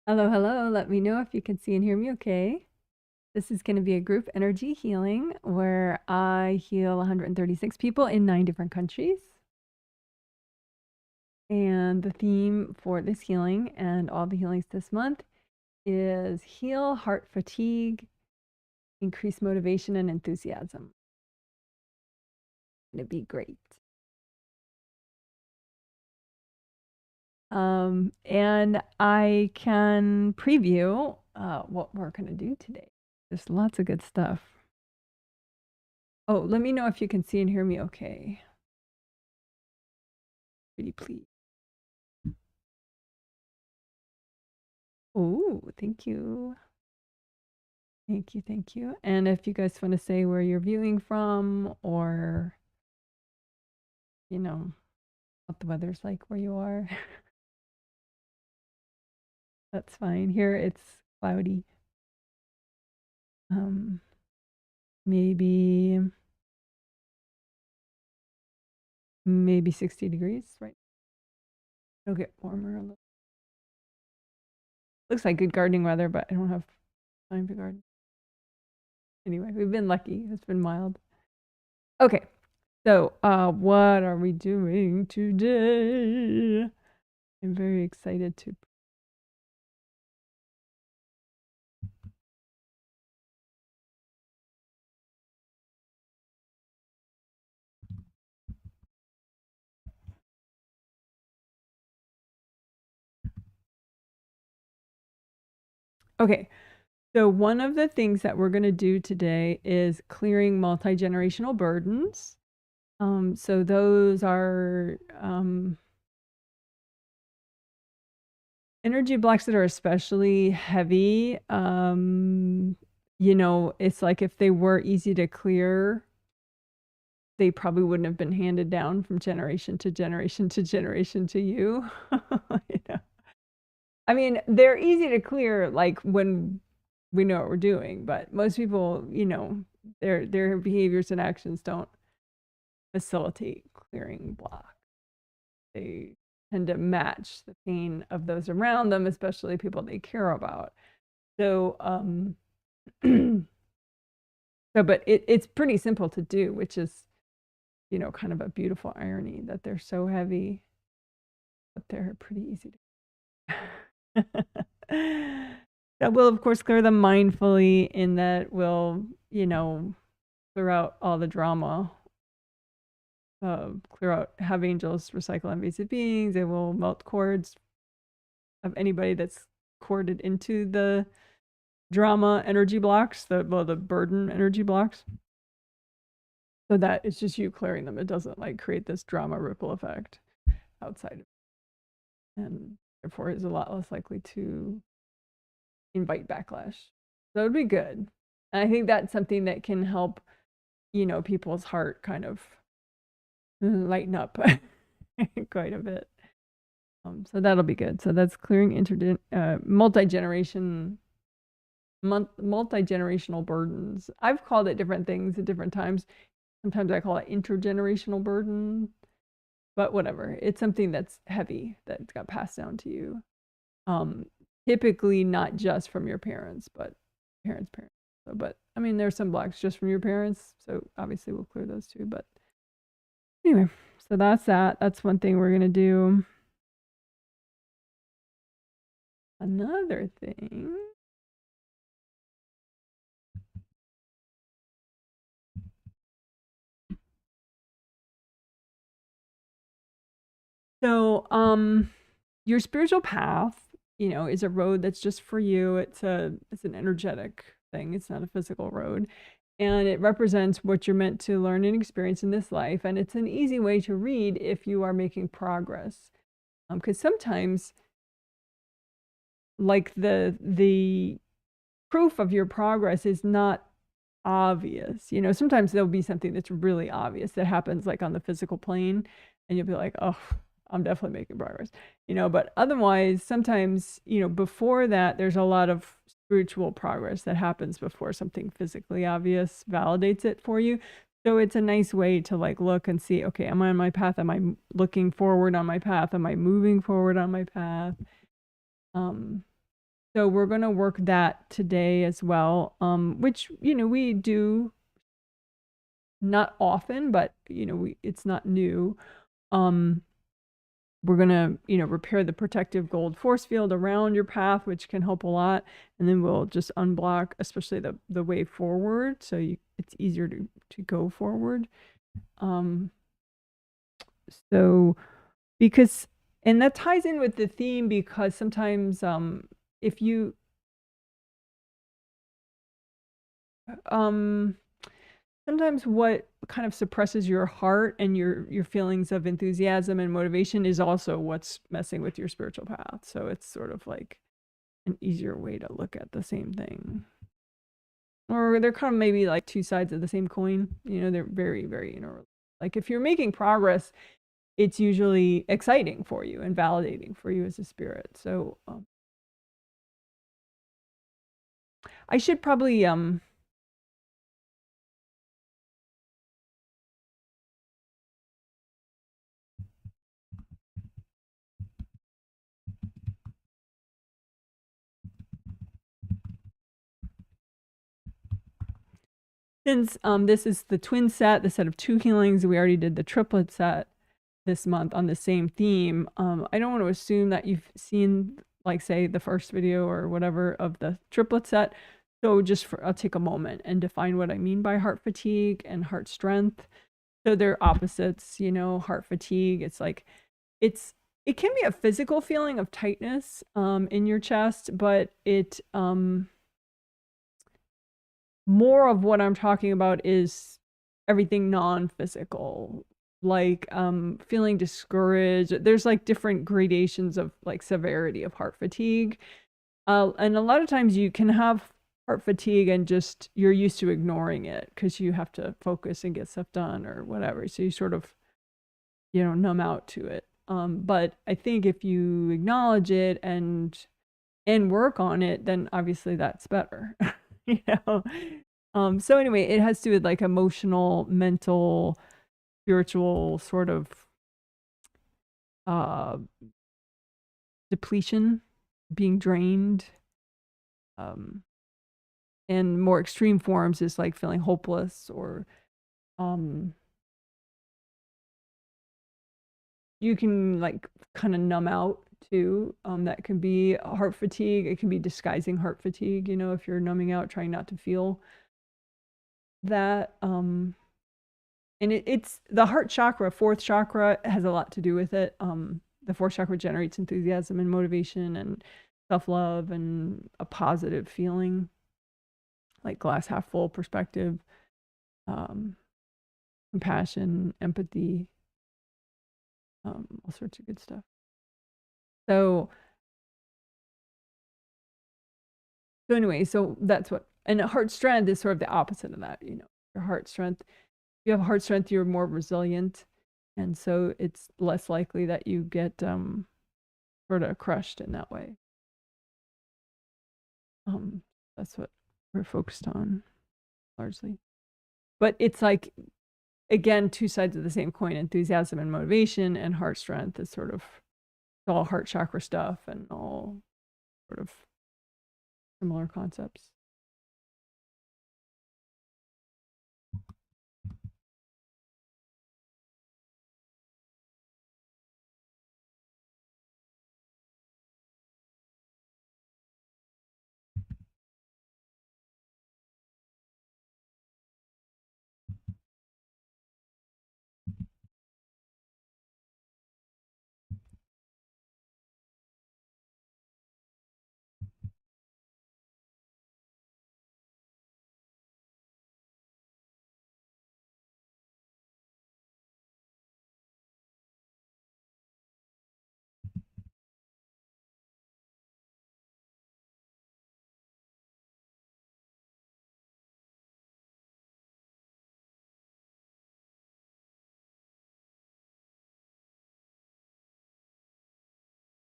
Hello, hello. Let me know if you can see and hear me okay. This is going to be a group energy healing where I heal 136 people in 9 different countries. And the theme for this healing and all the healings this month is heal heart fatigue, increase motivation and enthusiasm. It'd be great. And I can preview what we're going to do today. There's lots of good stuff. Oh, let me know if you can see and hear me okay. Pretty please. Oh, thank you. Thank you, thank you. And if you guys want to say where you're viewing from or, you know, what the weather's like where you are, that's fine. Here it's cloudy. Maybe 60 degrees, right? It'll get warmer a little. Looks like good gardening weather, but I don't have time to garden. Anyway, we've been lucky. It's been mild. Okay. So, what are we doing today? I'm very excited to. Okay. So one of the things that we're going to do today is clearing multi-generational burdens. So those are energy blocks that are especially heavy. You know, it's like if they were easy to clear, they probably wouldn't have been handed down from generation to generation to generation to you. You know? I mean, they're easy to clear like when we know what we're doing, but most people, you know, their behaviors and actions don't facilitate clearing blocks. They tend to match the pain of those around them, especially people they care about. So, but it's pretty simple to do, which is, you know, kind of a beautiful irony that they're so heavy, but they're pretty easy to. That will, of course, clear them mindfully, in that will, you know, clear out all the drama, clear out, have angels recycle invasive beings. They will melt cords of anybody that's corded into the drama energy blocks, the burden energy blocks. So that it's just you clearing them. It doesn't like create this drama ripple effect outside of it. And therefore is a lot less likely to invite backlash. So it would be good. And I think that's something that can help, you know, people's heart kind of lighten up quite a bit. So that'll be good. So that's clearing multi-generational burdens. I've called it different things at different times. Sometimes I call it intergenerational burden, but whatever. It's something that's heavy that's got passed down to you. Typically not just from your parents, but parents. So, but I mean, there's some blocks just from your parents, so obviously we'll clear those too. But anyway, so that's that. That's one thing we're gonna do. Another thing. So, your spiritual path, you know, is a road that's just for you. It's an energetic thing. It's not a physical road. And it represents what you're meant to learn and experience in this life. And it's an easy way to read if you are making progress. Because sometimes, like, the proof of your progress is not obvious. You know, sometimes there'll be something that's really obvious that happens like on the physical plane, and you'll be like, oh, I'm definitely making progress, you know. But otherwise, sometimes, you know, before that, there's a lot of spiritual progress that happens before something physically obvious validates it for you. So it's a nice way to like look and see, okay, am I on my path? Am I looking forward on my path? Am I moving forward on my path? So we're going to work that today as well, which, we do not often, but, it's not new. We're going to, repair the protective gold force field around your path, which can help a lot. And then we'll just unblock, especially the way forward. So it's easier to go forward. So because, and that ties in with the theme, because sometimes if you, sometimes what kind of suppresses your heart and your feelings of enthusiasm and motivation is also what's messing with your spiritual path. So it's sort of like an easier way to look at the same thing. Or they're kind of maybe like two sides of the same coin. They're very, very interrelated. Like if you're making progress, it's usually exciting for you and validating for you as a spirit. So I should probably since this is the twin set, the set of 2 healings, we already did the triplet set this month on the same theme. I don't want to assume that you've seen, like, say, the first video or whatever of the triplet set. So I'll take a moment and define what I mean by heart fatigue and heart strength. So they're opposites, heart fatigue. It's like, it can be a physical feeling of tightness in your chest, but it more of what I'm talking about is everything non-physical, like feeling discouraged. There's like different gradations of like severity of heart fatigue. And a lot of times you can have heart fatigue and just you're used to ignoring it because you have to focus and get stuff done or whatever. So you sort of, numb out to it. But I think if you acknowledge it and work on it, then obviously that's better. So anyway, it has to do with like emotional, mental, spiritual sort of depletion, being drained. And more extreme forms is like feeling hopeless, or you can like kind of numb out too. That can be heart fatigue. It can be disguising heart fatigue, if you're numbing out, trying not to feel that. And it's the heart chakra, 4th chakra, has a lot to do with it. The 4th chakra generates enthusiasm and motivation and self-love and a positive feeling, like glass half full perspective, compassion, empathy, all sorts of good stuff. So anyway, so that's what, and heart strength is sort of the opposite of that. Your heart strength, if you have heart strength, you're more resilient, and so it's less likely that you get sort of crushed in that way. That's what we're focused on largely. But it's like, again, two sides of the same coin: enthusiasm and motivation, and heart strength is sort of all heart chakra stuff and all sort of similar concepts.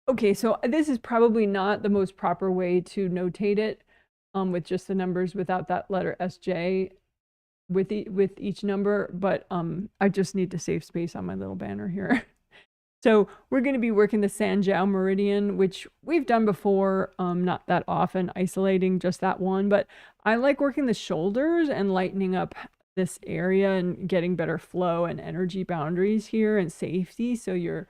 Okay, so this is probably not the most proper way to notate it, with just the numbers without that letter SJ with each number, but I just need to save space on my little banner here. So we're going to be working the SJ Meridian, which we've done before, not that often, isolating just that one, but I like working the shoulders and lightening up this area and getting better flow and energy boundaries here and safety, so you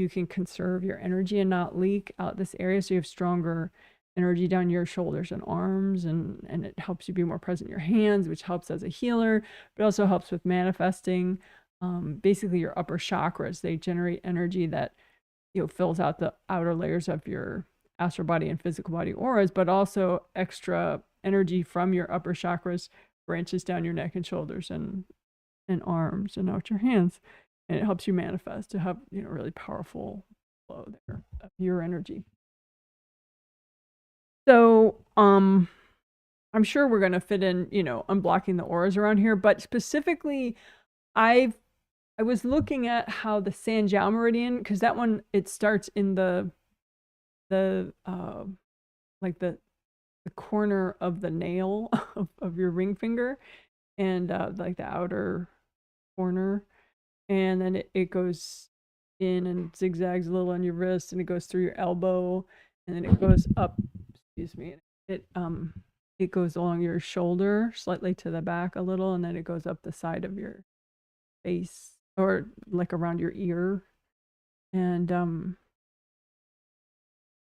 can conserve your energy and not leak out this area, so you have stronger energy down your shoulders and arms, and it helps you be more present in your hands, which helps as a healer, but also helps with manifesting. Basically your upper chakras, they generate energy that, you know, fills out the outer layers of your astral body and physical body auras, but also extra energy from your upper chakras branches down your neck and shoulders and arms and out your hands, and it helps you manifest to have, you know, really powerful flow there of your energy. So I'm sure we're going to fit in, you know, unblocking the auras around here, but specifically I was looking at how the SJ Meridian, because that one, it starts in the like the corner of the nail of your ring finger, and like the outer corner, and then it goes in and zigzags a little on your wrist, and it goes through your elbow, and then it goes up, excuse me, it goes along your shoulder slightly to the back a little, and then it goes up the side of your face, or like around your ear. And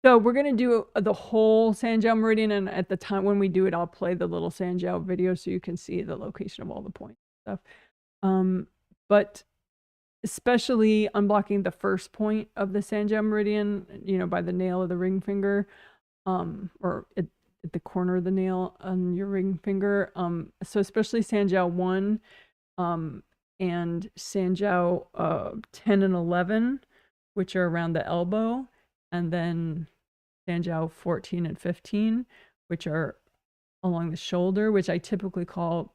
so we're gonna do the whole SJ Meridian, and at the time when we do it, I'll play the little SJ video so you can see the location of all the points and stuff. But especially unblocking the first point of the SJ Meridian, you know, by the nail of the ring finger, or at the corner of the nail on your ring finger. So especially SJ 1, and SJ 10 and 11, which are around the elbow, and then SJ 14 and 15, which are along the shoulder, which I typically call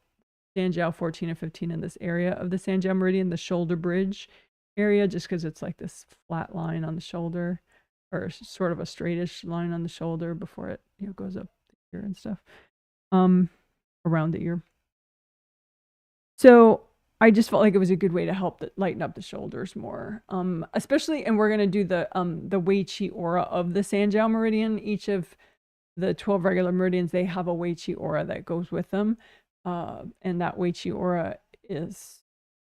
SJ 14 and 15 in this area of the SJ Meridian, the shoulder bridge area, just because it's like this flat line on the shoulder, or sort of a straightish line on the shoulder before it, you know, goes up the ear and stuff, around the ear. So I just felt like it was a good way to help lighten up the shoulders more, especially, and we're going to do the Wei Chi aura of the SJ Meridian. Each of the 12 regular meridians, they have a Wei Chi aura that goes with them, and that Wei Chi aura is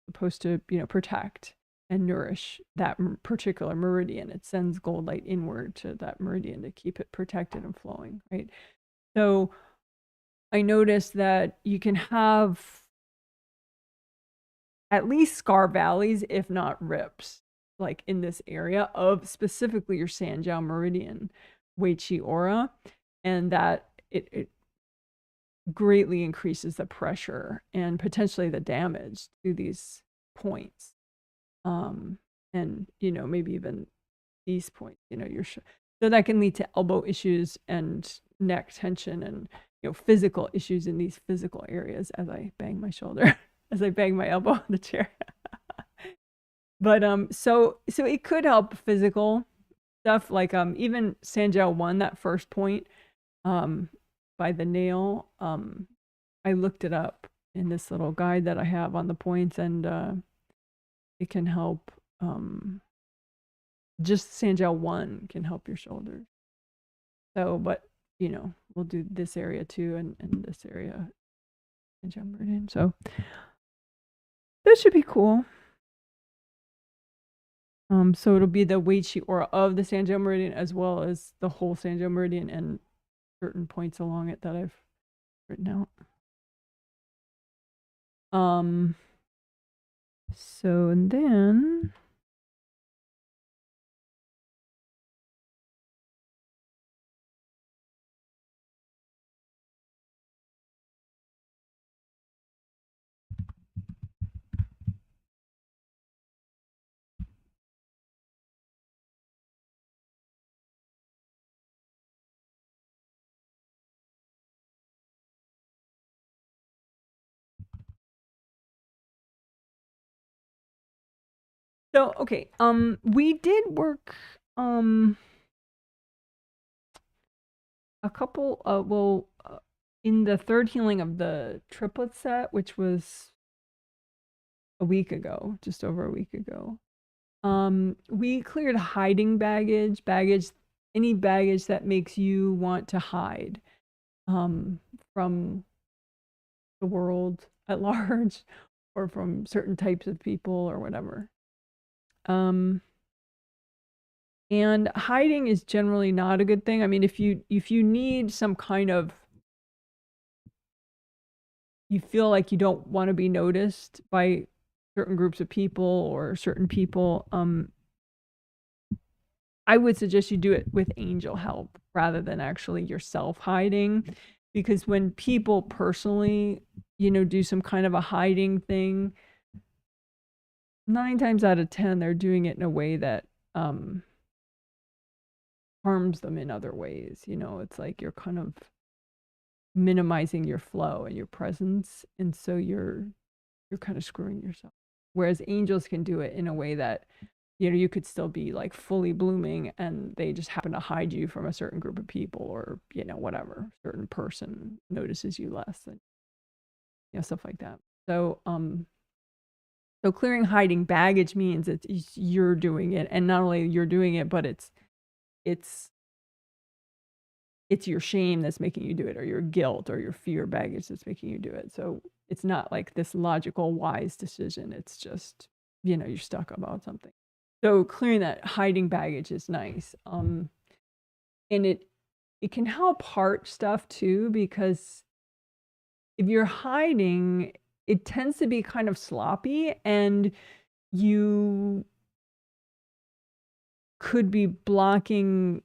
supposed to, you know, protect and nourish that particular meridian. It sends gold light inward to that meridian to keep it protected and flowing, right? So I noticed that you can have at least scar valleys, if not rips, like in this area of specifically your SJ Meridian Wei Chi aura, and that it greatly increases the pressure and potentially the damage to these points. And, you know, maybe even these points, you know, so that can lead to elbow issues and neck tension and, you know, physical issues in these physical areas as I bang my shoulder, as I bang my elbow on the chair. But so it could help physical stuff, like even SJ 1, that first point, by the nail. I looked it up in this little guide that I have on the points, and it can help. Just SJ 1 can help your shoulders. So, but you know, we'll do this area too, and this area, and jump right in. So that should be cool. So it'll be the Wei Chi aura of the SJ Meridian, as well as the whole SJ Meridian and certain points along it that I've written out. So, and then so, okay, we did work, a couple, in the third healing of the triplet set, which was a week ago, just over a week ago. We cleared hiding baggage, any baggage that makes you want to hide from the world at large or from certain types of people or whatever. And hiding is generally not a good thing. I mean, if you need some kind of, you feel like you don't want to be noticed by certain groups of people or certain people, I would suggest you do it with angel help rather than actually yourself hiding, because when people personally, do some kind of a hiding thing, 9 times out of 10 they're doing it in a way that harms them in other ways. It's like you're kind of minimizing your flow and your presence, and so you're kind of screwing yourself. Whereas angels can do it in a way that you could still be like fully blooming, and they just happen to hide you from a certain group of people, or whatever, certain person notices you less, and stuff like that. So so clearing hiding baggage means that you're doing it, and not only you're doing it, but it's your shame that's making you do it, or your guilt or your fear baggage that's making you do it. So it's not like this logical, wise decision. It's just, you're stuck about something. So clearing that hiding baggage is nice. And it can help heart stuff too, because if you're hiding, it tends to be kind of sloppy, and you could be blocking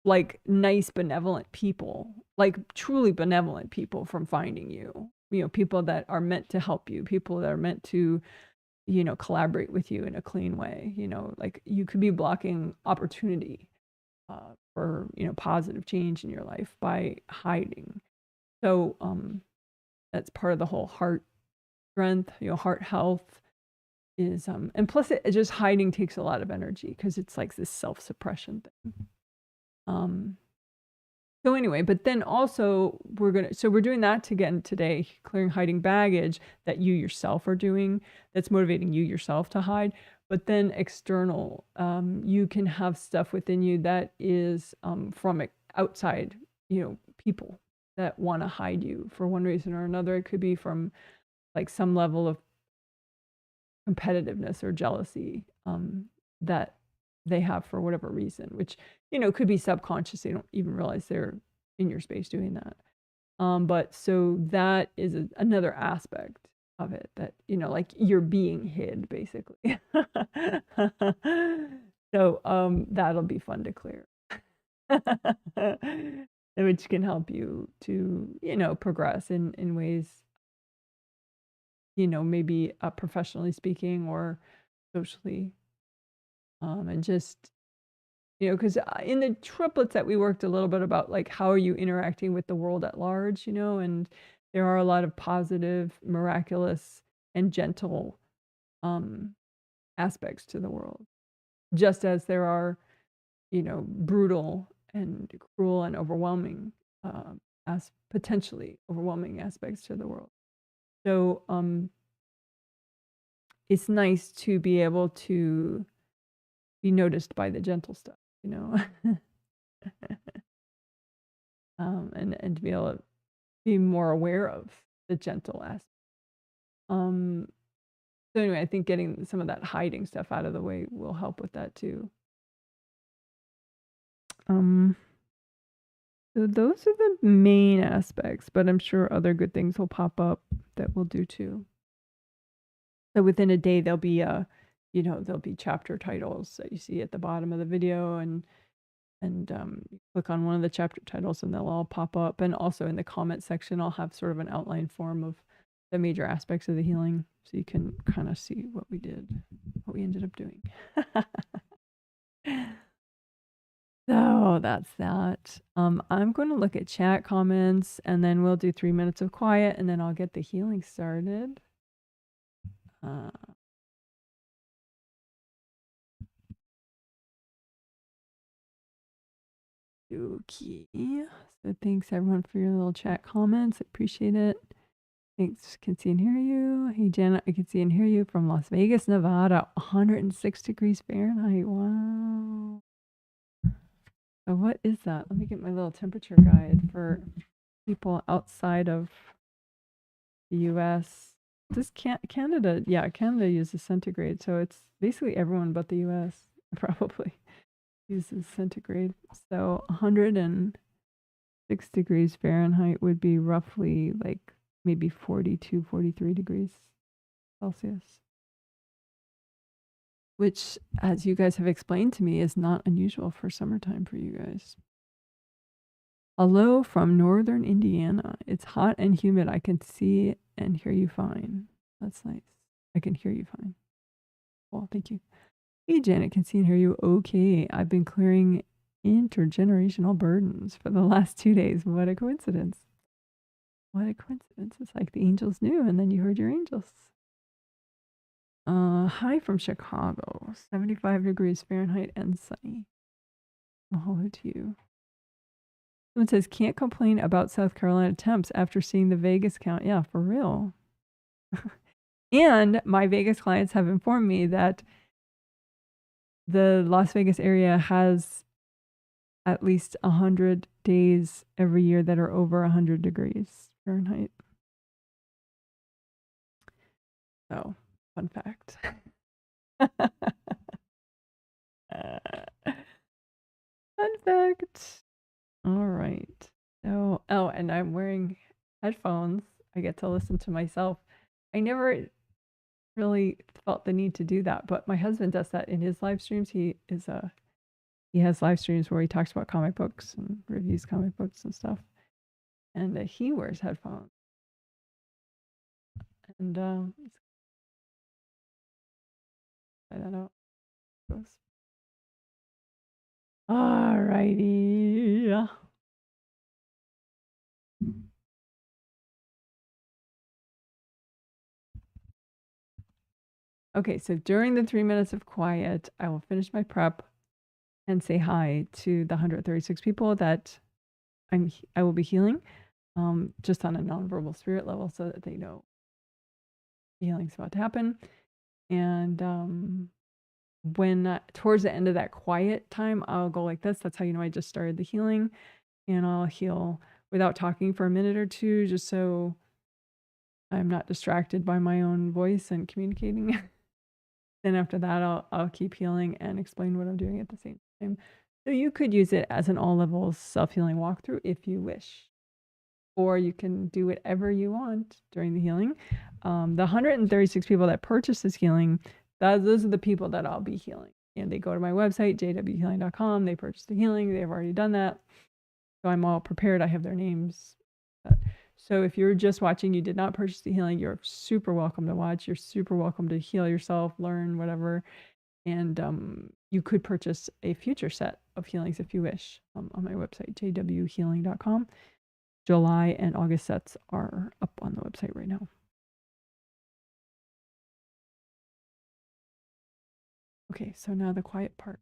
like nice, benevolent people, like truly benevolent people, from finding you. People that are meant to help you, people that are meant to, collaborate with you in a clean way. Like you could be blocking opportunity for, positive change in your life by hiding. So that's part of the whole heart strength, heart health is, and plus it just hiding takes a lot of energy, because it's like this self-suppression thing. So anyway, but then also we're doing that again today, clearing hiding baggage that you yourself are doing, that's motivating you yourself to hide. But then external, you can have stuff within you that is from outside, people that want to hide you for one reason or another. It could be from like some level of competitiveness or jealousy that they have for whatever reason, which, could be subconscious. They don't even realize they're in your space doing that. But so that is another aspect of it, that, like you're being hid, basically. So that'll be fun to clear. Which can help you to, progress in ways, maybe professionally speaking or socially. And just, because in the triplets that we worked a little bit about, like, how are you interacting with the world at large, and there are a lot of positive, miraculous, and gentle aspects to the world, just as there are, brutal and cruel and overwhelming, as potentially overwhelming aspects to the world. So it's nice to be able to be noticed by the gentle stuff, and to be able to be more aware of the gentle aspect. So anyway, I think getting some of that hiding stuff out of the way will help with that too. So those are the main aspects, but I'm sure other good things will pop up that we'll do too. So within a day, there'll be there'll be chapter titles that you see at the bottom of the video, and you click on one of the chapter titles and they'll all pop up. And also in the comment section, I'll have sort of an outline form of the major aspects of the healing, so you can kind of see what we ended up doing. So that's that. I'm going to look at chat comments, and then we'll do 3 minutes of quiet, and then I'll get the healing started. Okay. So thanks everyone for your little chat comments. I appreciate it. Thanks. Can see and hear you. Hey, Janet, I can see and hear you from Las Vegas, Nevada. 106 degrees Fahrenheit. Wow. So what is that? Let me get my little temperature guide for people outside of the US. This Canada, yeah, Canada uses centigrade. So it's basically everyone but the US probably uses centigrade. So 106 degrees Fahrenheit would be roughly like maybe 42, 43 degrees Celsius, which, as you guys have explained to me, is not unusual for summertime for you guys. Hello from northern Indiana. It's hot and humid. I can see and hear you fine. That's nice. I can hear you fine. Well, thank you. Hey, Janet, can see and hear you okay. I've been clearing intergenerational burdens for the last 2 days. What a coincidence. What a coincidence. It's like the angels knew, and then you heard your angels. Hi from Chicago. 75 degrees Fahrenheit and sunny. Hello to you. Someone says, can't complain about South Carolina temps after seeing the Vegas count. Yeah, for real. And my Vegas clients have informed me that the Las Vegas area has at least 100 days every year that are over 100 degrees Fahrenheit. So, fun fact. Fun fact. All right. So, oh, and I'm wearing headphones. I get to listen to myself. I never really felt the need to do that, but my husband does that in his live streams. He has live streams where he talks about comic books and reviews comic books and stuff, and he wears headphones. And try that out. All righty. Okay, so during the 3 minutes of quiet, I will finish my prep and say hi to the 136 people that I will be healing, just on a nonverbal spirit level, so that they know the healing's about to happen. And when towards the end of that quiet time, I'll go like this. That's how you know I just started the healing, and I'll heal without talking for a minute or two, just so I'm not distracted by my own voice and communicating. Then after that, I'll keep healing and explain what I'm doing at the same time. So you could use it as an all levels self-healing walkthrough if you wish, or you can do whatever you want during the healing. The 136 people that purchase this healing, those are the people that I'll be healing. And they go to my website, jwhealing.com. They purchase the healing. They've already done that. So I'm all prepared. I have their names. So if you're just watching, you did not purchase the healing, you're super welcome to watch. You're super welcome to heal yourself, learn, whatever. And you could purchase a future set of healings if you wish, on my website, jwhealing.com. July and August sets are up on the website right now. Okay, so now the quiet part.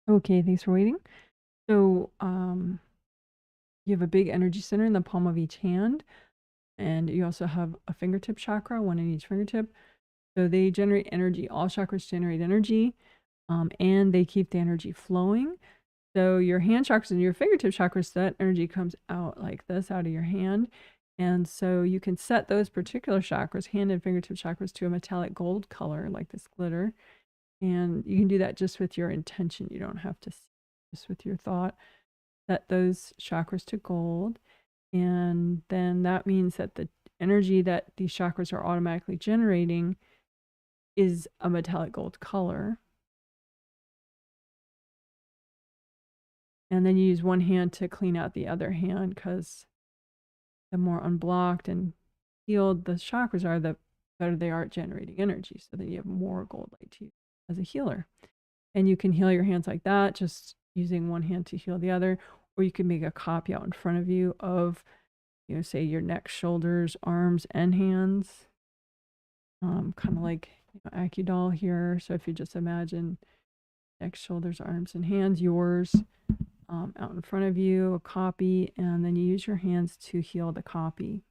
Okay, thanks for waiting. So, you have a big energy center in the palm of each hand, and you also have a fingertip chakra, one in each fingertip. So they generate energy. All chakras generate energy, and they keep the energy flowing. So your hand chakras and your fingertip chakras, that energy comes out like this, out of your hand. And so you can set those particular chakras, hand and fingertip chakras, to a metallic gold color, like this glitter. And you can do that just with your intention. You don't have to, just with your thought, set those chakras to gold. And then that means that the energy that these chakras are automatically generating is a metallic gold color. And then you use one hand to clean out the other hand, because the more unblocked and healed the chakras are, the better they are at generating energy. So that you have more gold light to use as a healer. And you can heal your hands like that, just using one hand to heal the other. Or you can make a copy out in front of you of, say your neck, shoulders, arms, and hands. Kind of like Acudol here. So if you just imagine neck, shoulders, arms, and hands, yours out in front of you, a copy, and then you use your hands to heal the copy.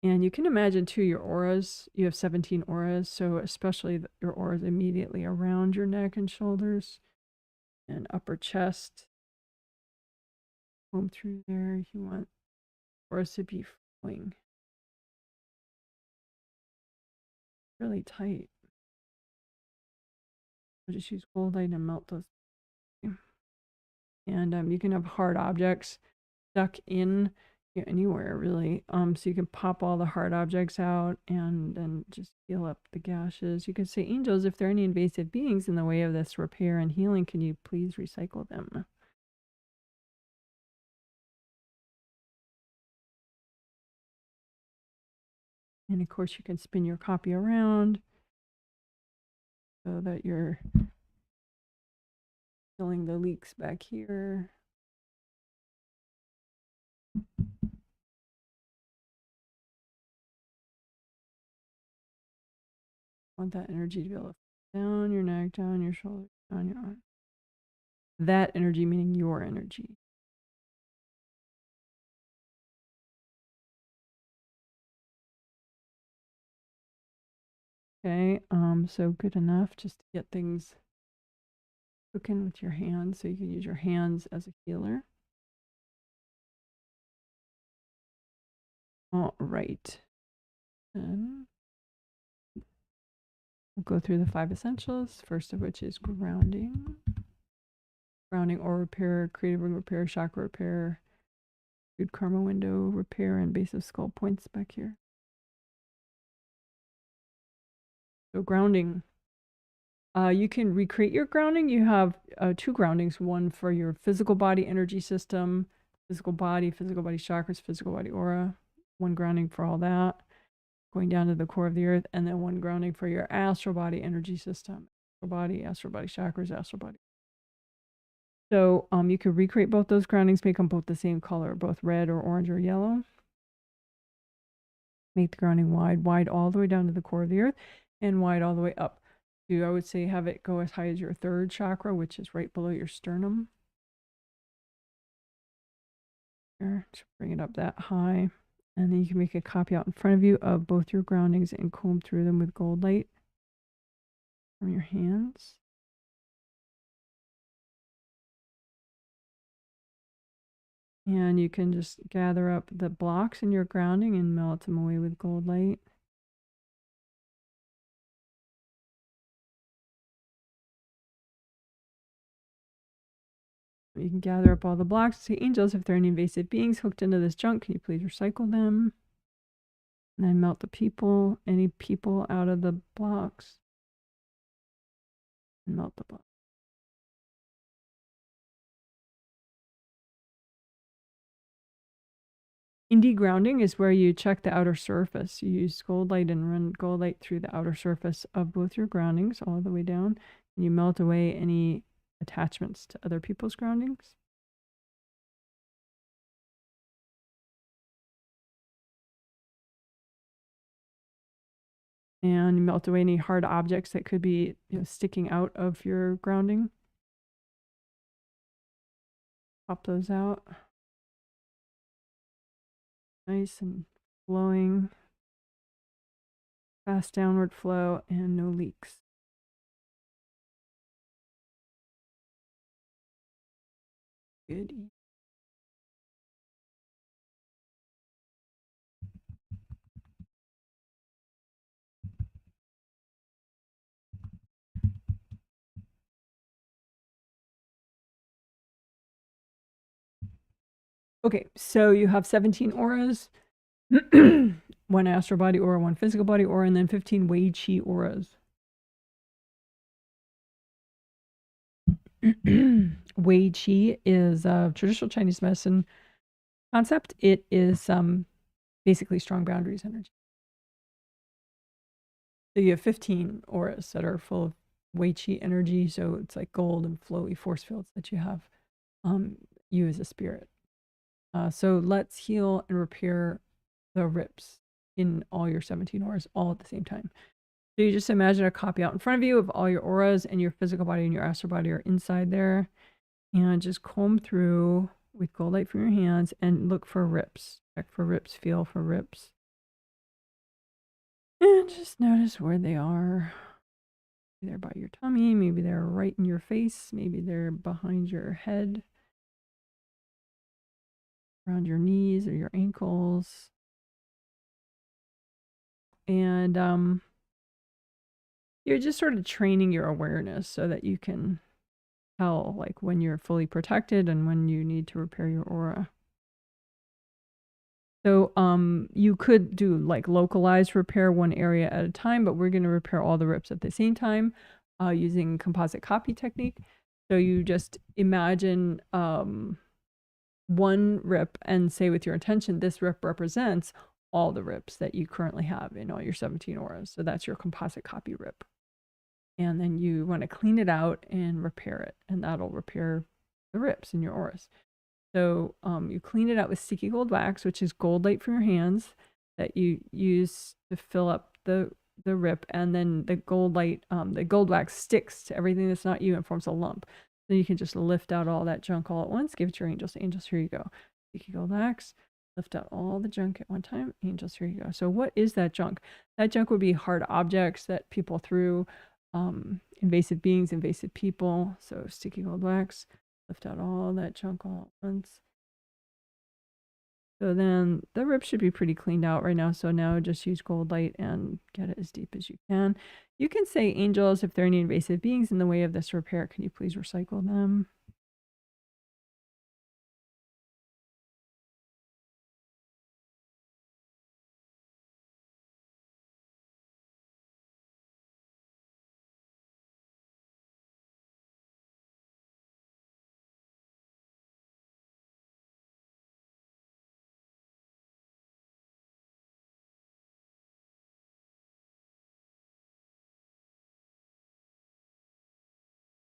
And you can imagine too your auras. You have 17 auras, so especially your auras immediately around your neck and shoulders and upper chest. Comb through there. You want auras to be flowing really tight. I'll just use gold light and melt those. And you can have hard objects stuck in anywhere really. So you can pop all the hard objects out and then just heal up the gashes. You could say, angels, if there are any invasive beings in the way of this repair and healing, can you please recycle them? And of course you can spin your copy around so that you're filling the leaks back here. Want that energy to be able to down your neck, down your shoulders, down your arm. That energy meaning your energy. Okay, so good enough just to get things cooking with your hands, so you can use your hands as a healer. All right. Then we'll go through the 5 essentials, first of which is grounding. Grounding or repair, creative ring repair, chakra repair, good karma window repair, and base of skull points back here. So grounding. You can recreate your grounding. You have 2 groundings, one for your physical body energy system, physical body chakras, physical body aura, one grounding for all that, going down to the core of the earth, and then one grounding for your astral body energy system, astral body chakras, astral body. So you can recreate both those groundings, make them both the same color, both red or orange or yellow. Make the grounding wide all the way down to the core of the earth, and wide all the way up. I would say have it go as high as your 3rd chakra, which is right below your sternum. There, to bring it up that high. And then you can make a copy out in front of you of both your groundings and comb through them with gold light from your hands. And you can just gather up the blocks in your grounding and melt them away with gold light. You can gather up all the blocks. Say, angels, if there are any invasive beings hooked into this junk, can you please recycle them? And then melt any people out of the blocks. And melt the blocks. Indie grounding is where you check the outer surface. You use gold light and run gold light through the outer surface of both your groundings all the way down. And you melt away any attachments to other people's groundings. And you melt away any hard objects that could be sticking out of your grounding. pop those out. Nice and flowing. Fast downward flow and no leaks. Good. Okay, so you have 17 auras, 1 astral body aura, 1 physical body aura, and then 15 Wei Qi auras. Wei Qi is a traditional Chinese medicine concept. It is basically strong boundaries energy. So you have 15 auras that are full of Wei Qi energy. So it's like gold and flowy force fields that you have, you as a spirit. So let's heal and repair the rips in all your 17 auras all at the same time. So you just imagine a copy out in front of you of all your auras, and your physical body and your astral body are inside there. And just comb through with gold light from your hands and look for rips. Check for rips, feel for rips. And just notice where they are. Maybe they're by your tummy, maybe they're right in your face, maybe they're behind your head, around your knees or your ankles. And you're just sort of training your awareness so that you can tell like when you're fully protected and when you need to repair your aura. So you could do like localized repair one area at a time, but we're going to repair all the rips at the same time using composite copy technique. So you just imagine one rip and say with your intention, this rip represents all the rips that you currently have in all your 17 auras. So that's your composite copy rip. And then you want to clean it out and repair it, and that'll repair the rips in your auras. So you clean it out with sticky gold wax, which is gold light from your hands that you use to fill up the rip, and then the gold light, the gold wax sticks to everything that's not you and forms a lump. So you can just lift out all that junk all at once, give it to your angels. Angels, here you go. Sticky gold wax, lift out all the junk at one time. Angels, here you go. So what is that junk? That junk would be hard objects that people threw, invasive beings, invasive people. So sticky gold wax, lift out all that junk all at once. So then the rip should be pretty cleaned out right now. So now just use gold light and get it as deep as you can. You can say, angels, if there are any invasive beings in the way of this repair, can you please recycle them?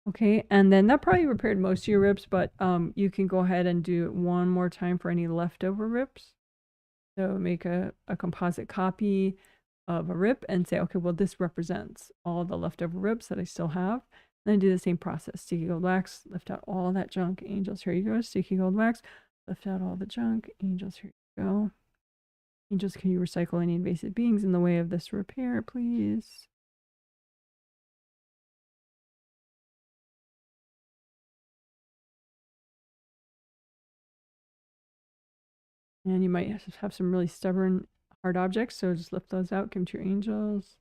Okay, and then that probably repaired most of your rips, but you can go ahead and do it one more time for any leftover rips. So make a composite copy of a rip and say, okay, well, this represents all the leftover rips that I still have. And then do the same process. Sticky gold wax, lift out all that junk. Angels, here you go. Sticky gold wax, lift out all the junk. Angels, here you go. Angels, can you recycle any invasive beings in the way of this repair, please? And you might have some really stubborn, hard objects, so just lift those out, give them to your angels.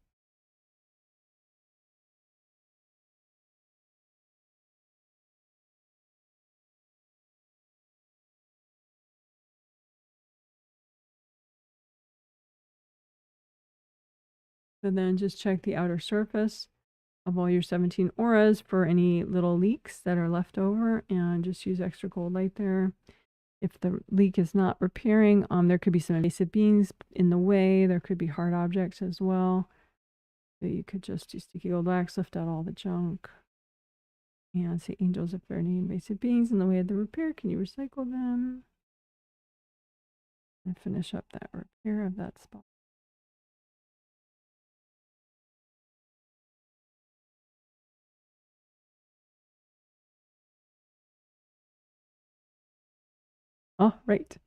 So then just check the outer surface of all your 17 auras for any little leaks that are left over, and just use extra gold light there. If the leak is not repairing, there could be some invasive beings in the way. There could be hard objects as well. So you could just do sticky gold wax, lift out all the junk, and say, angels, if there are any invasive beings in the way of the repair, can you recycle them? And finish up that repair of that spot. Oh, right.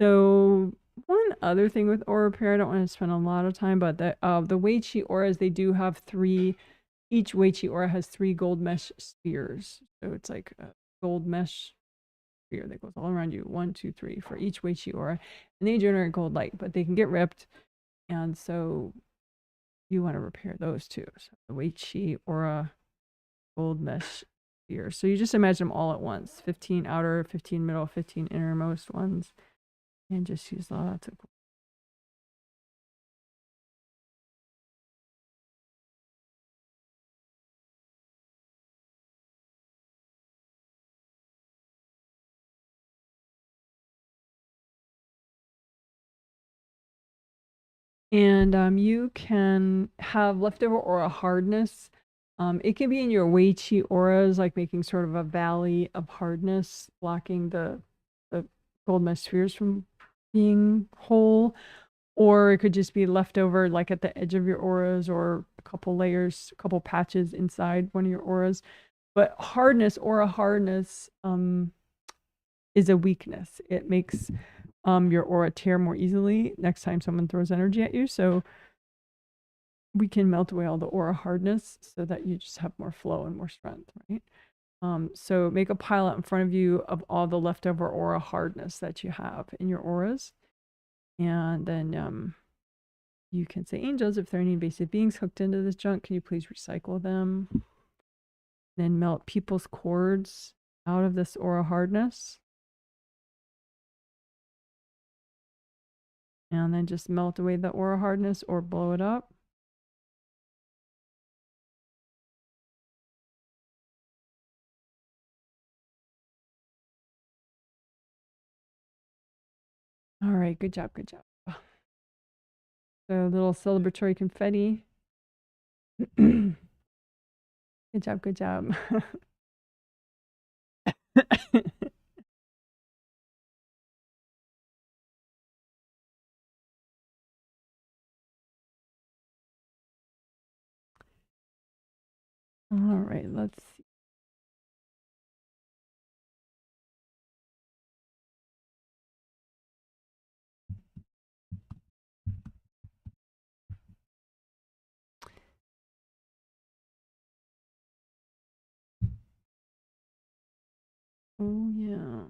So one other thing with aura repair, I don't want to spend a lot of time, but the Wei Qi auras, they do have three. Each Wei Qi aura has 3 gold mesh spheres. So it's like a gold mesh sphere that goes all around you. 1, 2, 3 for each Wei Qi aura, and they generate gold light, but they can get ripped, and so you want to repair those too. So the Wei Qi aura gold mesh spheres. So you just imagine them all at once: 15 outer, 15 middle, 15 innermost ones. And just use lots of. And you can have leftover aura hardness. It can be in your Wei Qi auras, like making sort of a valley of hardness, blocking the gold mesh spheres from being whole. Or it could just be leftover, like at the edge of your auras, or a couple layers, a couple patches inside one of your auras. But hardness, aura hardness, is a weakness. It makes your aura tear more easily next time someone throws energy at you. So we can melt away all the aura hardness so that you just have more flow and more strength, right? So make a pile out in front of you of all the leftover aura hardness that you have in your auras. And then you can say, angels, if there are any invasive beings hooked into this junk, can you please recycle them? Then melt people's cords out of this aura hardness. And then just melt away the aura hardness or blow it up. All right, good job, good job. So a little celebratory confetti. Good job, good job. All right, let's see. Oh, yeah.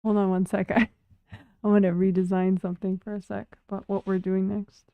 Hold on one sec. I want to redesign something for a sec about what we're doing next.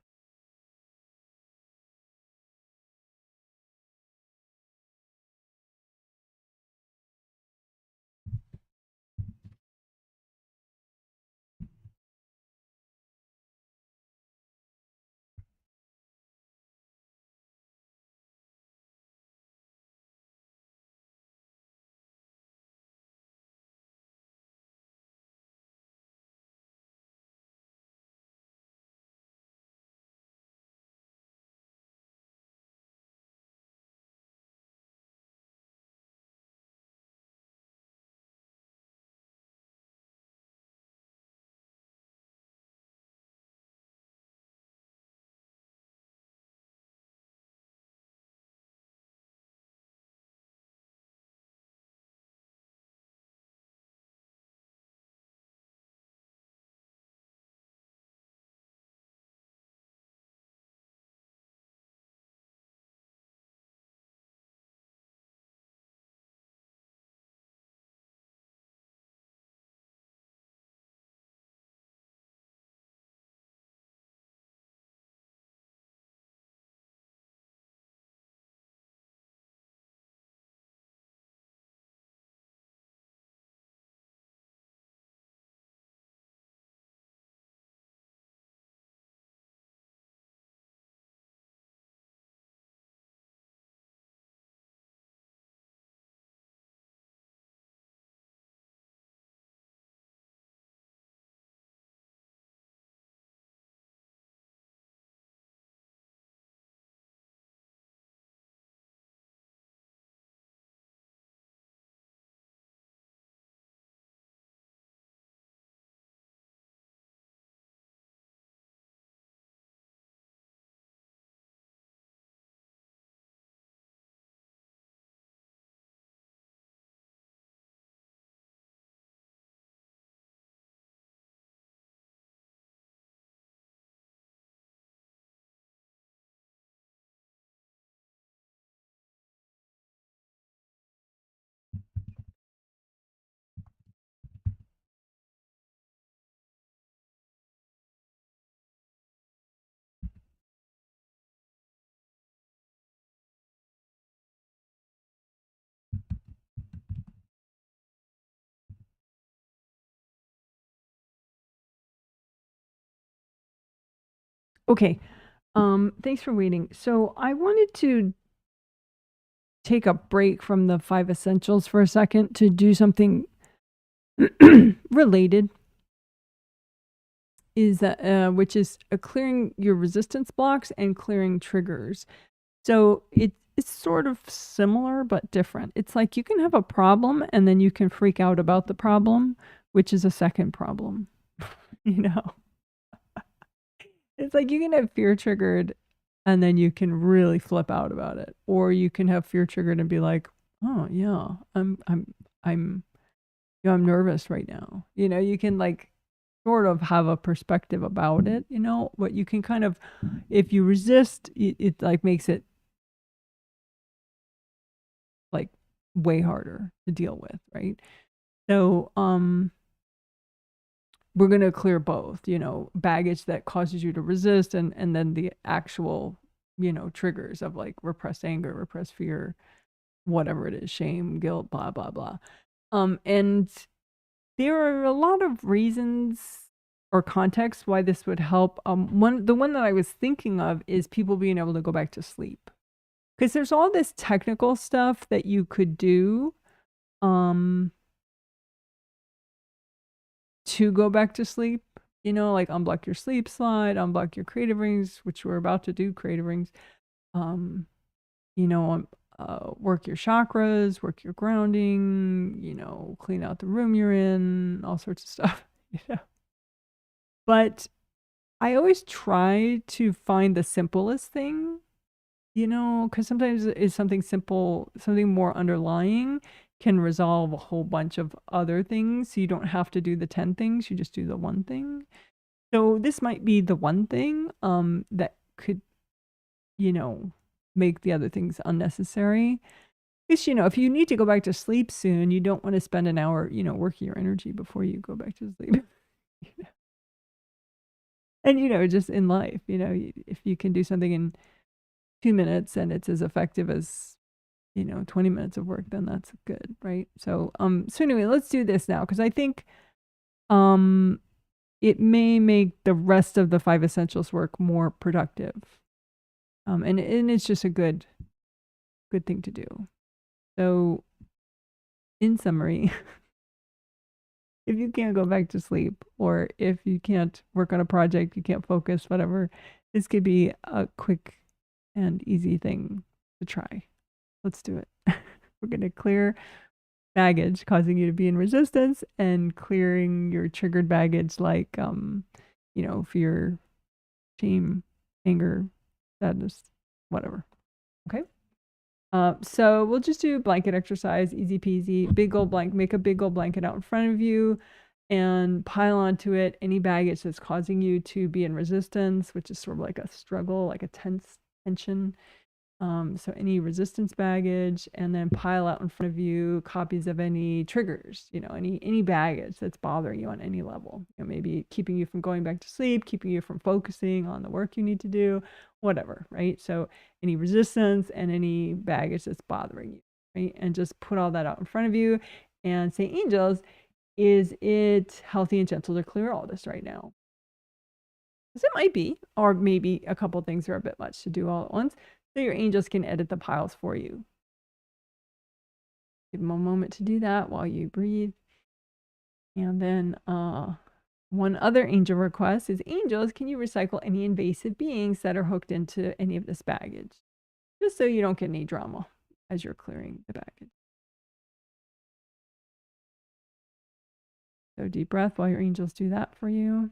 Okay. Thanks for waiting. So I wanted to take a break from the 5 essentials for a second to do something related, is which is clearing your resistance blocks and clearing triggers. So it's sort of similar but different. It's like you can have a problem and then you can freak out about the problem, which is a second problem. You know, it's like you can have fear triggered and then you can really flip out about it, or you can have fear triggered and be like, oh yeah, I'm nervous right now. You know, you can like sort of have a perspective about it, you know, but you can kind of, if you resist, it like makes it like way harder to deal with, right? So we're going to clear both, you know, baggage that causes you to resist, and then the actual, you know, triggers of like repressed anger, repressed fear, whatever it is, shame, guilt, blah blah blah. And there are a lot of reasons or contexts why this would help. The one that I was thinking of is people being able to go back to sleep, because there's all this technical stuff that you could do to go back to sleep, you know, like unblock your sleep slide, unblock your creative rings, which we're about to do, creative rings, you know, work your chakras, work your grounding, you know, clean out the room you're in, all sorts of stuff, you know. But I always try to find the simplest thing, you know, because sometimes it's something simple, something more underlying can resolve a whole bunch of other things. So you don't have to do the 10 things, you just do the one thing. So this might be the one thing that could, you know, make the other things unnecessary. Because, you know, if you need to go back to sleep soon, you don't want to spend an hour, you know, working your energy before you go back to sleep. And, you know, just in life, you know, if you can do something in 2 minutes and it's as effective as, you know, 20 minutes of work, then that's good, right? So anyway, let's do this now, because I think it may make the rest of the 5 essentials work more productive. And it's just a good thing to do. So in summary, if you can't go back to sleep, or if you can't work on a project, you can't focus, whatever, this could be a quick and easy thing to try. Let's do it. We're going to clear baggage causing you to be in resistance, and clearing your triggered baggage like, you know, fear, shame, anger, sadness, whatever. Okay. So we'll just do blanket exercise, easy peasy. Big old blanket, make a big old blanket out in front of you and pile onto it any baggage that's causing you to be in resistance, which is sort of like a struggle, like a tension. So any resistance baggage, and then pile out in front of you copies of any triggers, you know, any baggage that's bothering you on any level. You know, maybe keeping you from going back to sleep, keeping you from focusing on the work you need to do, whatever, right? So any resistance and any baggage that's bothering you, right? And just put all that out in front of you and say, angels, is it healthy and gentle to clear all this right now? Because it might be, or maybe a couple things are a bit much to do all at once. So your angels can edit the piles for you. Give them a moment to do that while you breathe. And then one other angel request is, angels, can you recycle any invasive beings that are hooked into any of this baggage? Just so you don't get any drama as you're clearing the baggage. So deep breath while your angels do that for you.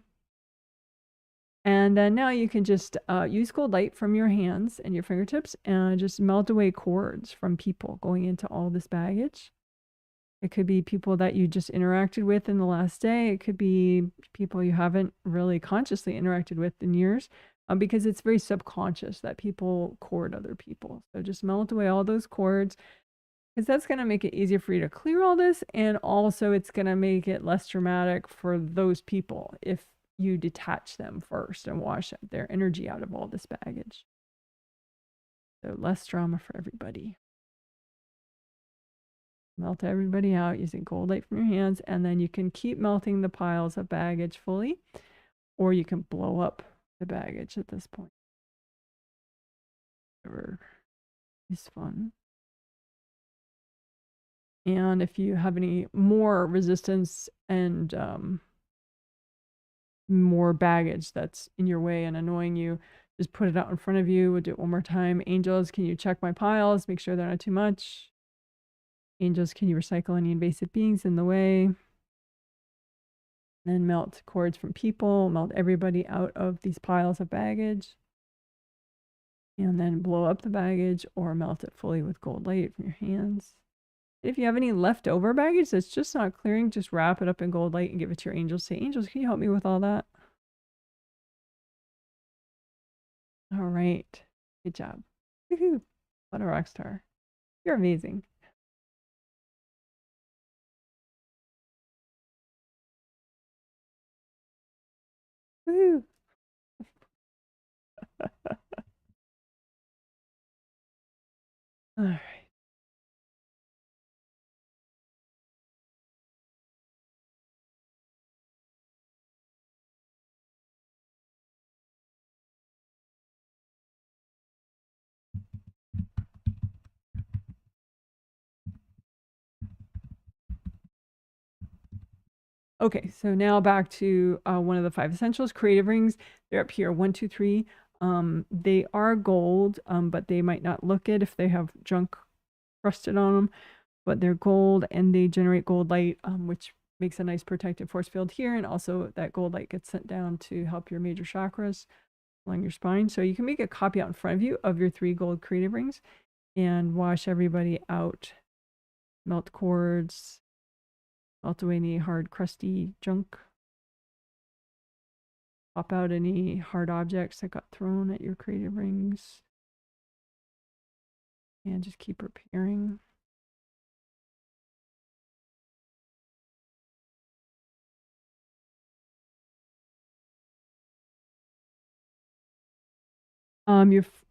And then now you can just use cold light from your hands and your fingertips and just melt away cords from people going into all this baggage. It could be people that you just interacted with in the last day. It could be people you haven't really consciously interacted with in years, because it's very subconscious that people cord other people. So just melt away all those cords, because that's going to make it easier for you to clear all this. And also it's going to make it less dramatic for those people if you detach them first and wash their energy out of all this baggage. So less drama for everybody. Melt everybody out using cold light from your hands, and then you can keep melting the piles of baggage fully, or you can blow up the baggage at this point. Whatever is fun. And if you have any more resistance and more baggage that's in your way and annoying you, just put it out in front of you. We'll do it one more time. Angels, can you check my piles? Make sure they're not too much. Angels, can you recycle any invasive beings in the way? Then melt cords from people, melt everybody out of these piles of baggage. And then blow up the baggage or melt it fully with gold light from your hands. If you have any leftover baggage that's just not clearing, just wrap it up in gold light and give it to your angels. Say, angels, can you help me with all that? All right. Good job. Woohoo. What a rock star. You're amazing. Woohoo. All right. Okay, so now back to one of the 5 essentials, creative rings. They're up here, 1, 2, 3. They are gold, but they might not look it if they have junk crusted on them. But they're gold and they generate gold light, which makes a nice protective force field here. And also that gold light gets sent down to help your major chakras along your spine. So you can make a copy out in front of you of your 3 gold creative rings and wash everybody out. Melt cords, melt away any hard, crusty junk. Pop out any hard objects that got thrown at your creative rings. And just keep repairing.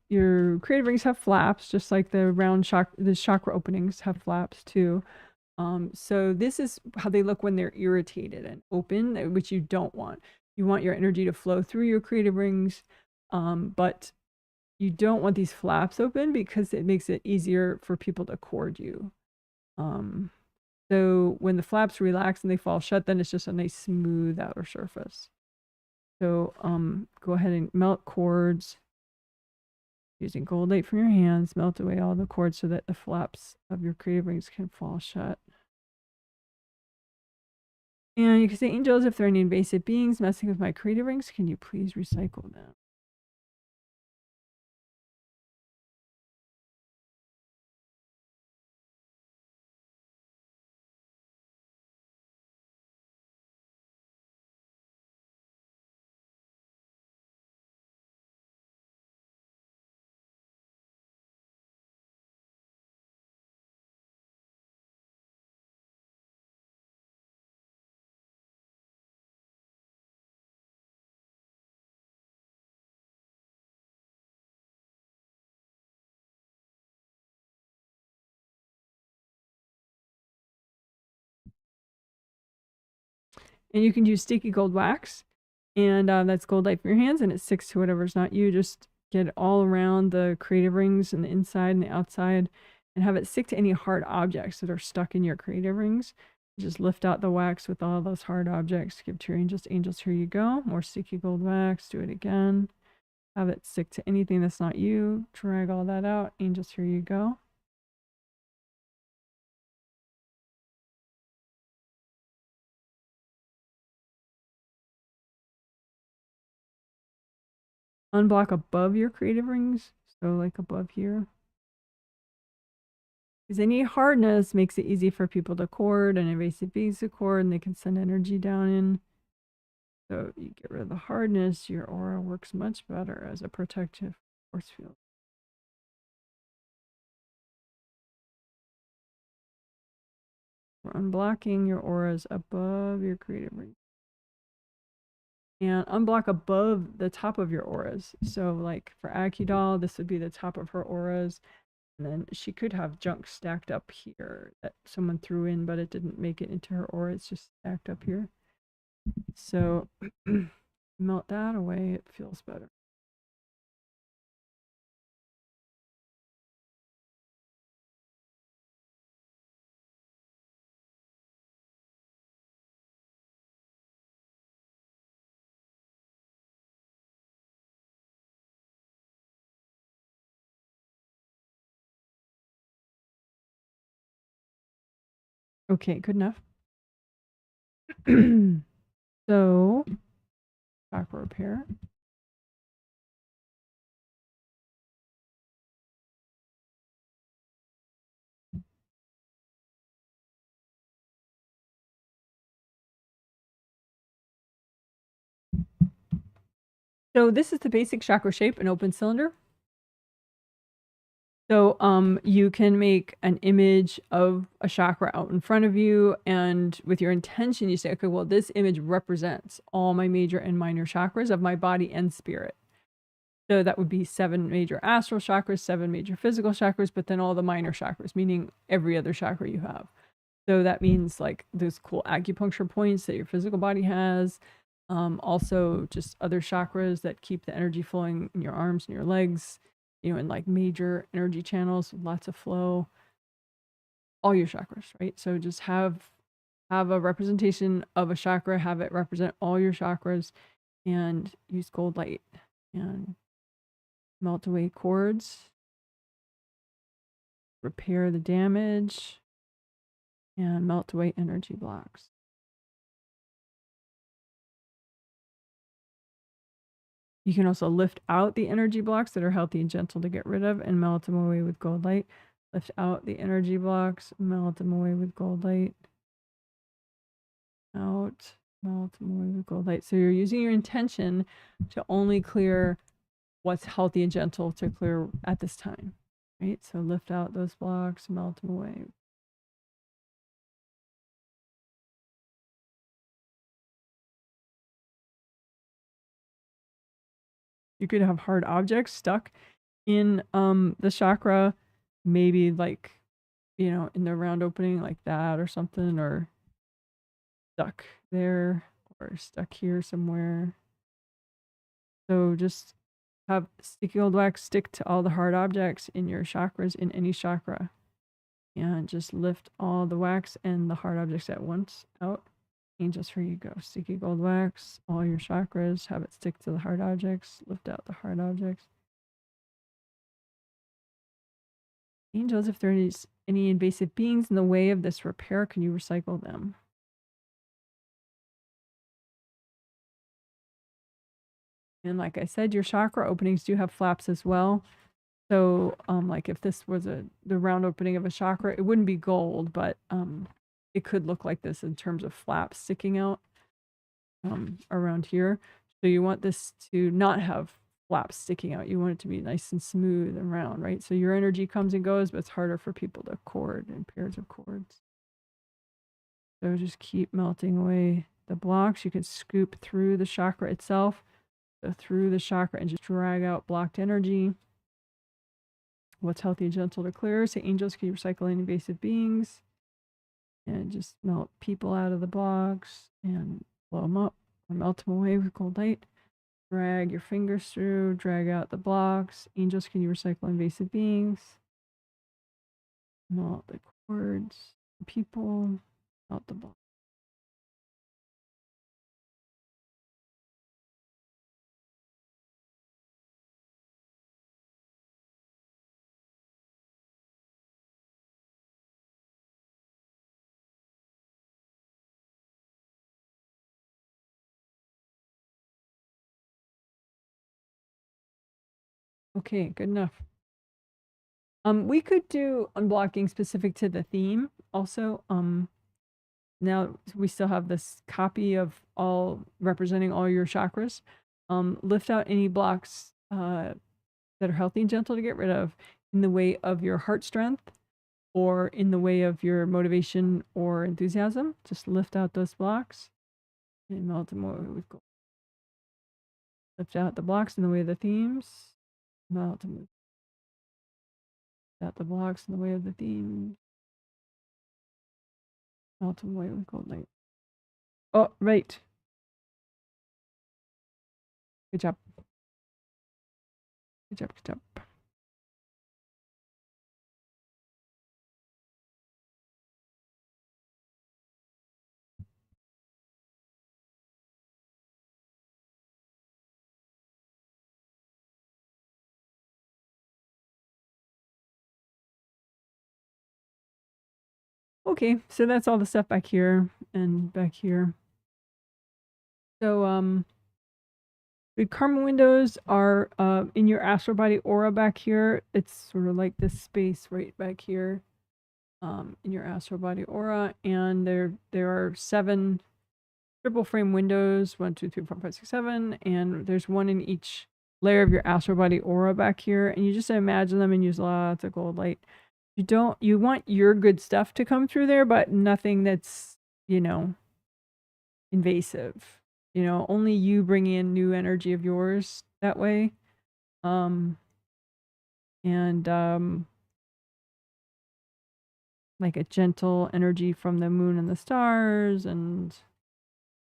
Your creative rings have flaps, just like the round the chakra openings have flaps too. So this is how they look when they're irritated and open, which you don't want. You want your energy to flow through your creative rings, but you don't want these flaps open because it makes it easier for people to cord you. So when the flaps relax and they fall shut, then it's just a nice smooth outer surface. So go ahead and melt cords. Using gold light from your hands, melt away all the cords so that the flaps of your creative rings can fall shut. And you can say, angels, if there are any invasive beings messing with my creative rings, can you please recycle them? And you can use sticky gold wax, and that's gold light from your hands, and it sticks to whatever's not you. Just get it all around the creative rings and the inside and the outside, and have it stick to any hard objects that are stuck in your creative rings. Just lift out the wax with all those hard objects. Give to your angels. Angels, here you go. More sticky gold wax. Do it again. Have it stick to anything that's not you. Drag all that out. Angels, here you go. Unblock above your creative rings. So like above here. Because any hardness makes it easy for people to cord and invasive beings to cord, and they can send energy down in. So you get rid of the hardness, your aura works much better as a protective force field. We're unblocking your auras above your creative ring. And unblock above the top of your auras. So like for Akudal, this would be the top of her auras. And then she could have junk stacked up here that someone threw in, but it didn't make it into her aura. It's just stacked up here. So Melt that away, it feels better. Okay, good enough. So, chakra repair. So this is the basic chakra shape, an open cylinder. So you can make an image of a chakra out in front of you, and with your intention, you say, okay, well, this image represents all my major and minor chakras of my body and spirit. So that would be 7 major astral chakras, 7 major physical chakras, but then all the minor chakras, meaning every other chakra you have. So that means like those cool acupuncture points that your physical body has. Also just other chakras that keep the energy flowing in your arms and your legs, you know, in like major energy channels, lots of flow, all your chakras, right? So just have a representation of a chakra, have it represent all your chakras, and use gold light and melt away cords, repair the damage, and melt away energy blocks. You can also lift out the energy blocks that are healthy and gentle to get rid of and melt them away with gold light. Lift out the energy blocks, melt them away with gold light. Out, melt them away with gold light. So you're using your intention to only clear what's healthy and gentle to clear at this time, right? So lift out those blocks, melt them away. You could have hard objects stuck in the chakra, maybe like, you know, in the round opening like that or something, or stuck there or stuck here somewhere. So just have sticky gold wax stick to all the hard objects in your chakras in any chakra. And just lift all the wax and the hard objects at once out. Angels, here you go. Sticky gold wax, all your chakras, have it stick to the hard objects, lift out the hard objects. Angels, if there is any invasive beings in the way of this repair, can you recycle them? And like I said, your chakra openings do have flaps as well. So like if this was the round opening of a chakra, it wouldn't be gold, but it could look like this in terms of flaps sticking out around here. So you want this to not have flaps sticking out. You want it to be nice and smooth and round, right? So your energy comes and goes, but it's harder for people to cord in pairs of cords. So just keep melting away the blocks. You can scoop through the chakra itself, so through the chakra, and just drag out blocked energy. What's healthy and gentle to clear? Say, angels, can you recycle any invasive beings? And just melt people out of the blocks and blow them up or melt them away with cold light. Drag your fingers through, drag out the blocks. Angels, can you recycle invasive beings? Melt the cords, people, melt the blocks. Okay, good enough. We could do unblocking specific to the theme also. Now we still have this copy of all representing all your chakras. Lift out any blocks that are healthy and gentle to get rid of in the way of your heart strength or in the way of your motivation or enthusiasm. Just lift out those blocks and melt them away with gold. Lift out the blocks in the way of the themes. Melt them out the blocks in the way of the themes. Melt them away with gold light. Oh, right. Good job. Good job, good job. Okay, so that's all the stuff back here and back here. So the karma windows are in your astral body aura back here. It's sort of like this space right back here in your astral body aura, and there are 7 triple frame windows, 1, 2, 3, 4, 5, 6, 7, and there's one in each layer of your astral body aura back here, and you just imagine them and use lots of gold light. You want your good stuff to come through there, but nothing that's, you know, invasive. You know, only you bring in new energy of yours that way. Like a gentle energy from the moon and the stars, and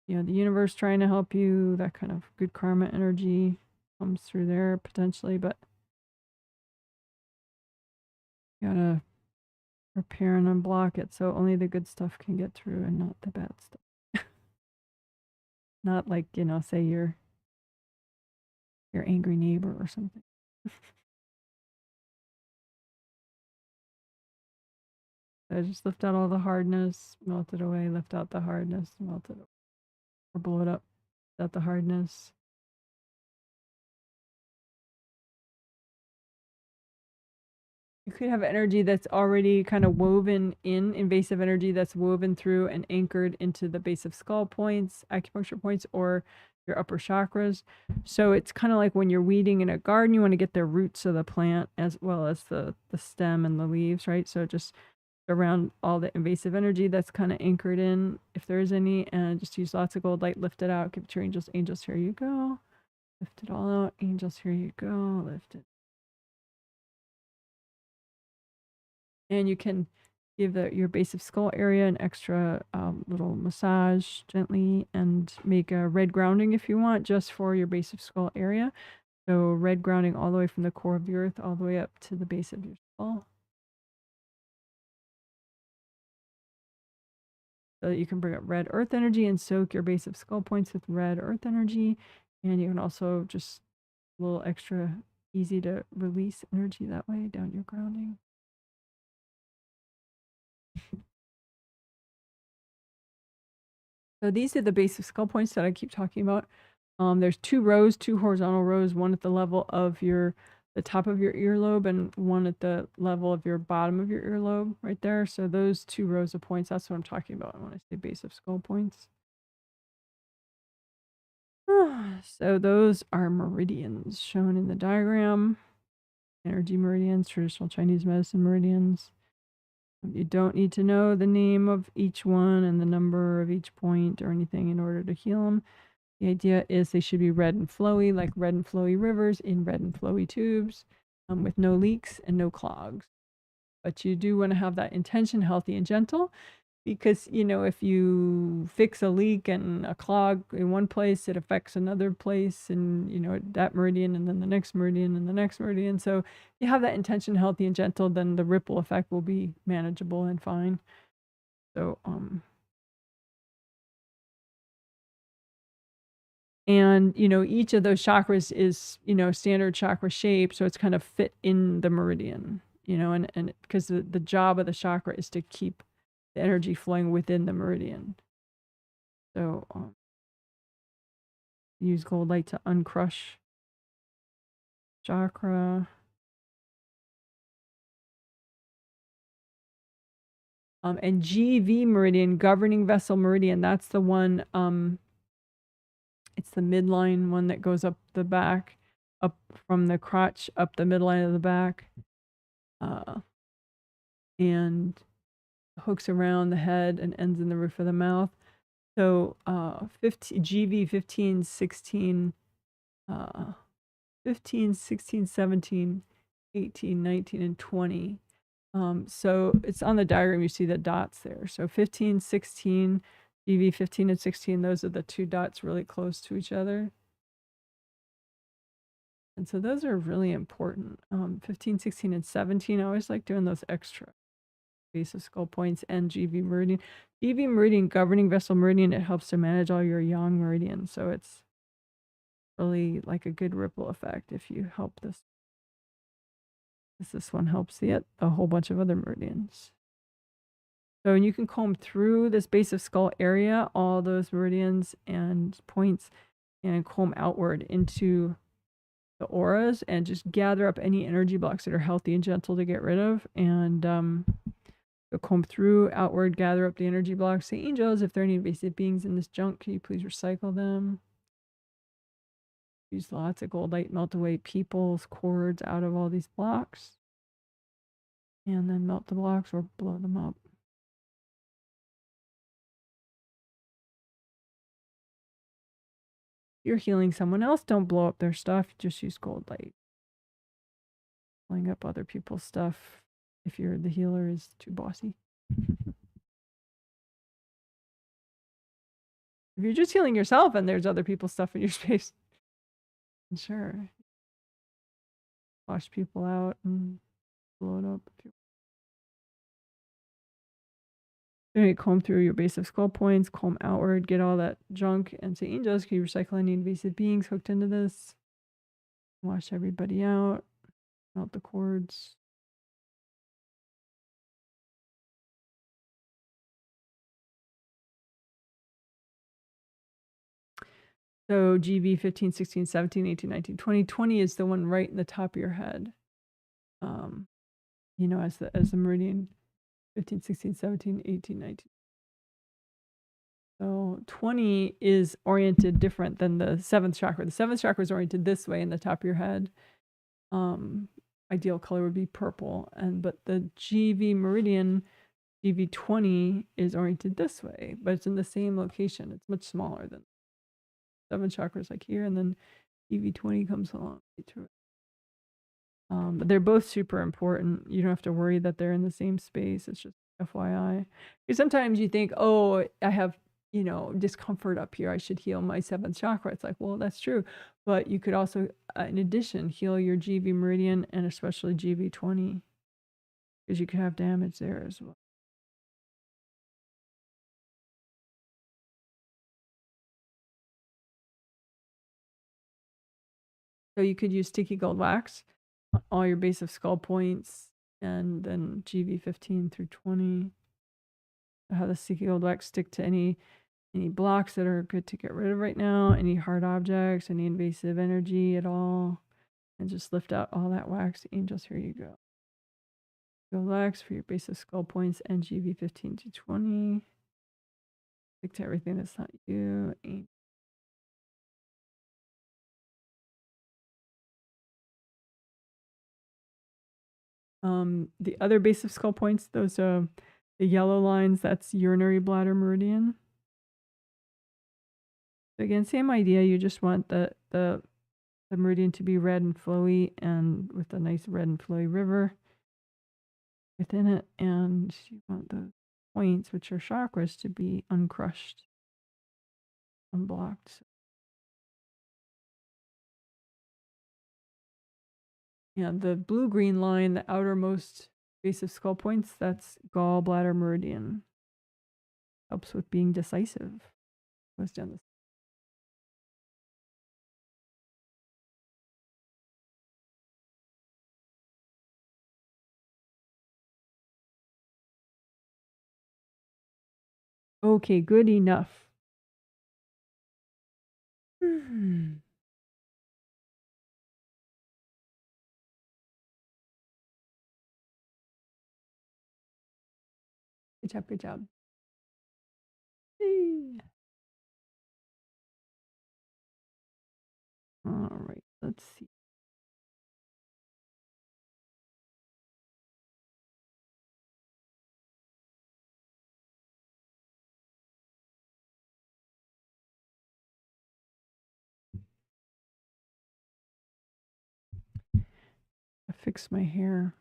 you know, the universe trying to help you, that kind of good karma energy comes through there potentially, but you gotta repair and unblock it so only the good stuff can get through and not the bad stuff. Not like, you know, say your angry neighbor or something. So just lift out all the hardness, melt it away, lift out the hardness, melt it away, or blow it up, out the hardness. You could have energy that's already kind of woven in, invasive energy that's woven through and anchored into the base of skull points, acupuncture points, or your upper chakras. So it's kind of like when you're weeding in a garden, you want to get the roots of the plant as well as the stem and the leaves, right? So just around all the invasive energy that's kind of anchored in, if there is any, and just use lots of gold light, lift it out, give it to your angels. Angels, here you go. Lift it all out. Angels, here you go. Lift it. And you can give your base of skull area an extra little massage gently, and make a red grounding if you want, just for your base of skull area. So red grounding all the way from the core of the earth all the way up to the base of your skull. So that you can bring up red earth energy and soak your base of skull points with red earth energy. And you can also just a little extra easy to release energy that way down your grounding. So these are the base of skull points that I keep talking about. There's 2 rows, 2 horizontal rows, one at the level of the top of your earlobe and one at the level of your bottom of your earlobe right there. So those 2 rows of points, that's what I'm talking about when I say base of skull points. So those are meridians shown in the diagram. Energy meridians, traditional Chinese medicine meridians. You don't need to know the name of each one and the number of each point or anything in order to heal them. The idea is they should be red and flowy, like red and flowy rivers in red and flowy tubes, with no leaks and no clogs. But you do want to have that intention healthy and gentle, because, you know, if you fix a leak and a clog in one place, it affects another place, and, you know, that meridian, and then the next meridian, and the next meridian. So you have that intention healthy and gentle, then the ripple effect will be manageable and fine. So, and, you know, each of those chakras is, you know, standard chakra shape. So it's kind of fit in the meridian, you know, and because the job of the chakra is to keep the energy flowing within the meridian. So use gold light to uncrush chakra. And GV meridian, governing vessel meridian, that's the one, it's the midline one that goes up the back, up from the crotch, up the midline of the back, and hooks around the head and ends in the roof of the mouth. So GV 15, 16, 15, 16, 17, 18, 19, and 20. So it's on the diagram, you see the dots there. So 15, 16, GV 15 and 16, those are the 2 dots really close to each other. And so those are really important. 15, 16, and 17, I always like doing those extra base of skull points and GV Meridian. GV Meridian, governing vessel meridian, it helps to manage all your yang meridians. So it's really like a good ripple effect if you help this. This one helps a whole bunch of other meridians. So you can comb through this base of skull area, all those meridians and points, and comb outward into the auras and just gather up any energy blocks that are healthy and gentle to get rid of. And so comb through, outward, gather up the energy blocks. Say, angels, if there are any invasive beings in this junk, can you please recycle them? Use lots of gold light, melt away people's cords out of all these blocks. And then melt the blocks or blow them up. If you're healing someone else, don't blow up their stuff. Just use gold light. Blowing up other people's stuff, if you're the healer, is too bossy. If you're just healing yourself and there's other people's stuff in your space, sure. Wash people out and blow it up. Then you comb through your base of skull points, comb outward, get all that junk, and say, angels, can you recycle any invasive beings hooked into this? Wash everybody out, melt the cords. So GV 15, 16, 17, 18, 19, 20. 20 is the one right in the top of your head. You know, as the meridian 15, 16, 17, 18, 19. So 20 is oriented different than the 7th chakra. The 7th chakra is oriented this way in the top of your head. Ideal color would be purple. But the GV meridian, GV 20, is oriented this way, but it's in the same location. It's much smaller than 7 chakras, like here, and then GV 20 comes along through it. But they're both super important. You don't have to worry that they're in the same space. It's just FYI. Because sometimes you think, oh, I have, you know, discomfort up here, I should heal my 7th chakra. It's like, well, that's true. But you could also, in addition, heal your GV meridian and especially GV 20, because you could have damage there as well. So you could use sticky gold wax on all your base of skull points, and then GV 15 through 20. Have the sticky gold wax stick to any blocks that are good to get rid of right now, any hard objects, any invasive energy at all, and just lift out all that wax. Angels, here you go. Gold wax for your base of skull points and GV 15 to 20. Stick to everything that's not you. The other base of skull points, those the yellow lines, that's urinary bladder meridian. So again, same idea. You just want the meridian to be red and flowy, and with a nice red and flowy river within it, and you want the points, which are chakras, to be uncrushed, unblocked. Yeah, the blue-green line, the outermost base of skull points, that's gallbladder meridian. Helps with being decisive. Goes down this. Okay, good enough. Good job, good job. Yay. All right, let's see. I fixed my hair.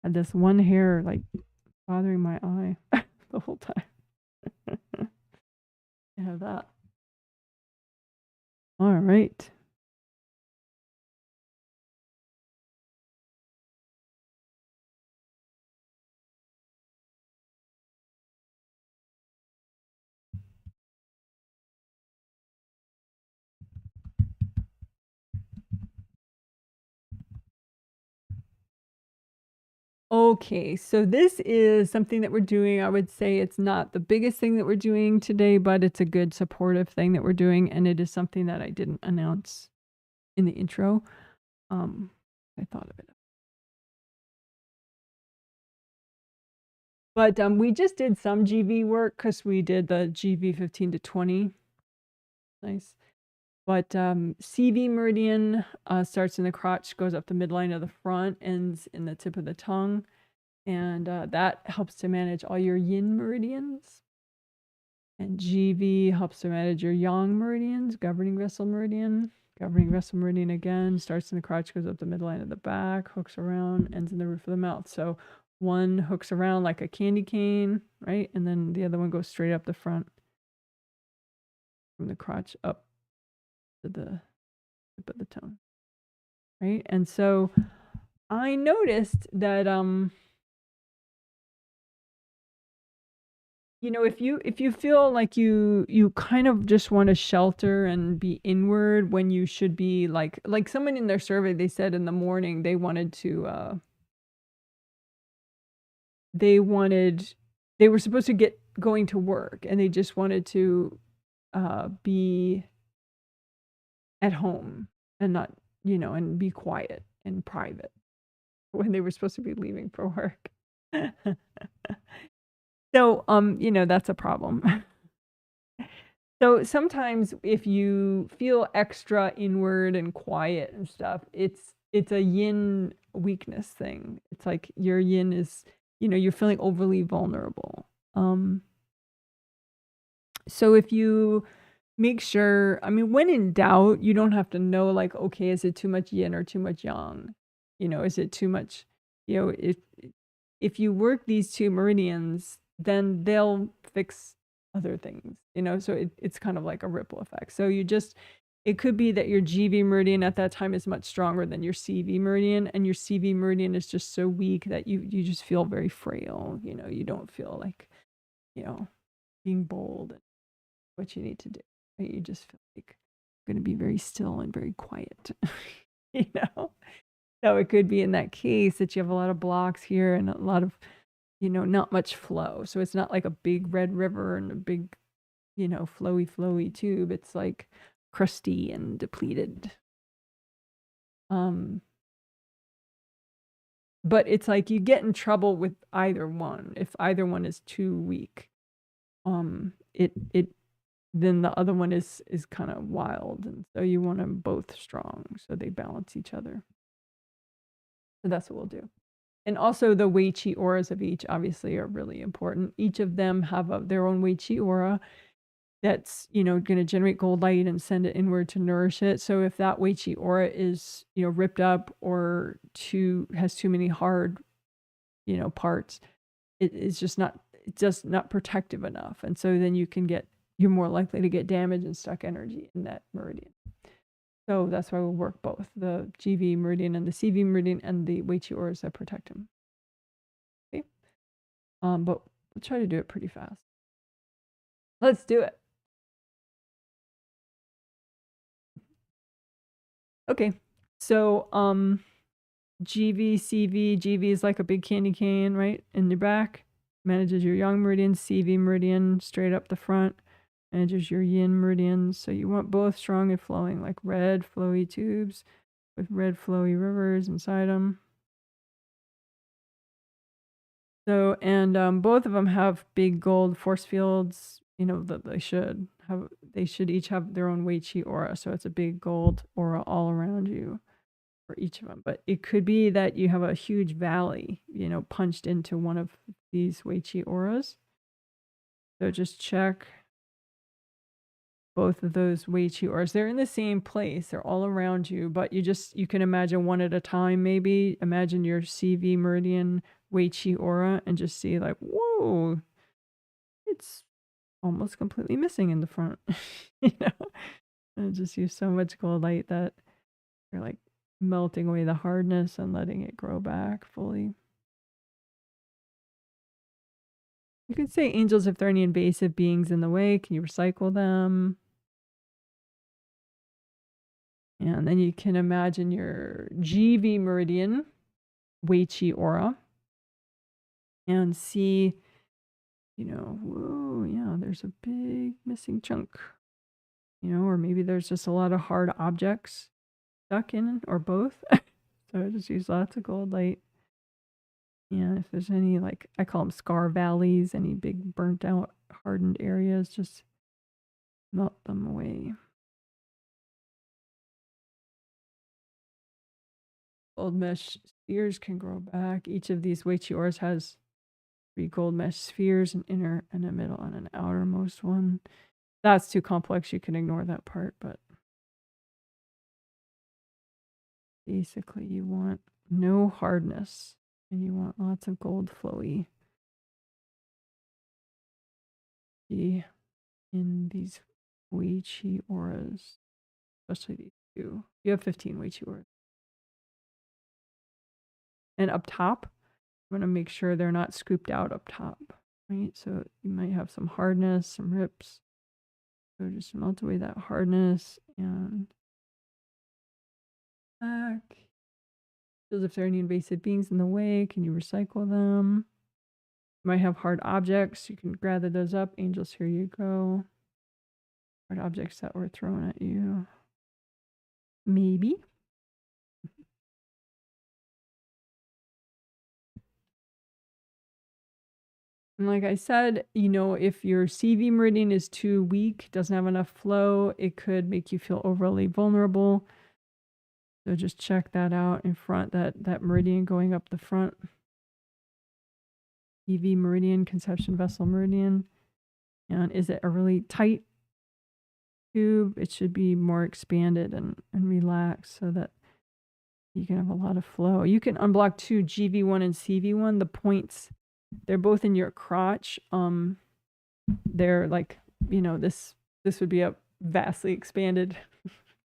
had this one hair like bothering my eye the whole time. I have that. All right. Okay, so this is something that we're doing. I would say it's not the biggest thing that we're doing today, but it's a good supportive thing that we're doing, and it is something that I didn't announce in the intro. I thought of it. But we just did some GV work because we did the GV 15 to 20. Nice. But CV meridian starts in the crotch, goes up the midline of the front, ends in the tip of the tongue. And that helps to manage all your yin meridians. And GV helps to manage your yang meridians, governing vessel meridian. Governing vessel meridian again, starts in the crotch, goes up the midline of the back, hooks around, ends in the roof of the mouth. So one hooks around like a candy cane, right? And then the other one goes straight up the front from the crotch up to the tip of the tongue, right? And so I noticed that you know, if you feel like you kind of just want to shelter and be inward when you should be like someone in their survey, they said in the morning they wanted to they were supposed to get going to work and they just wanted to be at home and not, you know, and be quiet and private when they were supposed to be leaving for work. So, you know, that's a problem. So sometimes if you feel extra inward and quiet and stuff, it's a yin weakness thing. It's like your yin is, you know, you're feeling overly vulnerable. So if you make sure, I mean, when in doubt, you don't have to know like, okay, is it too much yin or too much yang? You know, is it too much, you know, if you work these two meridians, then they'll fix other things, you know, so it's kind of like a ripple effect. So it could be that your GV meridian at that time is much stronger than your CV meridian, and your CV meridian is just so weak that you just feel very frail, you know, you don't feel like, you know, being bold and what you need to do. Right? You just feel like you're going to be very still and very quiet, you know? So it could be in that case that you have a lot of blocks here and a lot of, you know, not much flow. So it's not like a big red river and a big, you know, flowy tube. It's like crusty and depleted. But it's like you get in trouble with either one. If either one is too weak, then the other one is kind of wild. And so you want them both strong so they balance each other. So that's what we'll do. And also the Wei Qi auras of each obviously are really important. Each of them have their own Wei Qi aura that's, you know, going to generate gold light and send it inward to nourish it. So if that Wei Qi aura is, you know, ripped up or has too many hard, you know, parts, it's just not protective enough. And so then you're more likely to get damage and stuck energy in that meridian. So that's why we'll work both the GV meridian and the CV meridian and the Wei Qi auras that protect him. Okay. But we'll try to do it pretty fast. Let's do it. Okay. So GV, CV, GV is like a big candy cane, right? In your back. Manages your yang meridian, CV meridian straight up the front. Manages your yin meridians. So you want both strong and flowing, like red flowy tubes with red flowy rivers inside them. So, and both of them have big gold force fields, you know, that they should each have their own Wei Qi aura. So it's a big gold aura all around you for each of them. But it could be that you have a huge valley, you know, punched into one of these Wei Qi auras. So just check both of those Wei Qi auras. They're in the same place. They're all around you, but you can imagine one at a time maybe. Imagine your CV Meridian Wei Qi aura and just see like, whoa, it's almost completely missing in the front. You know? And just use so much gold light that you're like melting away the hardness and letting it grow back fully. You can say angels if there are any invasive beings in the way. Can you recycle them? And then you can imagine your GV Meridian Wei Qi aura and see, you know, whoa, yeah, there's a big missing chunk, you know, or maybe there's just a lot of hard objects stuck in, or both. So I just use lots of gold light. And if there's any, like, I call them scar valleys, any big burnt out, hardened areas, just melt them away. Gold mesh spheres can grow back. Each of these Wei Qi auras has 3 gold mesh spheres, an inner and a middle and an outermost one. That's too complex. You can ignore that part, but basically you want no hardness and you want lots of gold flowy in these Wei Qi auras, especially these 2. You have 15 Wei Qi auras. And up top, you want to make sure they're not scooped out up top, right? So you might have some hardness, some rips. So just melt away that hardness and back. If there are any invasive beings in the way, can you recycle them? You might have hard objects. You can gather those up. Angels, here you go. Hard objects that were thrown at you. Maybe. And like I said, you know, if your CV meridian is too weak, doesn't have enough flow, it could make you feel overly vulnerable. So just check that out in front, that meridian going up the front. CV meridian, conception vessel meridian. And is it a really tight tube? It should be more expanded and relaxed so that you can have a lot of flow. You can unblock 2 GV1 and CV1. The points, they're both in your crotch. They're like, you know, this would be a vastly expanded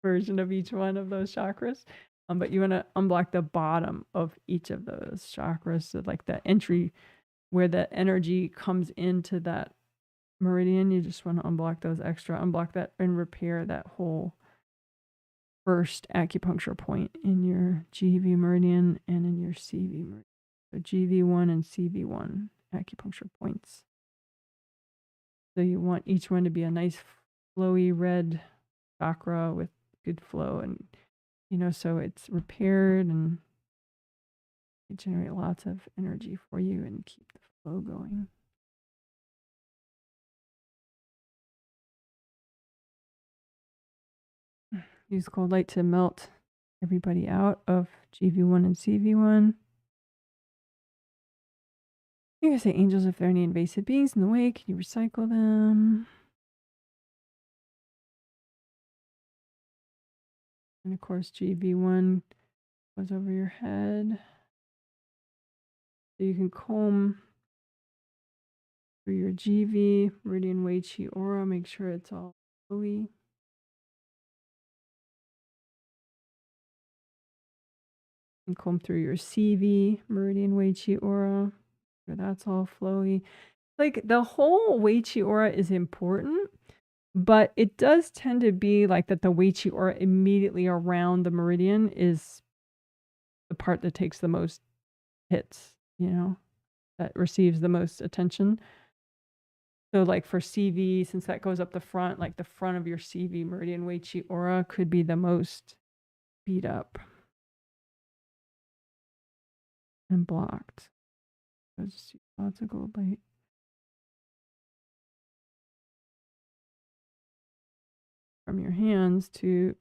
version of each one of those chakras. But you want to unblock the bottom of each of those chakras, so like the entry where the energy comes into that meridian. You just want to unblock those extra, unblock that and repair that whole first acupuncture point in your GV meridian and in your CV meridian. So GV1 and CV1 acupuncture points. So you want each one to be a nice flowy red chakra with good flow, and you know, so it's repaired and it generate lots of energy for you and keep the flow going. Use cold light to melt everybody out of GV1 and CV1. You can say angels if there are any invasive beings in the way. Can you recycle them? And of course, GV1 goes over your head. So you can comb through your GV, Meridian Wei Qi aura, make sure it's all flowy. And comb through your CV, Meridian Wei Qi aura, sure that's all flowy. Like the whole Wei Qi aura is important, but it does tend to be like that the Wei Qi aura immediately around the meridian is the part that takes the most hits, you know, that receives the most attention. So like for CV, since that goes up the front, like the front of your CV meridian Wei Qi aura could be the most beat up and blocked. So just lots of gold light. From your hands to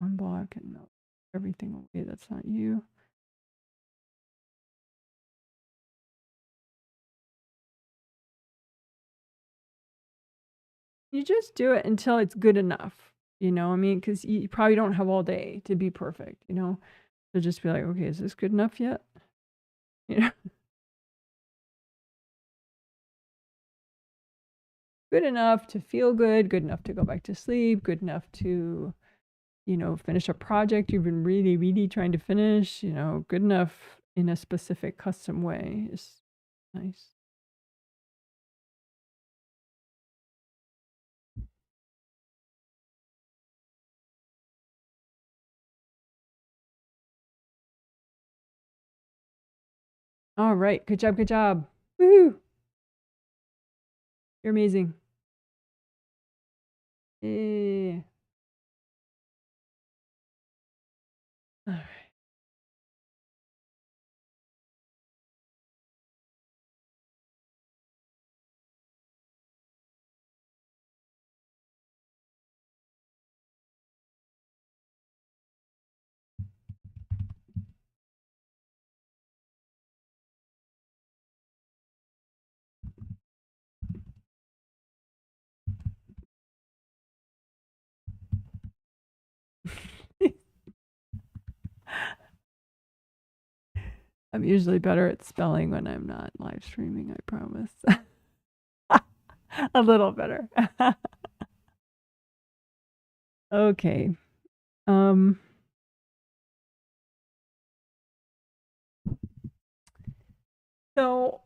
unblock and melt everything away that's not you. You just do it until it's good enough, you know? I mean, because you probably don't have all day to be perfect, you know? So just be like, okay, is this good enough yet? You know, good enough to feel good enough to go back to sleep, good enough to, you know, finish a project you've been really, really trying to finish, you know, good enough in a specific custom way is nice. All right. Good job. Good job. Woohoo. You're amazing. Yeah. All right. I'm usually better at spelling when I'm not live streaming, I promise. A little better. Okay. So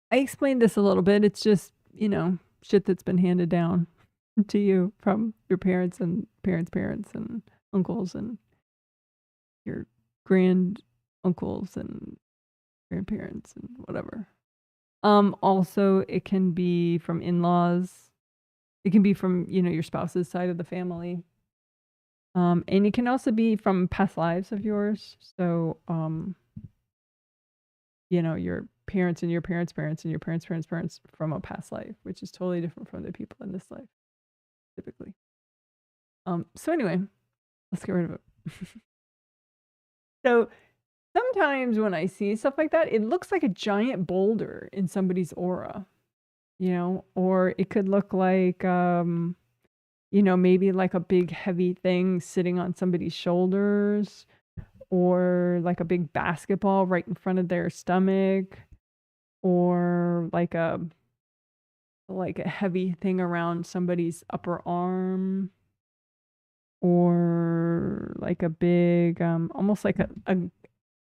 I explained this a little bit. It's just, you know, shit that's been handed down to you from your parents and parents and uncles and your grand uncles and grandparents and whatever. Also it can be from in-laws. It can be from, you know, your spouse's side of the family. And it can also be from past lives of yours. So, you know, your parents and your parents' parents and your parents' from a past life, which is totally different from the people in this life, typically. So anyway, let's get rid of it. So sometimes when I see stuff like that, it looks like a giant boulder in somebody's aura, you know, or it could look like, you know, maybe like a big heavy thing sitting on somebody's shoulders, or like a big basketball right in front of their stomach, or like a heavy thing around somebody's upper arm, or like a big almost like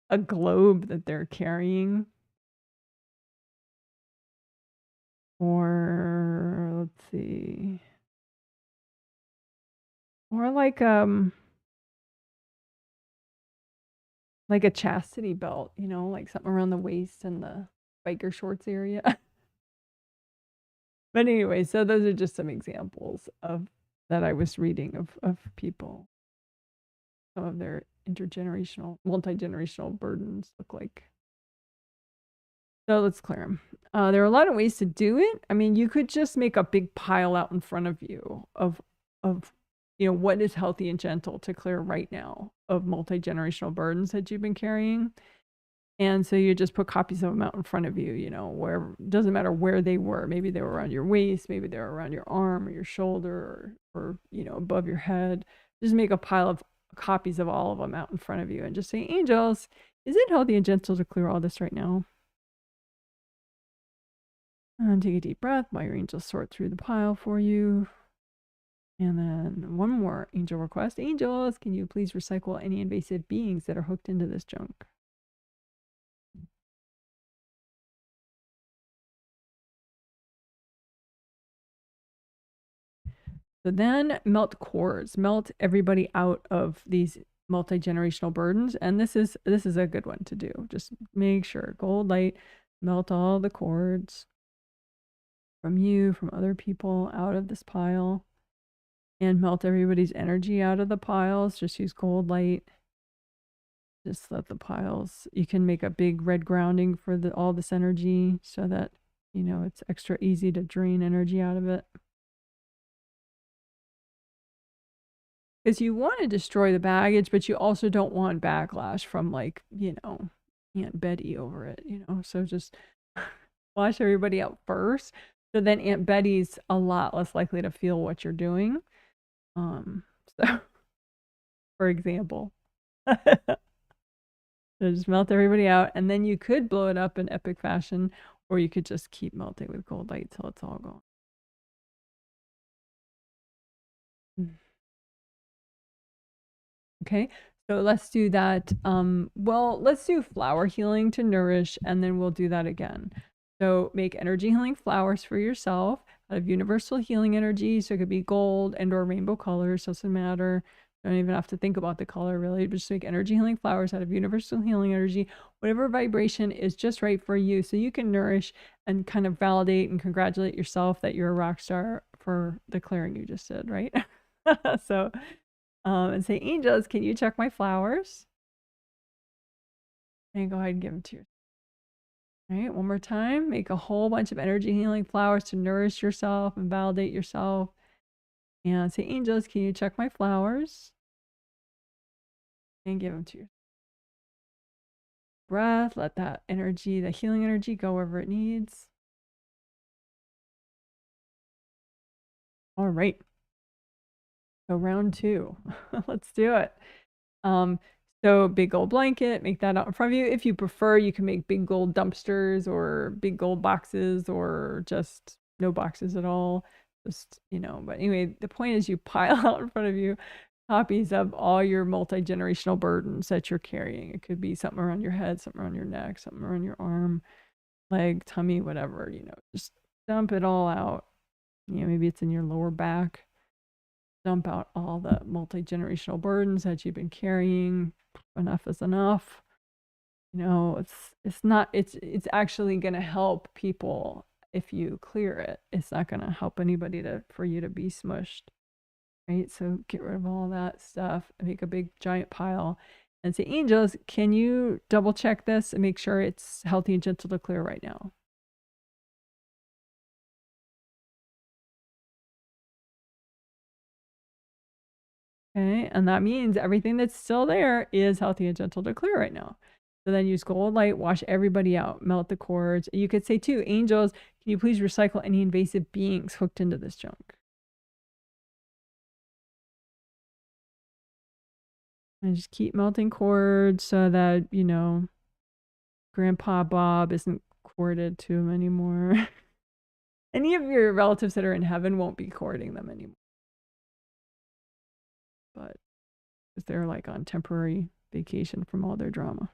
a globe that they're carrying, or let's see, or like a chastity belt, you know, like something around the waist and the biker shorts area. But anyway, so those are just some examples of that I was reading of people, some of their intergenerational, multi-generational burdens look like. So let's clear them. There are a lot of ways to do it. I mean, you could just make a big pile out in front of you of you know, what is healthy and gentle to clear right now of multi-generational burdens that you've been carrying. And so you just put copies of them out in front of you, you know, where doesn't matter where they were. Maybe they were around your waist, maybe they were around your arm or your shoulder, or you know, above your head. Just make a pile of copies of all of them out in front of you and just say, angels, is it healthy and gentle to clear all this right now? And take a deep breath while your angels sort through the pile for you. And then one more angel request. Angels, can you please recycle any invasive beings that are hooked into this junk? So then melt cords, melt everybody out of these multi-generational burdens. And this is a good one to do. Just make sure, gold light, melt all the cords from you, from other people out of this pile, and melt everybody's energy out of the piles. Just use gold light. Just let the piles, you can make a big red grounding for all this energy so that, you know, it's extra easy to drain energy out of it. Because you want to destroy the baggage, but you also don't want backlash from, like, you know, Aunt Betty over it, you know. So just wash everybody out first So then Aunt Betty's a lot less likely to feel what you're doing. So for example, so just melt everybody out, and then you could blow it up in epic fashion, or you could just keep melting with gold light till it's all gone. Okay, so let's do that. Well, let's do flower healing to nourish, and then we'll do that again. So make energy healing flowers for yourself out of universal healing energy. So it could be gold and or rainbow colors, doesn't matter. Don't even have to think about the color really, but just make energy healing flowers out of universal healing energy, whatever vibration is just right for you. So you can nourish and kind of validate and congratulate yourself that you're a rock star for the clearing you just did, right? So and say, angels, can you check my flowers? And go ahead and give them to you. All right, one more time. Make a whole bunch of energy healing flowers to nourish yourself and validate yourself. And say, angels, can you check my flowers? And give them to you. Breath, let that energy, that healing energy, go wherever it needs. All right. So round 2. Let's do it. So big gold blanket, make that out in front of you. If you prefer, you can make big gold dumpsters or big gold boxes or just no boxes at all. Just, but anyway, the point is you pile out in front of you copies of all your multi-generational burdens that you're carrying. It could be something around your head, something around your neck, something around your arm, leg, tummy, whatever, just dump it all out. Maybe it's in your lower back. Dump out all the multi-generational burdens that you've been carrying. Enough is enough. It's actually going to help people if you clear it. It's not going to help anybody for you to be smushed, right? So get rid of all that stuff, make a big giant pile, and say, angels, can you double check this and make sure it's healthy and gentle to clear right now? Okay, and that means everything that's still there is healthy and gentle to clear right now. So then use gold light, wash everybody out, melt the cords. You could say too, angels, can you please recycle any invasive beings hooked into this junk? And just keep melting cords so that, Grandpa Bob isn't corded to him anymore. Any of your relatives that are in heaven won't be courting them anymore. But because they're like on temporary vacation from all their drama.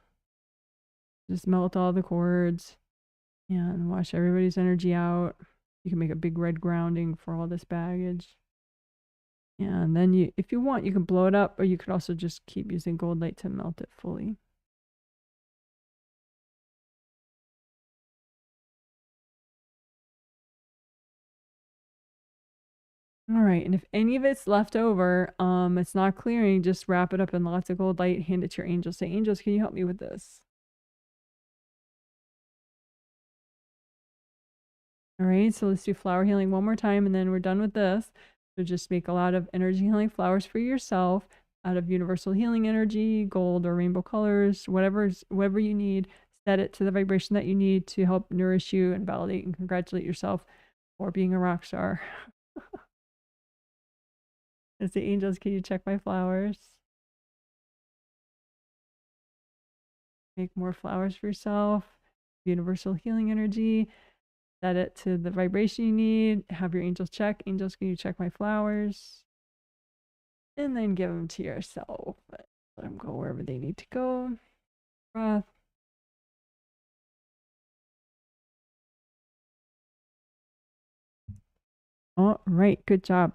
Just melt all the cords and wash everybody's energy out. You can make a big red grounding for all this baggage. And then if you want, you can blow it up, or you could also just keep using gold light to melt it fully. All right, and if any of it's left over, it's not clearing, just wrap it up in lots of gold light, hand it to your angels. Say, angels, can you help me with this? All right, so let's do flower healing one more time, and then we're done with this. So just make a lot of energy healing flowers for yourself out of universal healing energy, gold or rainbow colors, whatever you need. Set it to the vibration that you need to help nourish you and validate and congratulate yourself for being a rock star. As the angels, can you check my flowers? Make more flowers for yourself. Universal healing energy. Set it to the vibration you need. Have your angels check. Angels, can you check my flowers? And then give them to yourself. Let them go wherever they need to go. Breath. All right, good job.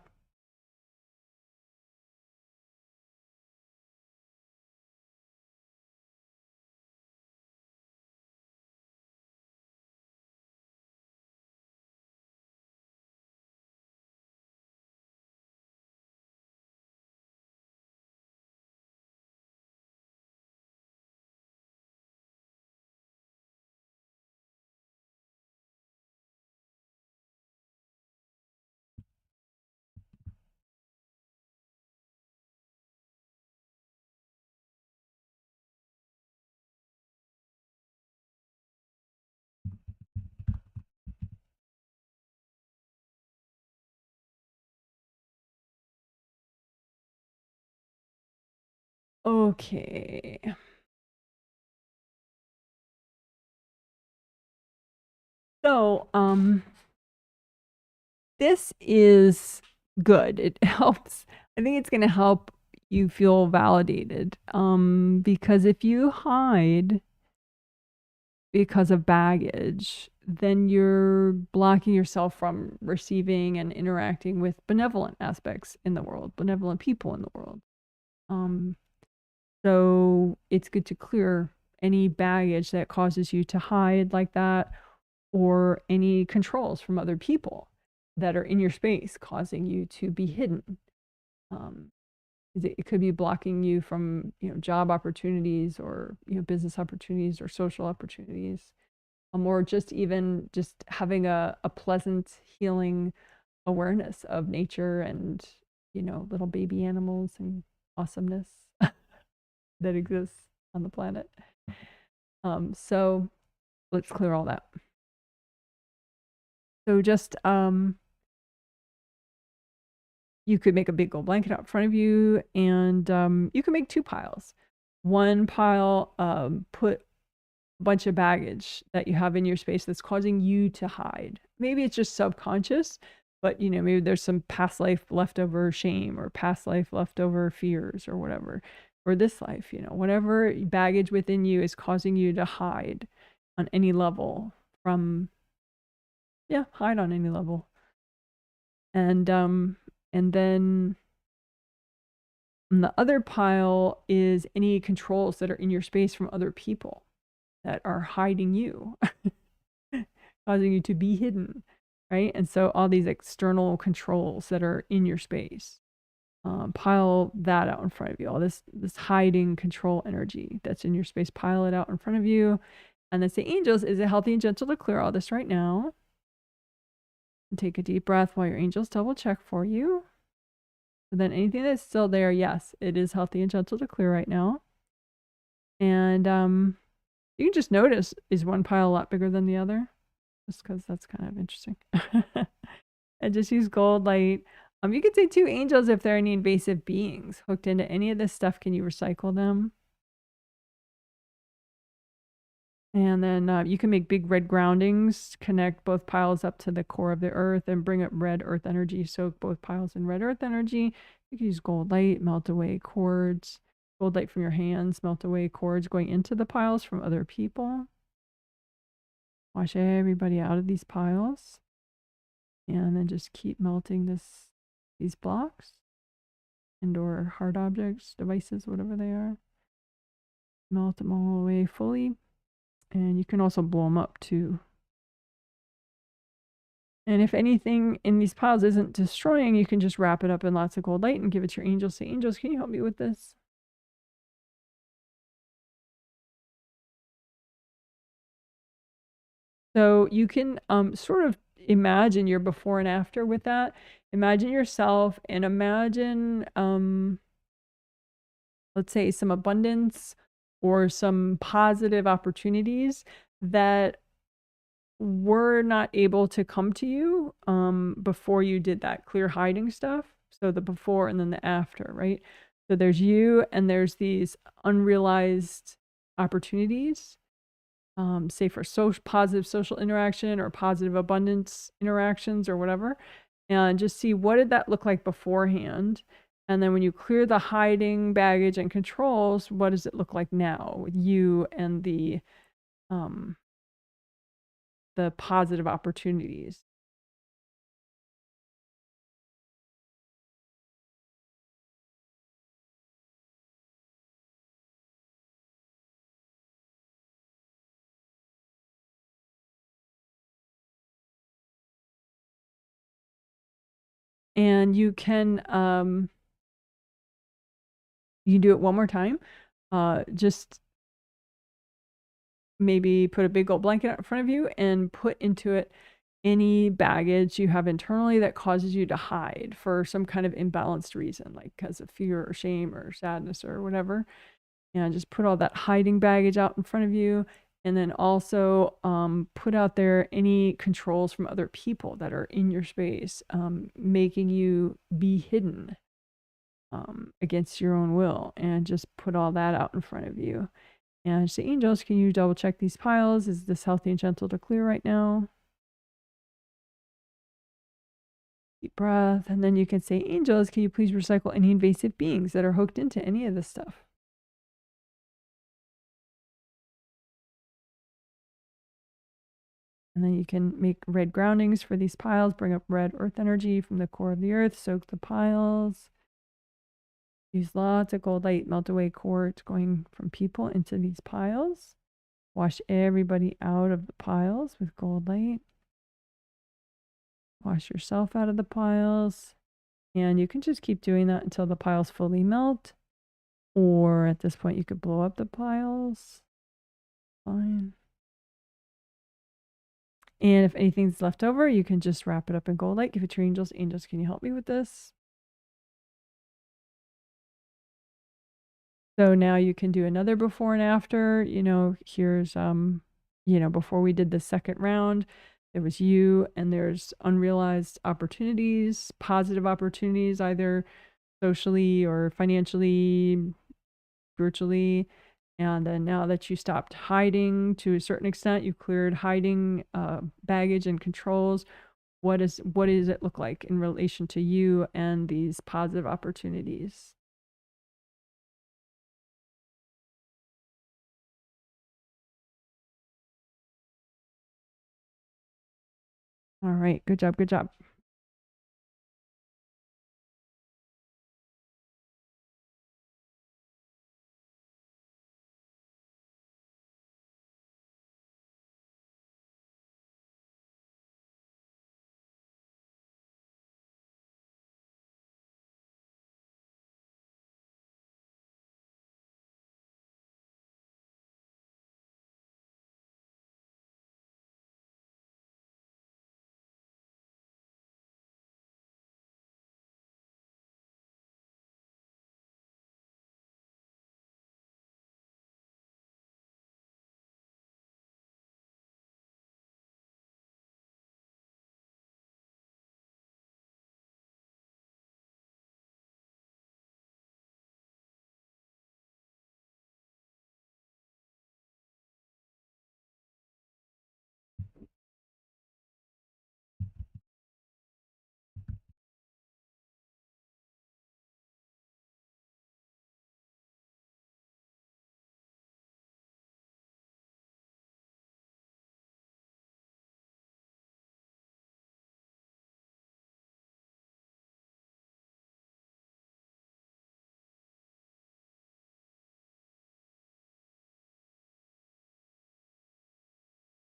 Okay. So, this is good. It helps. I think it's going to help you feel validated. Because if you hide because of baggage, then you're blocking yourself from receiving and interacting with benevolent aspects in the world, benevolent people in the world. So it's good to clear any baggage that causes you to hide like that, or any controls from other people that are in your space causing you to be hidden. It could be blocking you from, job opportunities, or, business opportunities, or social opportunities, or just even just having a pleasant, healing awareness of nature and, little baby animals and awesomeness that exists on the planet. So let's clear all that. So just you could make a big gold blanket out in front of you, and you can make 2 piles. One pile, put a bunch of baggage that you have in your space that's causing you to hide. Maybe it's just subconscious, but maybe there's some past life leftover shame, or past life leftover fears, or whatever, or this life, whatever baggage within you is causing you to hide on any level from, hide on any level. And then the other pile is any controls that are in your space from other people that are hiding you, causing you to be hidden, right? And so all these external controls that are in your space, pile that out in front of you. All this hiding control energy that's in your space, pile it out in front of you. And then say, angels, is it healthy and gentle to clear all this right now? And take a deep breath while your angels double check for you. So then anything that's still there, yes, it is healthy and gentle to clear right now. And you can just notice, is one pile a lot bigger than the other? Just because that's kind of interesting. And just use gold light. You could say 2 angels if there are any invasive beings hooked into any of this stuff. Can you recycle them? And then you can make big red groundings, connect both piles up to the core of the earth, and bring up red earth energy. Soak both piles in red earth energy. You can use gold light, melt away cords. Gold light from your hands, melt away cords going into the piles from other people. Wash everybody out of these piles. And then just keep melting these blocks, and/or hard objects, devices, whatever they are. Melt them all away fully. And you can also blow them up too. And if anything in these piles isn't destroying, you can just wrap it up in lots of gold light and give it to your angels. Say, angels, can you help me with this? So you can sort of imagine your before and after with that. Imagine yourself, and imagine, let's say, some abundance or some positive opportunities that were not able to come to you before you did that clear hiding stuff. So the before and then the after, right? So there's you, and there's these unrealized opportunities, say for positive social interaction, or positive abundance interactions, or whatever. And just see, what did that look like beforehand? And then when you clear the hiding, baggage, and controls, what does it look like now with you and the positive opportunities? And you can do it one more time. Just maybe put a big old blanket out in front of you and put into it any baggage you have internally that causes you to hide for some kind of imbalanced reason, like because of fear or shame or sadness or whatever. And just put all that hiding baggage out in front of you. And then also put out there any controls from other people that are in your space, making you be hidden. against your own will, and just put all that out in front of you. And say, angels, can you double check these piles? Is this healthy and gentle to clear right now? Deep breath. And then you can say, angels, can you please recycle any invasive beings that are hooked into any of this stuff? And then you can make red groundings for these piles, bring up red earth energy from the core of the earth, soak the piles. Use lots of gold light, melt away quartz going from people into these piles. Wash everybody out of the piles with gold light. Wash yourself out of the piles. And you can just keep doing that until the piles fully melt. Or at this point, you could blow up the piles. Fine. And if anything's left over, you can just wrap it up in gold light. Give it to your angels. Angels, can you help me with this? So now you can do another before and after. You know, here's, you know, before we did the second round, there was you, and there's unrealized opportunities, positive opportunities, either socially or financially, spiritually. And then now that you stopped hiding to a certain extent, you cleared hiding, baggage and controls. What does it look like in relation to you and these positive opportunities? All right, good job, good job.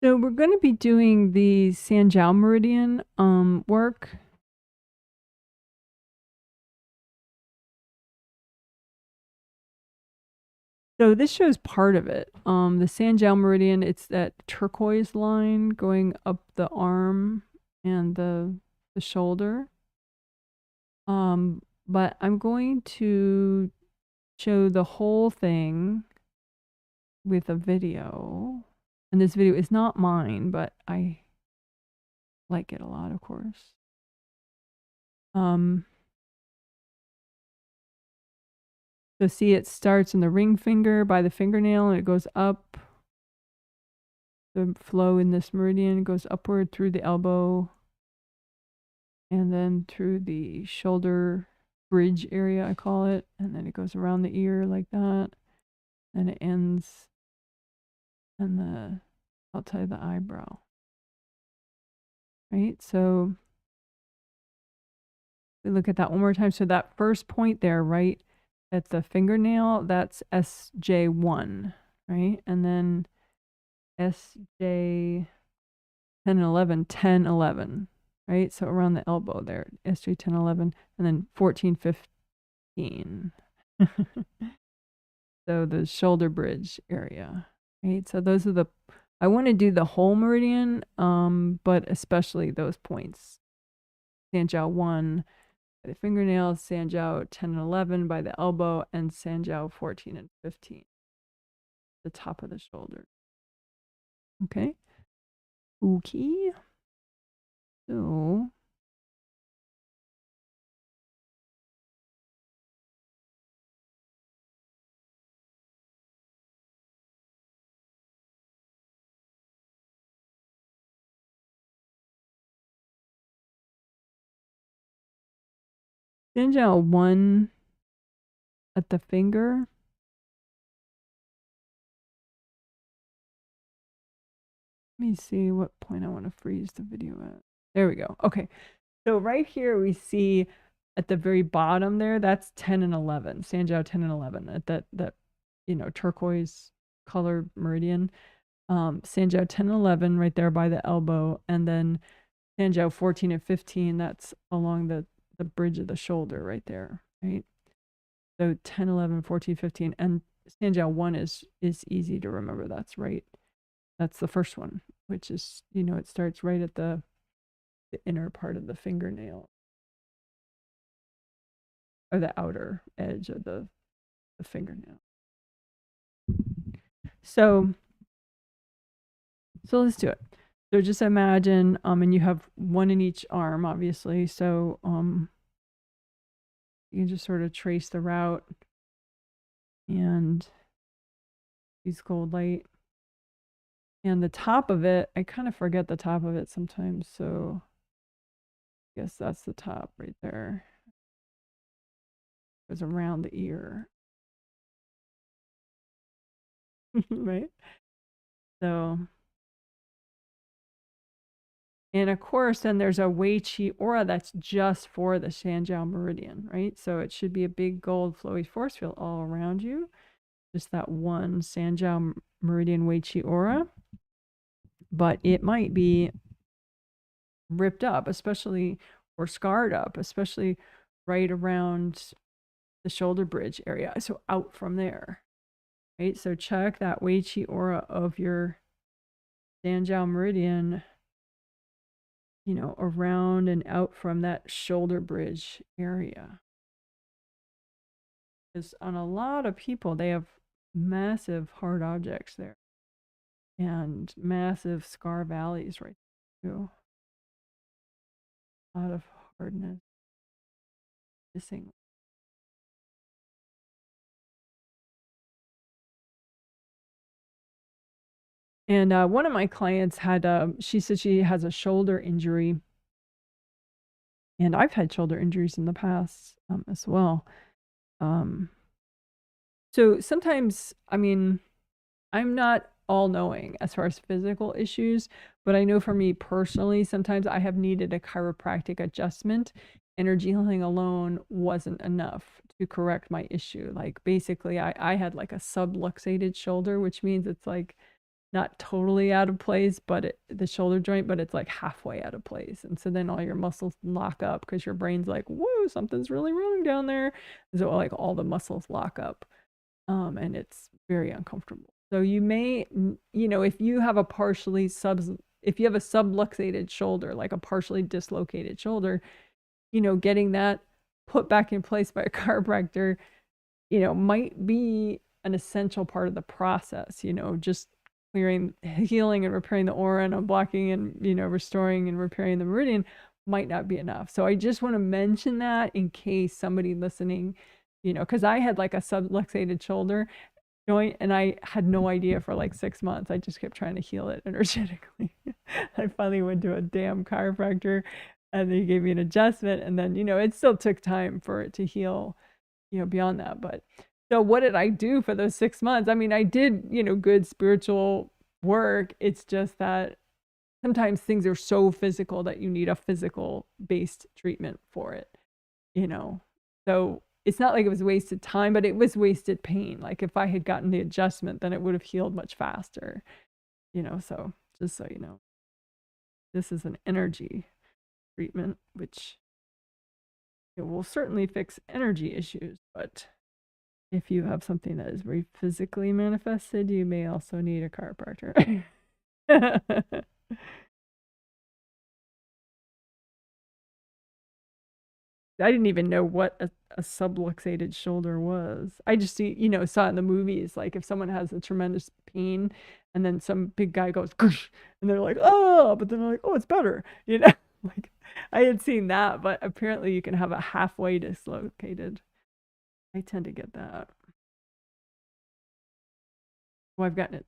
So we're going to be doing the Sanjiao Meridian work. So this shows part of it. The Sanjiao Meridian, it's that turquoise line going up the arm and the shoulder. But I'm going to show the whole thing with a video. And this video is not mine, but I like it a lot, of course. So see, it starts in the ring finger by the fingernail, and it goes up. The flow in this meridian goes upward through the elbow, and then through the shoulder bridge area, I call it. And then it goes around the ear like that. And it ends on the outside of the eyebrow. Right? So we look at that one more time. So that first point there, right at the fingernail, that's SJ1, right? And then SJ 10 and 11, 10, 11, right? So around the elbow there, SJ 10, 11, and then 14, 15. So the shoulder bridge area, right? So those are I want to do the whole meridian, but especially those points. Sanjiao 1 by the fingernails, Sanjiao 10 and 11 by the elbow, and Sanjiao 14 and 15, the top of the shoulder. Okay. Okay. So Sanjiao 1 at the finger. Let me see what point I want to freeze the video at. There we go. Okay. So right here we see at the very bottom there, that's 10 and 11. Sanjiao 10 and 11 at that turquoise color meridian. Sanjiao 10 and 11 right there by the elbow, and then Sanjiao 14 and 15, that's along the bridge of the shoulder right there, right? So 10, 11, 14, 15, and Sanjiao 1 is easy to remember. That's right. That's the first one, which is, it starts right at the inner part of the fingernail, or the outer edge of the fingernail. So let's do it. So just imagine, and you have one in each arm, obviously. So you can just sort of trace the route and use gold light. And the top of it, I kind of forget the top of it sometimes. So I guess that's the top right there. It goes around the ear. Right? So, and of course, then there's a Wei Qi aura that's just for the Sanjiao meridian, right? So it should be a big gold flowy force field all around you. Just that one Sanjiao meridian Wei Qi aura. But it might be ripped up, especially, or scarred up, especially right around the shoulder bridge area. So out from there, right? So check that Wei Qi aura of your Sanjiao meridian, around and out from that shoulder bridge area. Because on a lot of people, they have massive hard objects there and massive scar valleys right there too. A lot of hardness missing. And one of my clients had, she said she has a shoulder injury. And I've had shoulder injuries in the past as well. So sometimes, I'm not all knowing as far as physical issues, but I know for me personally, sometimes I have needed a chiropractic adjustment. Energy healing alone wasn't enough to correct my issue. Like basically I had like a subluxated shoulder, which means it's like not totally out of place, but the shoulder joint, but it's like halfway out of place. And so then all your muscles lock up because your brain's like, whoa, something's really wrong down there. So like all the muscles lock up, and it's very uncomfortable. So you may, if you have a if you have a subluxated shoulder, like a partially dislocated shoulder, getting that put back in place by a chiropractor, might be an essential part of the process, just clearing, healing and repairing the aura and unblocking and, restoring and repairing the meridian might not be enough. So I just want to mention that in case somebody listening, because I had like a subluxated shoulder joint and I had no idea for like 6 months. I just kept trying to heal it energetically. I finally went to a damn chiropractor and they gave me an adjustment, and then, it still took time for it to heal, beyond that. But so what did I do for those 6 months? I did, good spiritual work. It's just that sometimes things are so physical that you need a physical based treatment for it, So it's not like it was wasted time, but it was wasted pain. Like if I had gotten the adjustment, then it would have healed much faster, so just so you know, this is an energy treatment, which it will certainly fix energy issues, but if you have something that is very physically manifested, you may also need a chiropractor. I didn't even know what a subluxated shoulder was. I just see, saw it in the movies, like if someone has a tremendous pain and then some big guy goes, and they're like, oh, but then they're like, oh, it's better, like I had seen that, but apparently you can have a halfway dislocated. I tend to get that. Well, I've gotten it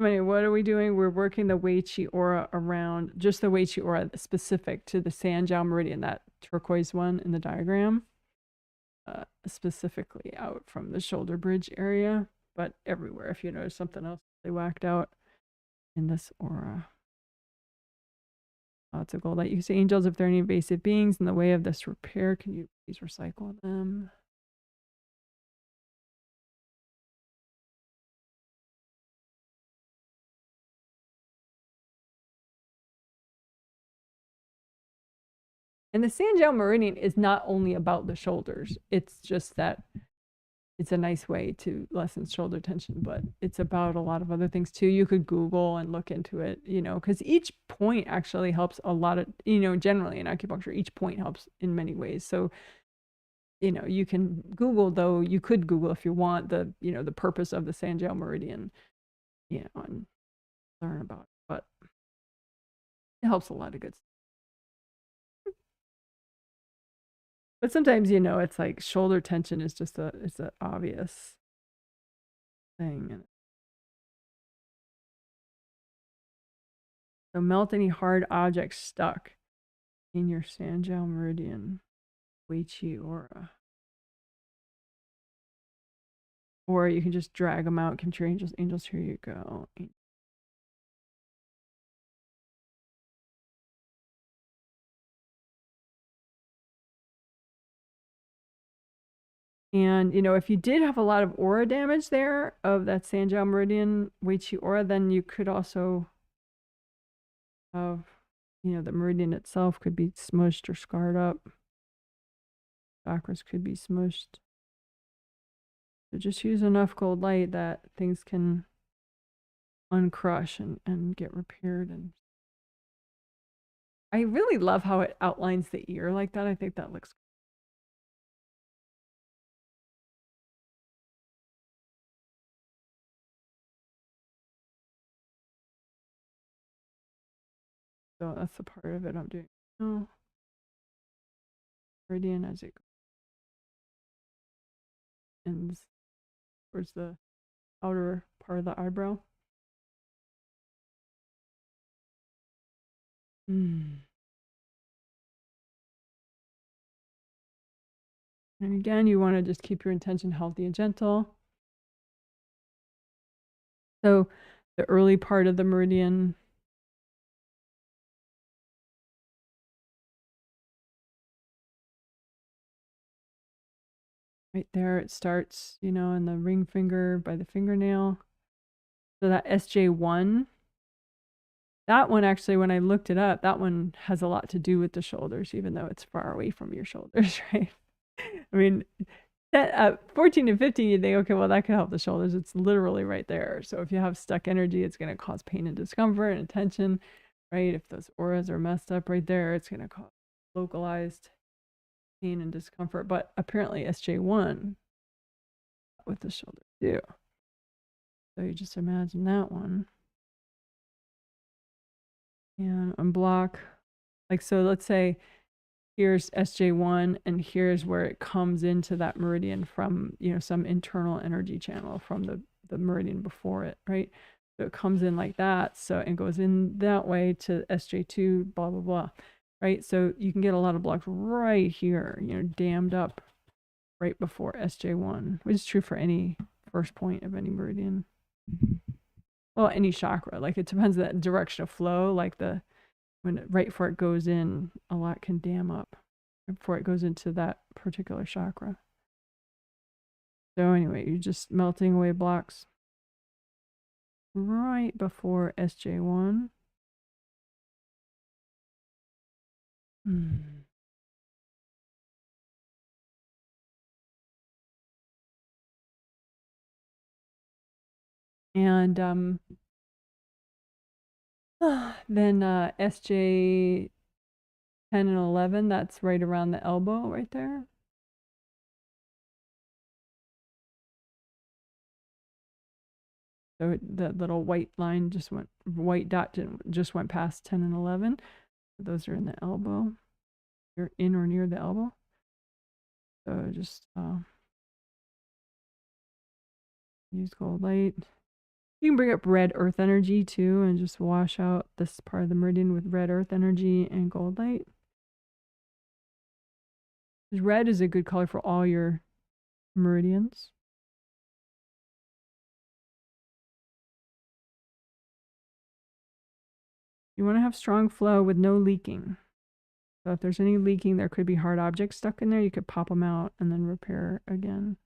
Anyway, what are we doing? We're working the Wei Qi aura around, just the Wei Qi aura specific to the Sanjiao Meridian, that turquoise one in the diagram, specifically out from the shoulder bridge area, but everywhere. If you notice something else they whacked out in this aura. Lots of gold light. You say, angels, if there are any invasive beings in the way of this repair, can you please recycle them? And the Sanjiao Meridian is not only about the shoulders. It's just that it's a nice way to lessen shoulder tension, but it's about a lot of other things too. You could Google and look into it, you know, because each point actually helps a lot of, you know, generally in acupuncture, each point helps in many ways. So, you know, you can Google, though, you could Google if you want the, you know, the purpose of the Sanjiao Meridian, you know, and learn about it. But it helps a lot of good stuff. But sometimes, you know, it's like shoulder tension is just it's an obvious thing. So melt any hard objects stuck in your Sanjiao Meridian, Wei Qi aura. Or you can just drag them out. Come to your angels. Angels, here you go. And, you know, if you did have a lot of aura damage there of that Sanjiao Meridian Wei Qi aura, then you could also have, you know, the meridian itself could be smushed or scarred up. Chakras could be smushed. So just use enough gold light that things can uncrush and get repaired. And I really love how it outlines the ear like that. I think that looks so that's the part of it I'm doing. Oh, meridian as it ends towards the outer part of the eyebrow. And again, you want to just keep your intention healthy and gentle. So the early part of the meridian, right there, it starts, you know, in the ring finger by the fingernail. So that SJ1, that one actually, when I looked it up, that one has a lot to do with the shoulders, even though it's far away from your shoulders, right? I mean, at 14 and 15, you think, okay, well, that could help the shoulders. It's literally right there. So if you have stuck energy, it's going to cause pain and discomfort and tension, right? If those auras are messed up right there, it's going to cause localized pain and discomfort. But apparently SJ1 with the shoulder too. So you just imagine that one. And unblock. Like, so let's say here's SJ1 and here's where it comes into that meridian from, you know, some internal energy channel from the meridian before it, right? So it comes in like that. So it goes in that way to SJ2, blah, blah, blah, right? So you can get a lot of blocks right here, you know, dammed up right before SJ1, which is true for any first point of any meridian. Well, any chakra, like it depends on that direction of flow, like right before it goes in, a lot can dam up before it goes into that particular chakra. So anyway, you're just melting away blocks right before SJ1. And then SJ 10 and 11, that's right around the elbow right there. So that little white line white dot just went past 10 and 11. Those are in the elbow. You're in or near the elbow. So just use gold light. You can bring up red earth energy too and just wash out this part of the meridian with red earth energy and gold light. Red is a good color for all your meridians. You want to have strong flow with no leaking. So if there's any leaking, there could be hard objects stuck in there. You could pop them out and then repair again.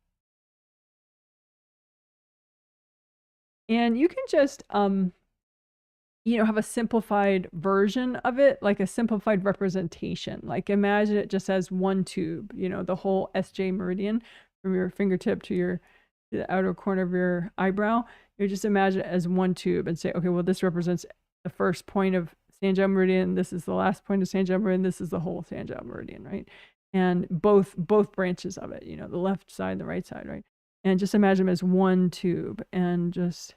And you can just, you know, have a simplified version of it, like a simplified representation. Like imagine it just as one tube, you know, the whole SJ Meridian from your fingertip to the outer corner of your eyebrow. You just imagine it as one tube and say, okay, well, this represents the first point of Sanjiao Meridian. This is the last point of Sanjiao Meridian. This is the whole Sanjiao Meridian, right? And both branches of it, you know, the left side, the right side, right? And just imagine them as one tube and just,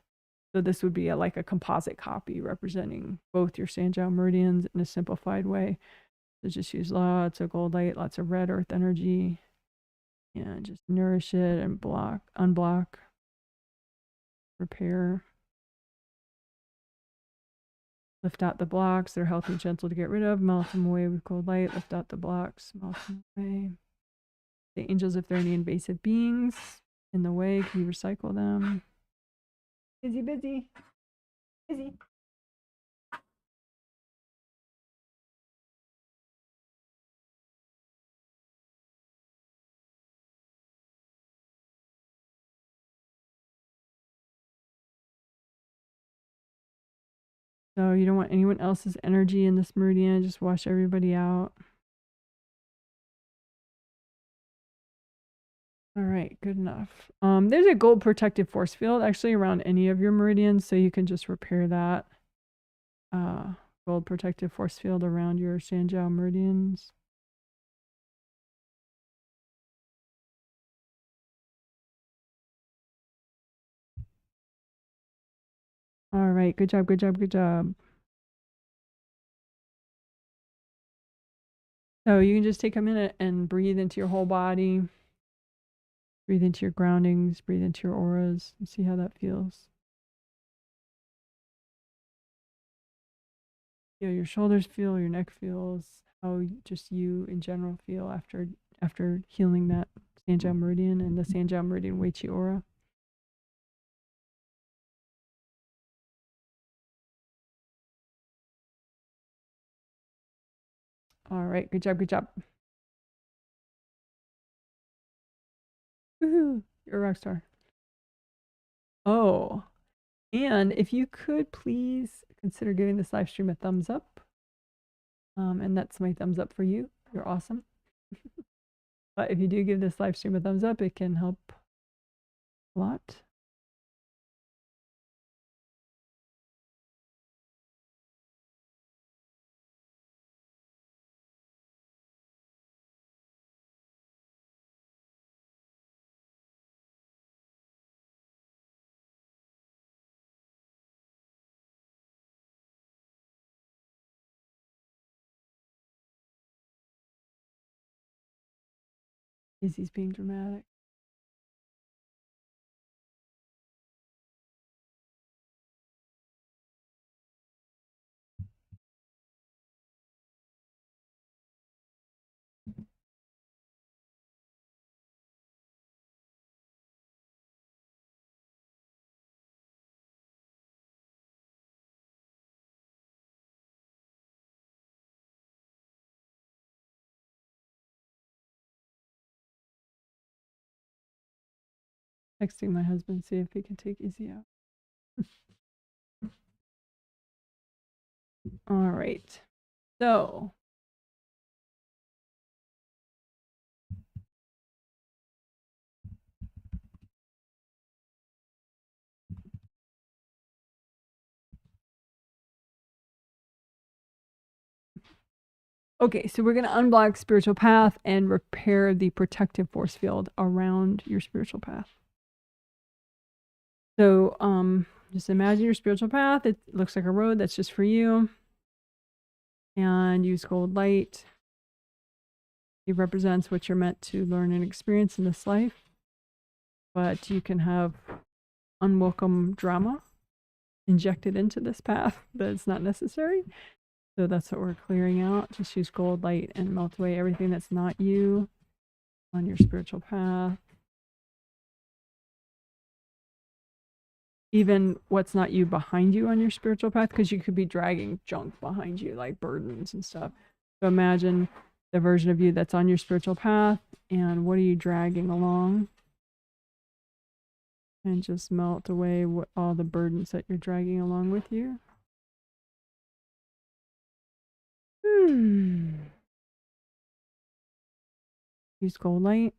so this would be like a composite copy representing both your Sanjiao meridians in a simplified way. So just use lots of gold light, lots of red earth energy, and just nourish it and unblock, repair. Lift out the blocks. They're healthy and gentle to get rid of. Melt them away with cold light. Lift out the blocks. Melt them away. The angels, if there are any invasive beings in the way, can you recycle them? Busy, busy. Busy. So you don't want anyone else's energy in this meridian. Just wash everybody out. All right, good enough. There's a gold protective force field actually around any of your meridians, so you can just repair that gold protective force field around your Sanjiao meridians. All right, good job, good job, good job. So you can just take a minute and breathe into your whole body. Breathe into your groundings, breathe into your auras, and see how that feels. Feel your shoulders feel, your neck feels, how just you in general feel after healing that Sanjiao meridian and the Sanjiao meridian Wei Qi aura. All right, good job, good job. Woohoo, you're a rock star. Oh, and if you could please consider giving this live stream a thumbs up. And that's my thumbs up for you. You're awesome. But if you do give this live stream a thumbs up, it can help a lot. Izzy's being dramatic. Texting my husband, see if he can take Izzy out. All right. So okay, so we're going to unblock spiritual path and repair the protective force field around your spiritual path. So just imagine your spiritual path. It looks like a road that's just for you. And use gold light. It represents what you're meant to learn and experience in this life. But you can have unwelcome drama injected into this path that's not necessary. So that's what we're clearing out. Just use gold light and melt away everything that's not you on your spiritual path. Even what's not you behind you on your spiritual path, because you could be dragging junk behind you, like burdens and stuff. So imagine the version of you that's on your spiritual path, and what are you dragging along? And just melt away all the burdens that you're dragging along with you. Use gold light.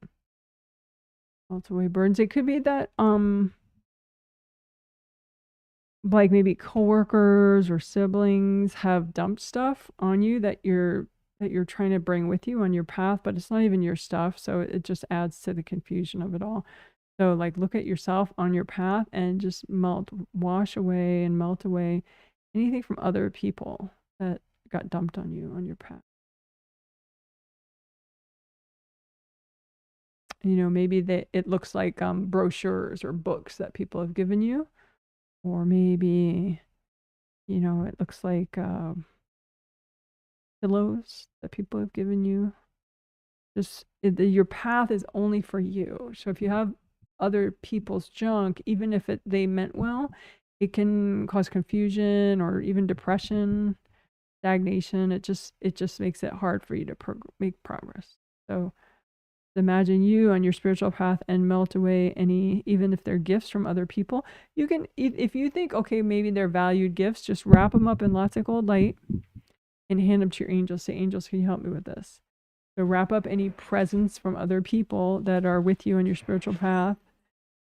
Melt away burdens. It could be that like maybe coworkers or siblings have dumped stuff on you that you're trying to bring with you on your path, but it's not even your stuff, so it just adds to the confusion of it all. So like look at yourself on your path and just wash away and melt away anything from other people that got dumped on you on your path. You know, maybe it looks like brochures or books that people have given you, or maybe, you know, it looks like pillows that people have given you. Just your path is only for you. So if you have other people's junk, even if they meant well, it can cause confusion or even depression, stagnation. It just makes it hard for you to make progress. So imagine you on your spiritual path and melt away any, even if they're gifts from other people. You can, if you think, okay, maybe they're valued gifts, just wrap them up in lots of gold light and hand them to your angels. Say, angels, can you help me with this? So wrap up any presents from other people that are with you on your spiritual path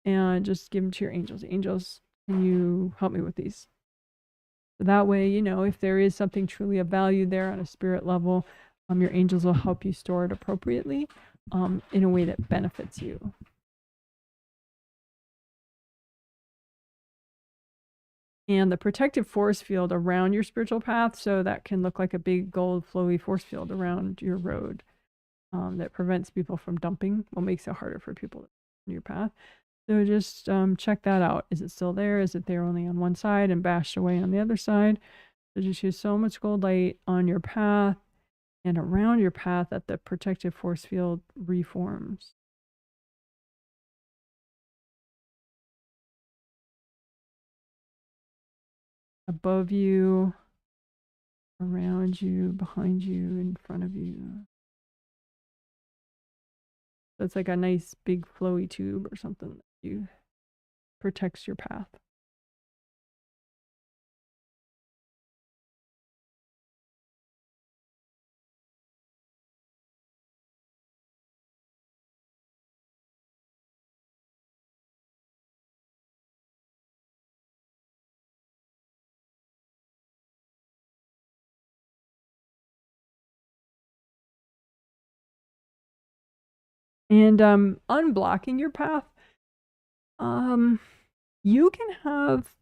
and just give them to your angels. Angels, can you help me with these? So that way, you know, if there is something truly of value there on a spirit level, your angels will help you store it appropriately in a way that benefits you. And the protective force field around your spiritual path, so that can look like a big gold flowy force field around your road. That prevents people from dumping, what makes it harder for people on your path. So just check that out. Is it still there? Is it there only on one side and bashed away on the other side? So just use so much gold light on your path and around your path that the protective force field reforms. Above you, around you, behind you, in front of you. So it's like a nice big flowy tube or something that you protects your path. And unblocking your path, you can have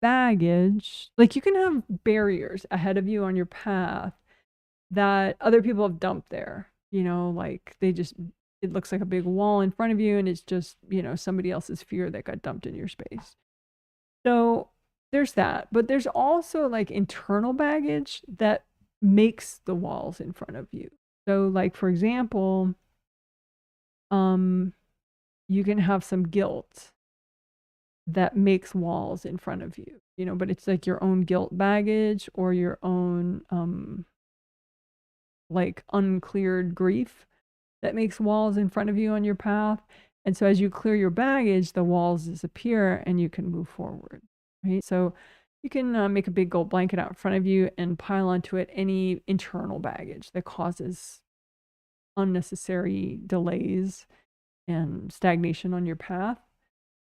baggage, like you can have barriers ahead of you on your path that other people have dumped there. You know, like it looks like a big wall in front of you and it's just, you know, somebody else's fear that got dumped in your space. So there's that, but there's also like internal baggage that makes the walls in front of you. So like, for example, you can have some guilt that makes walls in front of you, you know, but it's like your own guilt baggage or your own like uncleared grief that makes walls in front of you on your path. And so as you clear your baggage, the walls disappear and you can move forward, right? So you can make a big gold blanket out in front of you and pile onto it any internal baggage that causes unnecessary delays and stagnation on your path,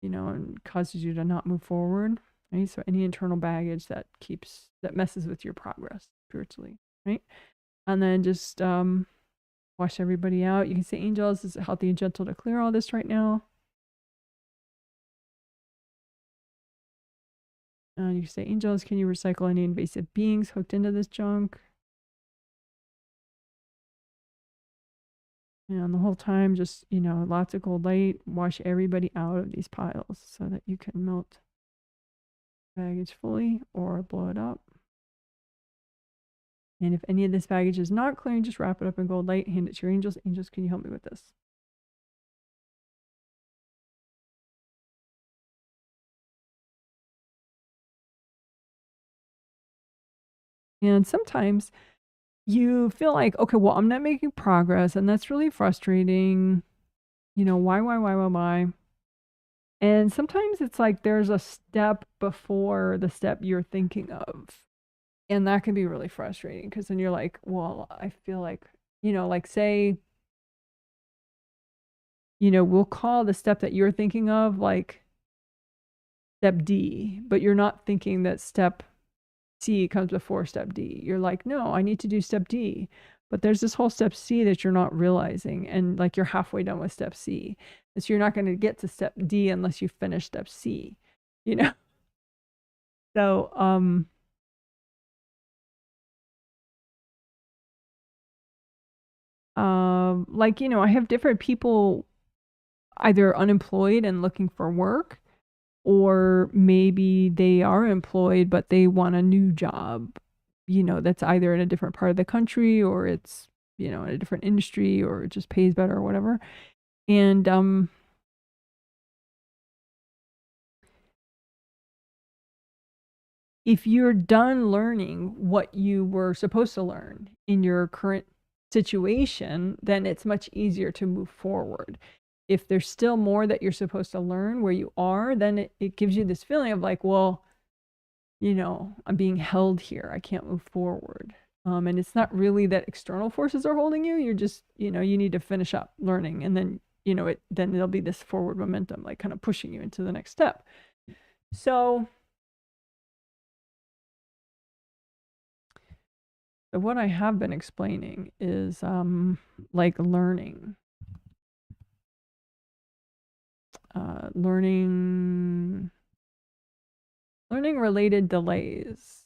you know, and causes you to not move forward, right? So any internal baggage that messes with your progress spiritually, right? And then just wash everybody out. You can say, angels, is it healthy and gentle to clear all this right now? And you can say, angels, can you recycle any invasive beings hooked into this junk? And the whole time, just, you know, lots of gold light, wash everybody out of these piles so that you can melt baggage fully or blow it up. And if any of this baggage is not clearing, just wrap it up in gold light, hand it to your angels. Angels, can you help me with this? And sometimes you feel like, okay, well, I'm not making progress, and that's really frustrating. You know, why? And sometimes it's like there's a step before the step you're thinking of. And that can be really frustrating because then you're like, well, I feel like, you know, like say, you know, we'll call the step that you're thinking of like step D, but you're not thinking that step C comes before step D. You're like, no, I need to do step D. But there's this whole step C that you're not realizing. And like you're halfway done with step C. And so you're not going to get to step D unless you finish step C, you know? So, like, you know, I have different people either unemployed and looking for work, or maybe they are employed, but they want a new job, you know, that's either in a different part of the country or it's, you know, in a different industry or it just pays better or whatever. And, if you're done learning what you were supposed to learn in your current situation, then it's much easier to move forward. If there's still more that you're supposed to learn where you are, then it gives you this feeling of like, well, you know, I'm being held here. I can't move forward. And it's not really that external forces are holding you. You're just, you know, you need to finish up learning. And then, you know, then there'll be this forward momentum, like kind of pushing you into the next step. So what I have been explaining is like learning related delays,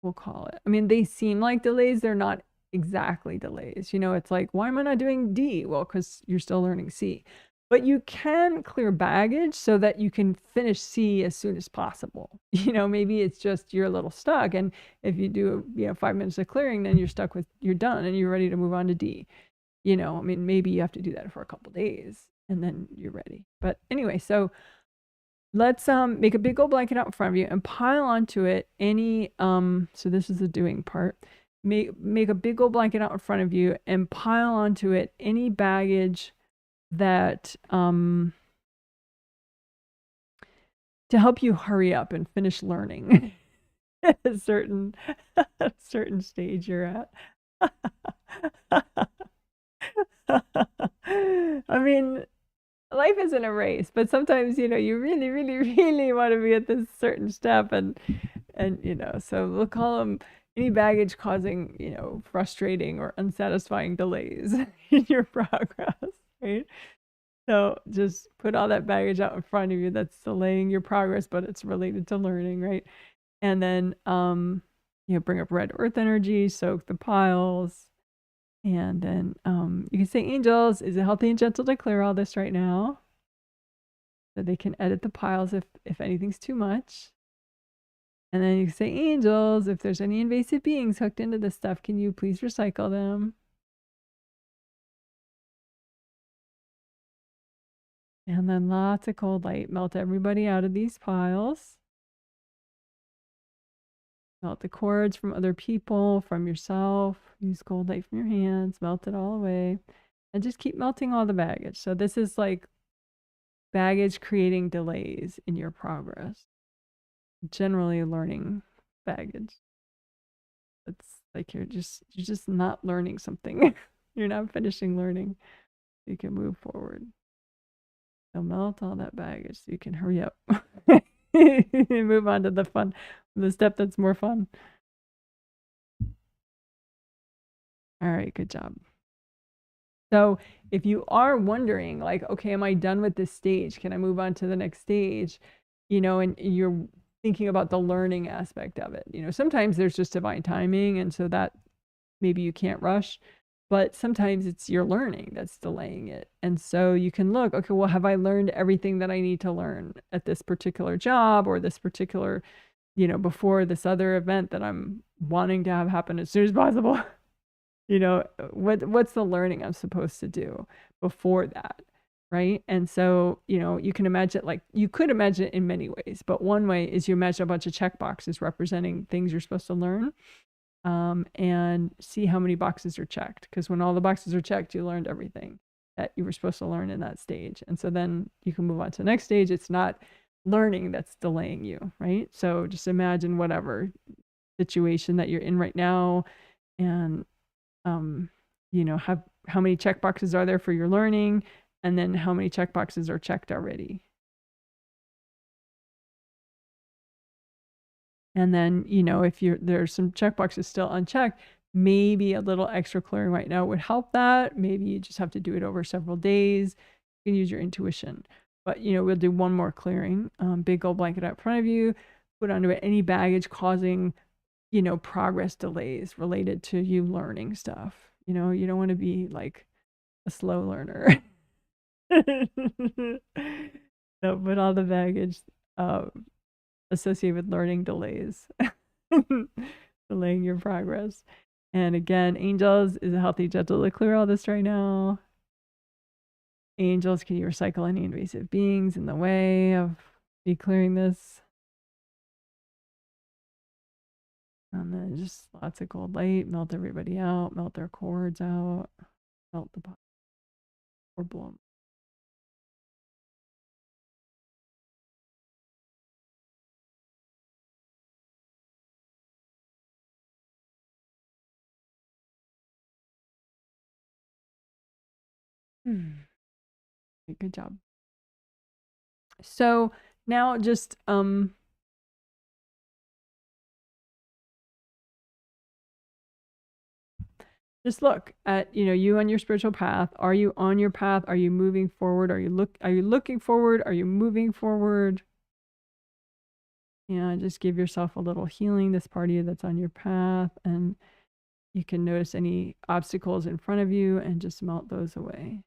we'll call it. I mean, they seem like delays, they're not exactly delays. You know, it's like, why am I not doing D? Well, because you're still learning C. But you can clear baggage so that you can finish C as soon as possible. You know, maybe it's just you're a little stuck. And if you do, you know, 5 minutes of clearing, then you're done and you're ready to move on to D. You know, I mean, maybe you have to do that for a couple days and then you're ready. But anyway, so let's make a big old blanket out in front of you and pile onto it any so this is the doing part. Make a big old blanket out in front of you and pile onto it any baggage that to help you hurry up and finish learning at a certain stage you're at. I mean, life isn't a race, but sometimes, you know, you really, really, really want to be at this certain step and you know, so we'll call them any baggage causing, you know, frustrating or unsatisfying delays in your progress, right? So just put all that baggage out in front of you that's delaying your progress, but it's related to learning, right? And then, you know, bring up red earth energy, soak the piles. And then you can say, angels, is it healthy and gentle to clear all this right now? So they can edit the piles if anything's too much. And then you can say, angels, if there's any invasive beings hooked into this stuff, can you please recycle them? And then lots of cold light. Melt everybody out of these piles. Melt the cords from other people, from yourself. Use cold light from your hands. Melt it all away. And just keep melting all the baggage. So this is like baggage creating delays in your progress. Generally learning baggage. It's like you're just not learning something. You're not finishing learning. You can move forward. So melt all that baggage so you can hurry up. Move on to the step that's more fun. All right, good job. So if you are wondering, like, okay, am I done with this stage? Can I move on to the next stage? You know, and you're thinking about the learning aspect of it. You know, sometimes there's just divine timing, and so that maybe you can't rush, but sometimes it's your learning that's delaying it. And so you can look, okay, well, have I learned everything that I need to learn at this particular job or this particular you know, before this other event that I'm wanting to have happen as soon as possible. You know, what's the learning I'm supposed to do before that, right? And so, you know, you can imagine, like, you could imagine it in many ways, but one way is you imagine a bunch of check boxes representing things you're supposed to learn, and see how many boxes are checked. Because when all the boxes are checked, you learned everything that you were supposed to learn in that stage. And so then you can move on to the next stage. It's not learning that's delaying you, right? So just imagine whatever situation that you're in right now, and you know, how many check boxes are there for your learning, and then how many check boxes are checked already. And then, you know, if there's some check boxes still unchecked, maybe a little extra clearing right now would help that. Maybe you just have to do it over several days. You can use your intuition. But, you know, we'll do one more clearing. Big old blanket out in front of you. Put onto it any baggage causing, you know, progress delays related to you learning stuff. You know, you don't want to be like a slow learner. So put all the baggage associated with learning delays, delaying your progress. And again, angels, is a healthy, gentle to clear all this right now. Angels, can you recycle any invasive beings in the way of me clearing this? And then just lots of gold light, melt everybody out, melt their cords out, melt the body, or blow them. Good job. So now just look at, you know, you on your spiritual path. Are you on your path? Are you moving forward? Are you looking forward? Are you moving forward? Yeah, just give yourself a little healing, this part of you that's on your path, and you can notice any obstacles in front of you and just melt those away.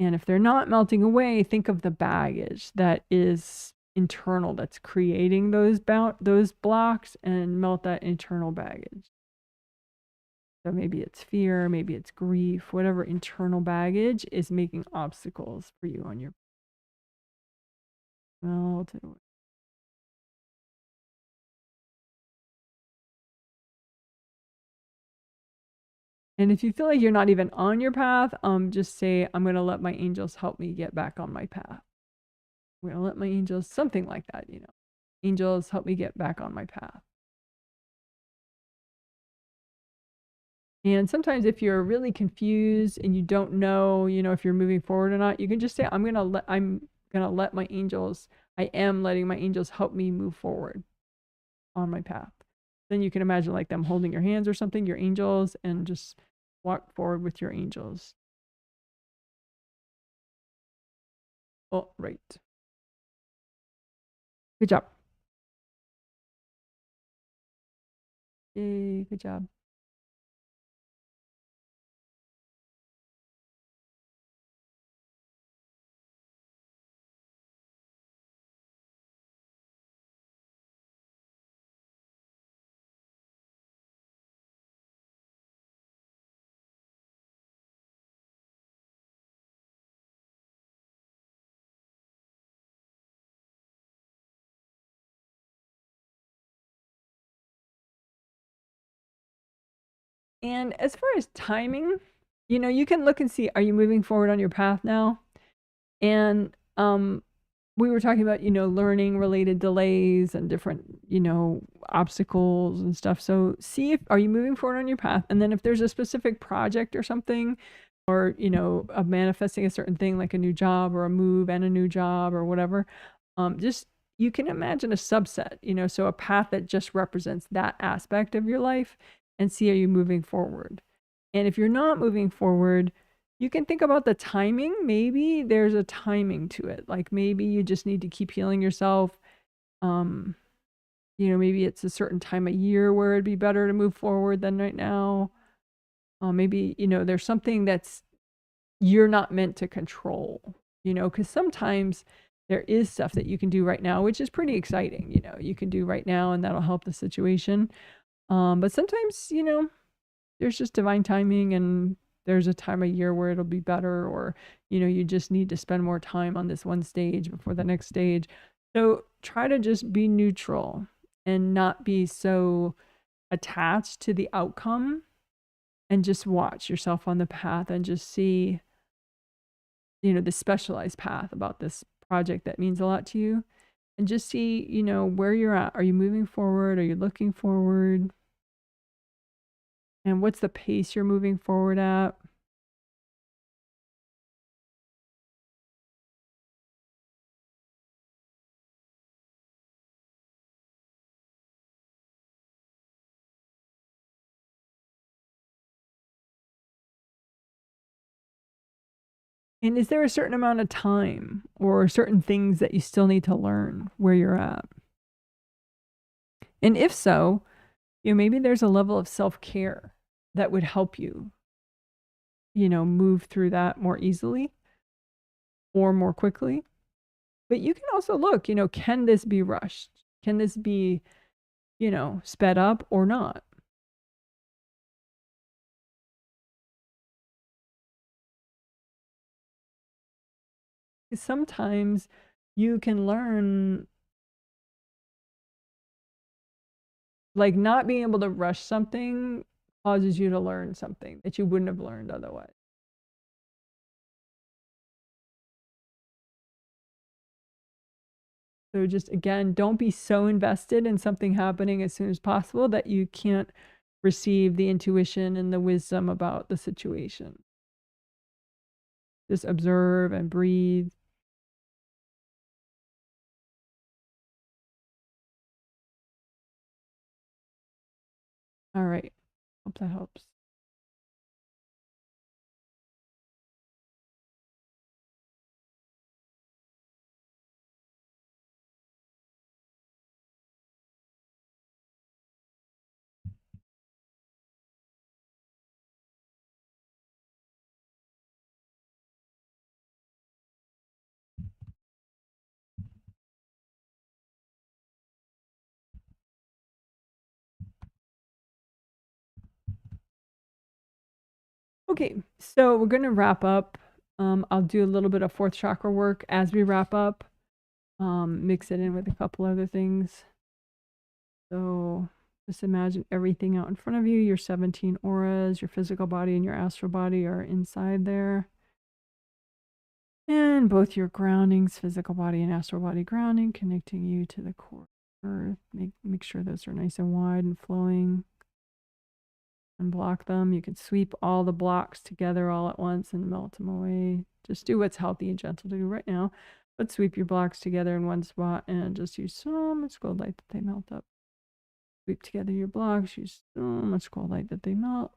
And if they're not melting away, think of the baggage that is internal that's creating those blocks, and melt that internal baggage. So maybe it's fear, maybe it's grief, whatever internal baggage is making obstacles for you on your melted away. And if you feel like you're not even on your path, just say, I'm going to let my angels help me get back on my path. I'm going to let my angels, something like that, you know. Angels, help me get back on my path. And sometimes if you're really confused and you don't know, you know, if you're moving forward or not, you can just say, I'm going to let my angels, I am letting my angels help me move forward on my path. Then you can imagine like them holding your hands or something, your angels, and just walk forward with your angels. Oh, right. Good job. Yay, good job. And as far as timing, you know, you can look and see, are you moving forward on your path now? And we were talking about, you know, learning related delays and different, you know, obstacles and stuff. So see if, are you moving forward on your path? And then if there's a specific project or something, or, you know, of manifesting a certain thing, like a new job or a move and a new job or whatever, just, you can imagine a subset, you know, so a path that just represents that aspect of your life, and see, are you moving forward? And if you're not moving forward, you can think about the timing. Maybe there's a timing to it. Like maybe you just need to keep healing yourself. You know, maybe it's a certain time of year where it'd be better to move forward than right now. Maybe, you know, there's something that's you're not meant to control, you know, because sometimes there is stuff that you can do right now, which is pretty exciting. You know, you can do right now and that'll help the situation. But sometimes, you know, there's just divine timing and there's a time of year where it'll be better, or, you know, you just need to spend more time on this one stage before the next stage. So try to just be neutral and not be so attached to the outcome, and just watch yourself on the path and just see, you know, the specialized path about this project that means a lot to you, and just see, you know, where you're at. Are you moving forward? Are you looking forward? And what's the pace you're moving forward at? And is there a certain amount of time or certain things that you still need to learn where you're at? And if so, you know, maybe there's a level of self-care that would help you, you know, move through that more easily or more quickly. But you can also look, you know, can this be rushed? Can this be, you know, sped up or not? Because sometimes you can learn, like, not being able to rush something causes you to learn something that you wouldn't have learned otherwise. So just, again, don't be so invested in something happening as soon as possible that you can't receive the intuition and the wisdom about the situation. Just observe and breathe. All right. Hope that helps. Okay, so we're going to wrap up. I'll do a little bit of fourth chakra work as we wrap up. Mix it in with a couple other things. So just imagine everything out in front of you. Your 17 auras, your physical body and your astral body are inside there. And both your groundings, physical body and astral body grounding, connecting you to the core earth. Make sure those are nice and wide and flowing. Unblock them. You can sweep all the blocks together all at once and melt them away. Just do what's healthy and gentle to do right now. But sweep your blocks together in one spot and just use so much gold light that they melt up. Sweep together your blocks. Use so much gold light that they melt.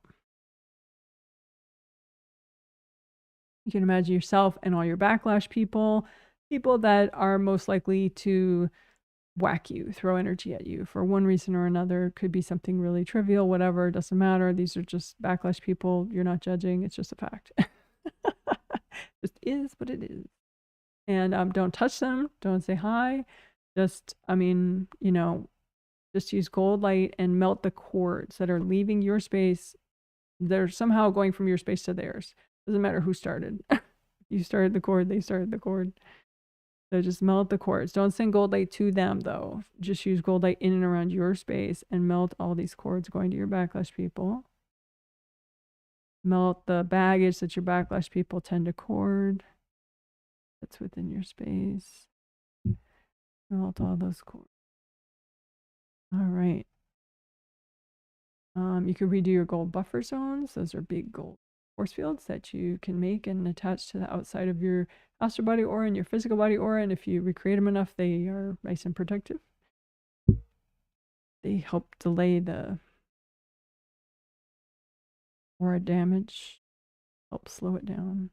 You can imagine yourself and all your backlash people that are most likely to whack you, throw energy at you for one reason or another. Could be something really trivial, whatever, doesn't matter. These are just backlash people. You're not judging. It's just a fact. Just is what it is. And don't touch them. Don't say hi. Just, I mean, you know, just use gold light and melt the cords that are leaving your space. They're somehow going from your space to theirs. Doesn't matter who started. You started the cord, they started the cord. So just melt the cords. Don't send gold light to them, though. Just use gold light in and around your space and melt all these cords going to your backlash people. Melt the baggage that your backlash people tend to cord that's within your space. Melt all those cords. All right. You could redo your gold buffer zones. Those are big gold force fields that you can make and attach to the outside of your astral body aura and your physical body aura. And if you recreate them enough, they are nice and protective. They help delay the aura damage, help slow it down.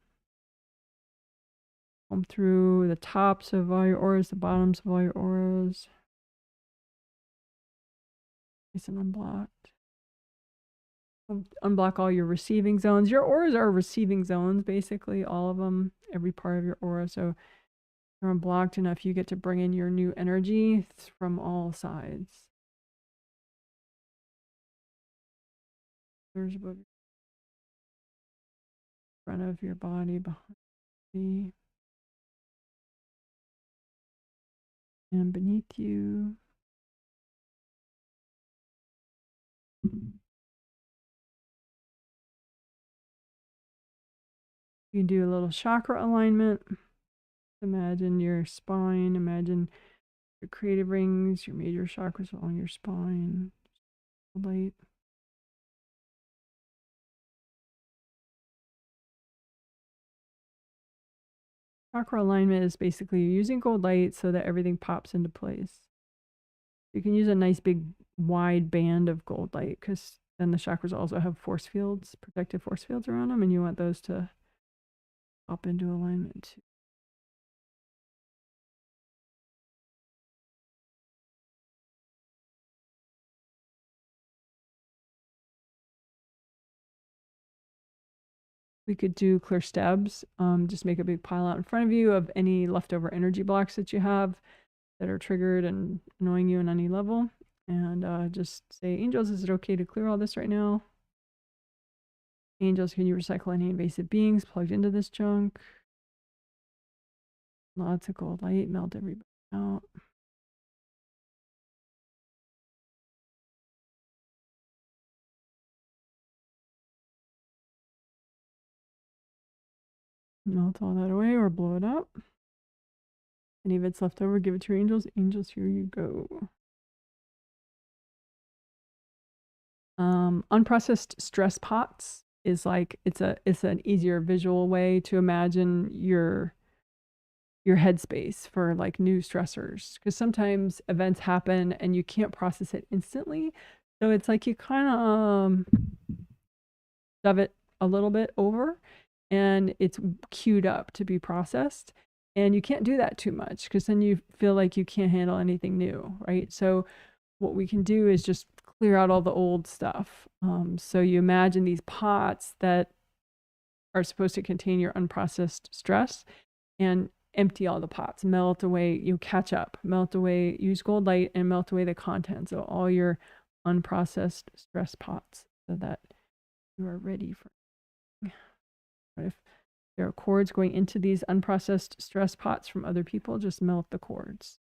Come through the tops of all your auras, the bottoms of all your auras. Nice and unblocked. Unblock all your receiving zones. Your auras are receiving zones, basically, all of them, every part of your aura. So are unblocked enough, you get to bring in your new energy from all sides. There's above front of your body, behind you, and beneath you. You can do a little chakra alignment. Imagine your spine, imagine your creative rings, your major chakras along your spine. Light. Chakra alignment is basically using gold light so that everything pops into place. You can use a nice big wide band of gold light because then the chakras also have force fields, protective force fields around them, and you want those to pop into alignment too. We could do clear STEBs. Just make a big pile out in front of you of any leftover energy blocks that you have that are triggered and annoying you on any level. And just say, angels, is it okay to clear all this right now? Angels, can you recycle any invasive beings plugged into this junk? Lots of gold light, melt everybody out. Melt all that away or blow it up. Any of it's left over, give it to your angels. Angels, here you go. Unprocessed stress pots is like it's an easier visual way to imagine your headspace for like new stressors, because sometimes events happen and you can't process it instantly, so it's like you kind of shove it a little bit over and it's queued up to be processed, and you can't do that too much because then you feel like you can't handle anything new, right? So what we can do is just clear out all the old stuff. So you imagine these pots that are supposed to contain your unprocessed stress, and empty all the pots, melt away, you catch up, melt away, use gold light and melt away the contents of all your unprocessed stress pots so that you are ready for it. If there are cords going into these unprocessed stress pots from other people, just melt the cords.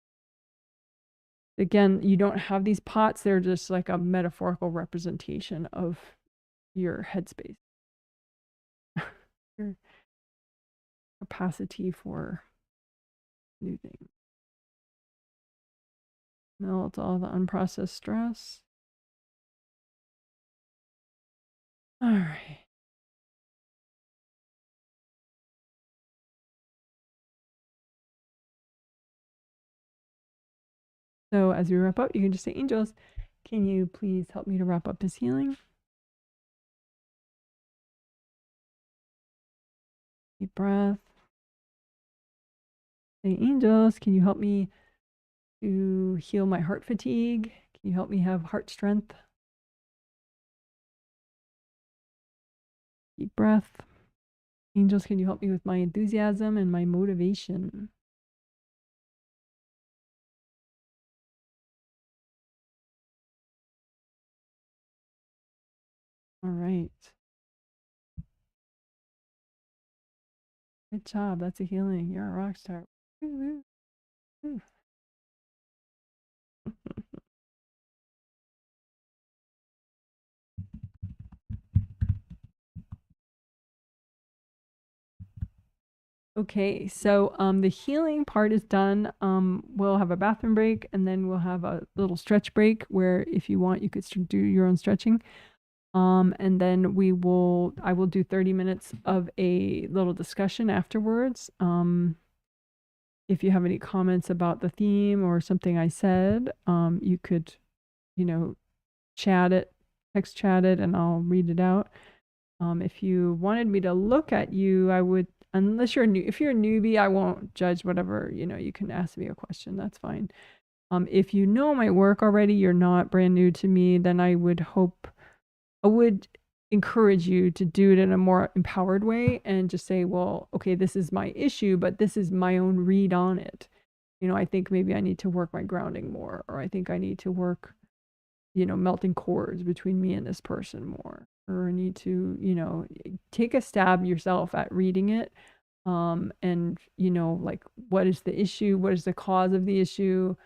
Again, you don't have these pots, they're just like a metaphorical representation of your headspace, your capacity for new things. Melt all the unprocessed stress. All right. So as we wrap up, you can just say, angels, can you please help me to wrap up this healing? Deep breath. Say, angels, can you help me to heal my heart fatigue? Can you help me have heart strength? Deep breath. Angels, can you help me with my enthusiasm and my motivation? All right. Good job. That's a healing. You're a rock star. Woo, woo, woo. Okay, so the healing part is done. We'll have a bathroom break, and then we'll have a little stretch break where if you want, you could do your own stretching. And then I will do 30 minutes of a little discussion afterwards. If you have any comments about the theme or something I said, you could, text chat it, and I'll read it out. If you wanted me to look at you, I would, unless you're new, if you're a newbie, I won't judge whatever, you can ask me a question, that's fine. If you know my work already, you're not brand new to me, then I would encourage you to do it in a more empowered way and just say, well, okay, this is my issue, but this is my own read on it. You know, I think maybe I need to work my grounding more, or I think I need to work, you know, melting cords between me and this person more, or I need to, you know, take a stab yourself at reading it. And, you know, like, what is the issue? What is the cause of the issue?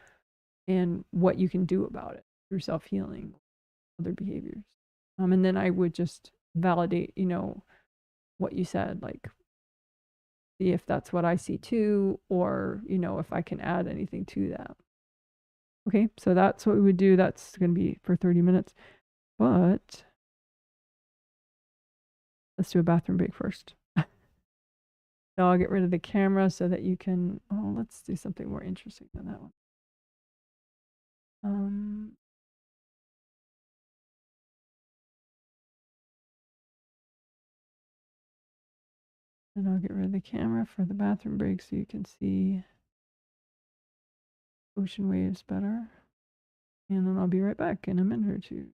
And what you can do about it through self-healing, other behaviors. And then I would just validate, you know, what you said, like, see if that's what I see too, or, you know, if I can add anything to that. Okay, so that's what we would do. That's going to be for 30 minutes. But let's do a bathroom break first. So I'll get rid of the camera so that you can, oh, let's do something more interesting than that one. And I'll get rid of the camera for the bathroom break so you can see ocean waves better. And then I'll be right back in a minute or two.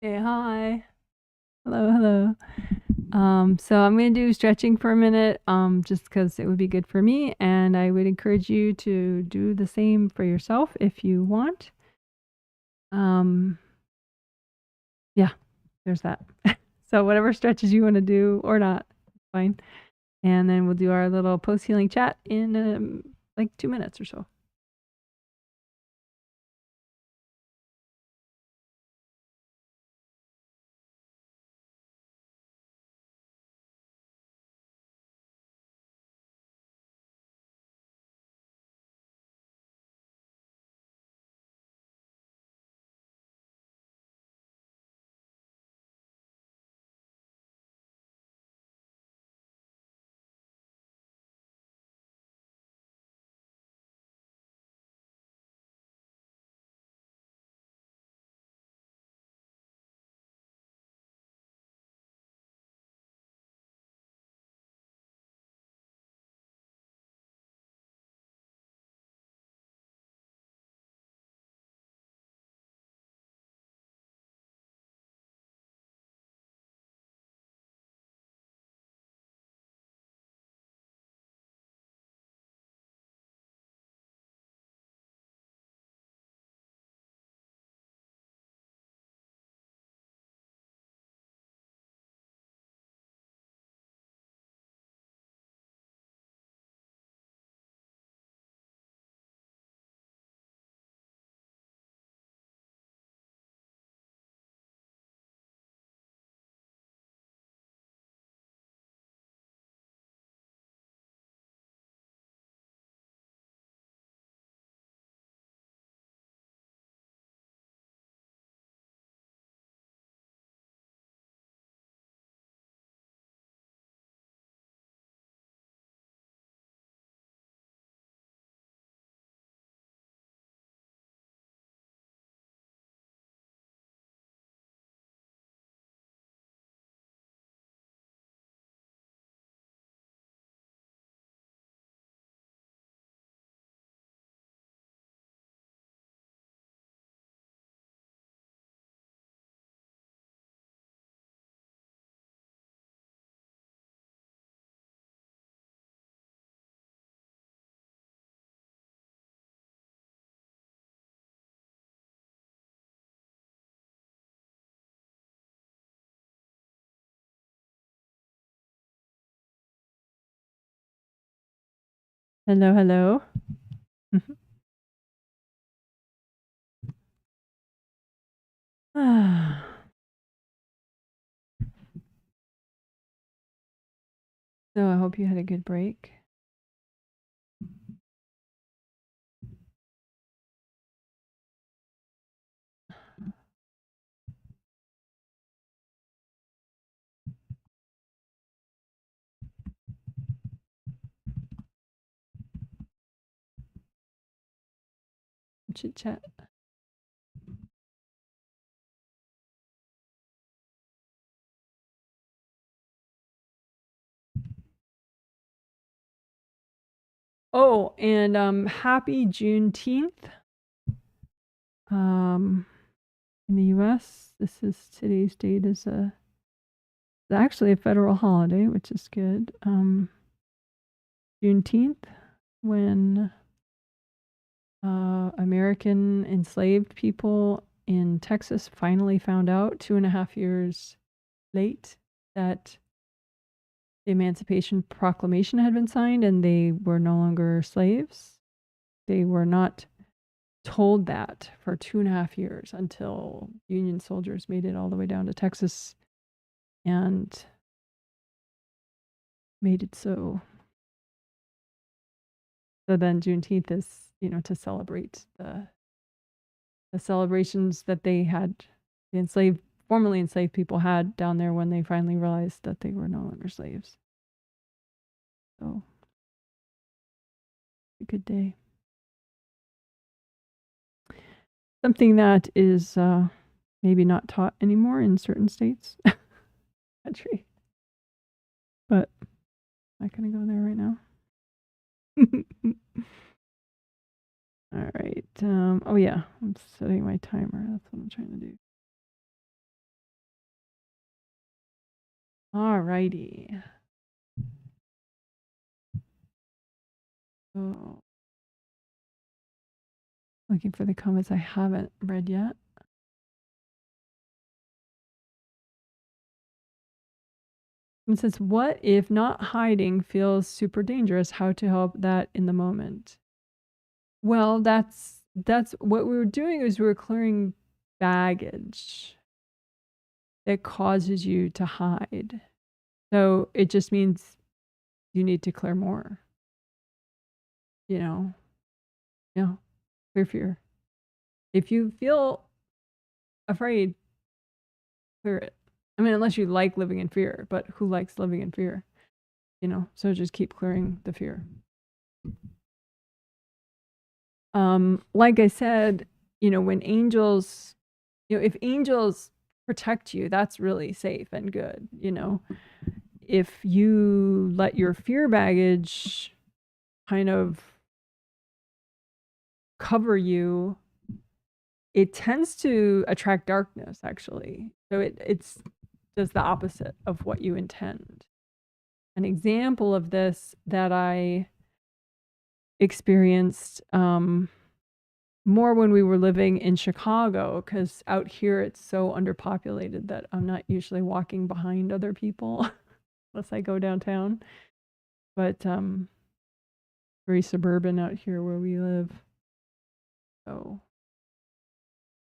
Hey, hi. Hello, hello. So I'm going to do stretching for a minute, just because it would be good for me, and I would encourage you to do the same for yourself if you want. Yeah, there's that. So whatever stretches you want to do or not, fine. And then we'll do our little post-healing chat in like 2 minutes or so. Hello, hello. So I hope you had a good break. Chit chat. Oh, and happy Juneteenth. In the US, today's date is actually a federal holiday, which is good. Juneteenth, when American enslaved people in Texas finally found out 2.5 years late that the Emancipation Proclamation had been signed and they were no longer slaves. They were not told that for 2.5 years until Union soldiers made it all the way down to Texas and made it so. So then Juneteenth is, to celebrate the celebrations that they had, the formerly enslaved people had down there when they finally realized that they were no longer slaves. So, a good day. Something that is maybe not taught anymore in certain states. Country. But I'm not going to go there right now. All right. Oh, yeah. I'm setting my timer. That's what I'm trying to do. All righty. Oh. Looking for the comments I haven't read yet. And says, what if not hiding feels super dangerous? How to help that in the moment? Well, that's what we were doing is we were clearing baggage that causes you to hide. So it just means you need to clear more. You know, clear fear. If you feel afraid, clear it. I mean, unless you like living in fear, but who likes living in fear? So just keep clearing the fear. Like I said, when angels, if angels protect you, that's really safe and good. If you let your fear baggage kind of cover you, it tends to attract darkness, actually. So it's does the opposite of what you intend. An example of this that I experienced more when we were living in Chicago, because out here it's so underpopulated that I'm not usually walking behind other people unless I go downtown. But very suburban out here where we live. So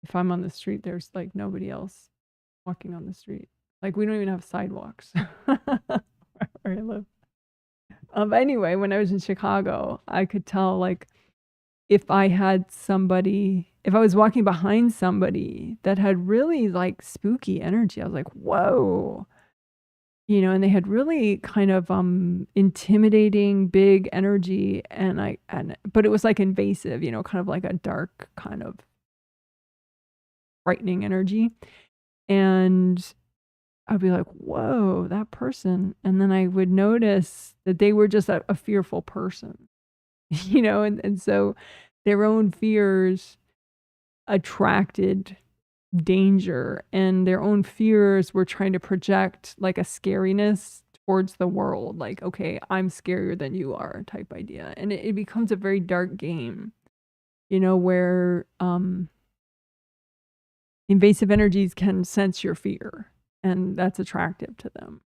if I'm on the street, there's like nobody else walking on the street. Like we don't even have sidewalks where I live. But anyway, when I was in Chicago, I could tell like if I was walking behind somebody that had really like spooky energy, I was like, whoa. And they had really kind of intimidating big energy but it was like invasive, kind of like a dark kind of frightening energy. And I'd be like, whoa, that person. And then I would notice that they were just a fearful person, and so their own fears attracted danger, and their own fears were trying to project like a scariness towards the world. Like, okay, I'm scarier than you are type idea. And it becomes a very dark game, where invasive energies can sense your fear, and that's attractive to them.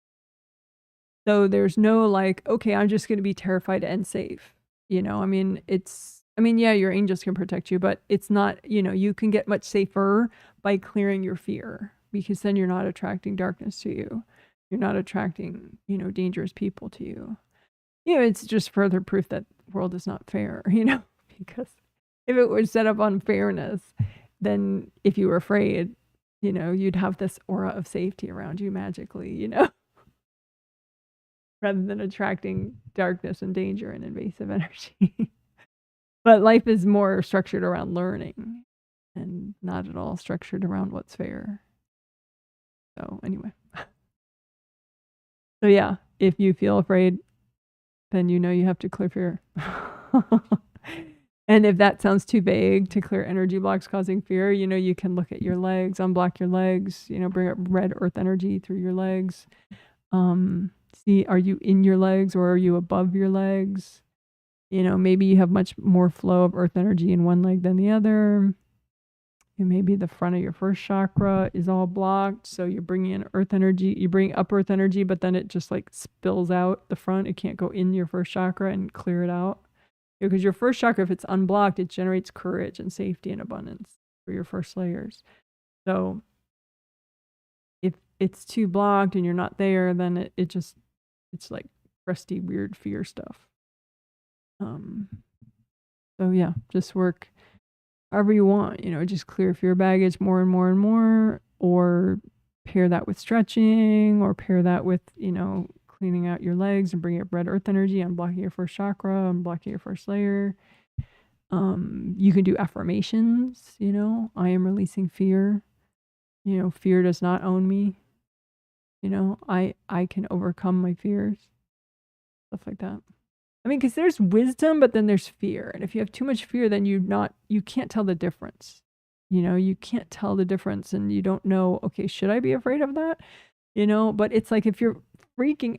So there's no like, okay, I'm just going to be terrified and safe. Yeah, your angels can protect you, but it's not, you can get much safer by clearing your fear, because then you're not attracting darkness to you. You're not attracting, dangerous people to you. It's just further proof that the world is not fair, because if it was set up on fairness, then if you were afraid, you'd have this aura of safety around you magically, rather than attracting darkness and danger and invasive energy. But life is more structured around learning and not at all structured around what's fair. So anyway. So yeah, if you feel afraid, then you have to clear fear. And if that sounds too vague to clear energy blocks causing fear, you can look at your legs, unblock your legs, bring up red earth energy through your legs. See, are you in your legs or are you above your legs? Maybe you have much more flow of earth energy in one leg than the other. Maybe the front of your first chakra is all blocked. So you're bringing in earth energy, you bring up earth energy, but then it just like spills out the front. It can't go in your first chakra and clear it out. Because your first chakra, if it's unblocked, it generates courage and safety and abundance for your first layers. So if it's too blocked and you're not there, then it's like crusty, weird fear stuff. So yeah, just work however you want, just clear fear baggage more and more and more, or pair that with stretching, or pair that with, cleaning out your legs and bringing up red earth energy, unblocking your first chakra, unblocking your first layer. You can do affirmations, I am releasing fear. Fear does not own me. I can overcome my fears. Stuff like that. I mean, because there's wisdom, but then there's fear. And if you have too much fear, then you can't tell the difference. You can't tell the difference, and you don't know, okay, should I be afraid of that? But it's like if you're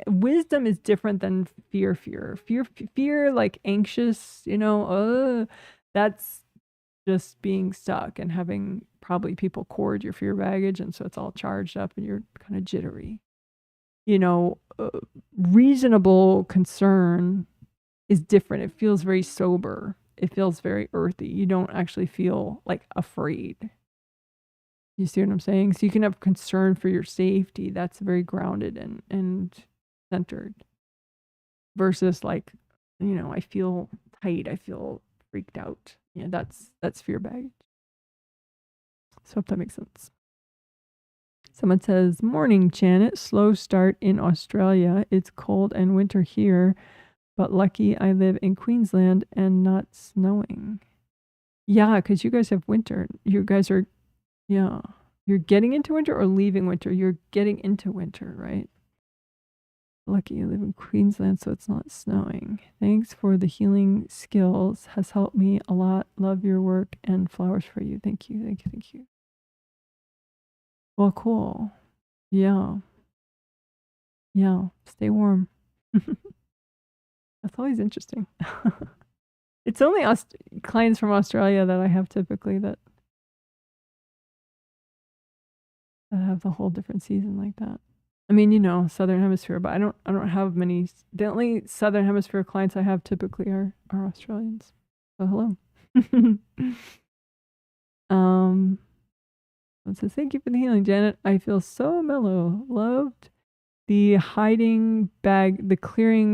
wisdom is different than fear, like anxious, that's just being stuck and having probably people cord your fear baggage. And so it's all charged up and you're kind of jittery. you know, reasonable concern is different. It feels very sober. It feels very earthy. You don't actually feel like afraid. You see what I'm saying? So you can have concern for your safety. That's very grounded and centered. Versus like, I feel tight. I feel freaked out. Yeah, that's fear baggage. So if that makes sense. Someone says, morning, Janet. Slow start in Australia. It's cold and winter here, but lucky I live in Queensland and not snowing. Yeah, because you guys have winter. You guys are, yeah. You're getting into winter or leaving winter? You're getting into winter, right? Lucky you live in Queensland, so it's not snowing. Thanks for the healing skills. Has helped me a lot. Love your work and flowers for you. Thank you. Thank you. Thank you. Well, cool. Yeah. Yeah. Stay warm. That's always interesting. It's only clients from Australia that I have typically that have the whole different season like that. I mean, Southern Hemisphere, but I don't have many. The only Southern Hemisphere clients I have typically are Australians. So hello. It says, thank you for the healing, Janet. I feel so mellow. Loved the clearing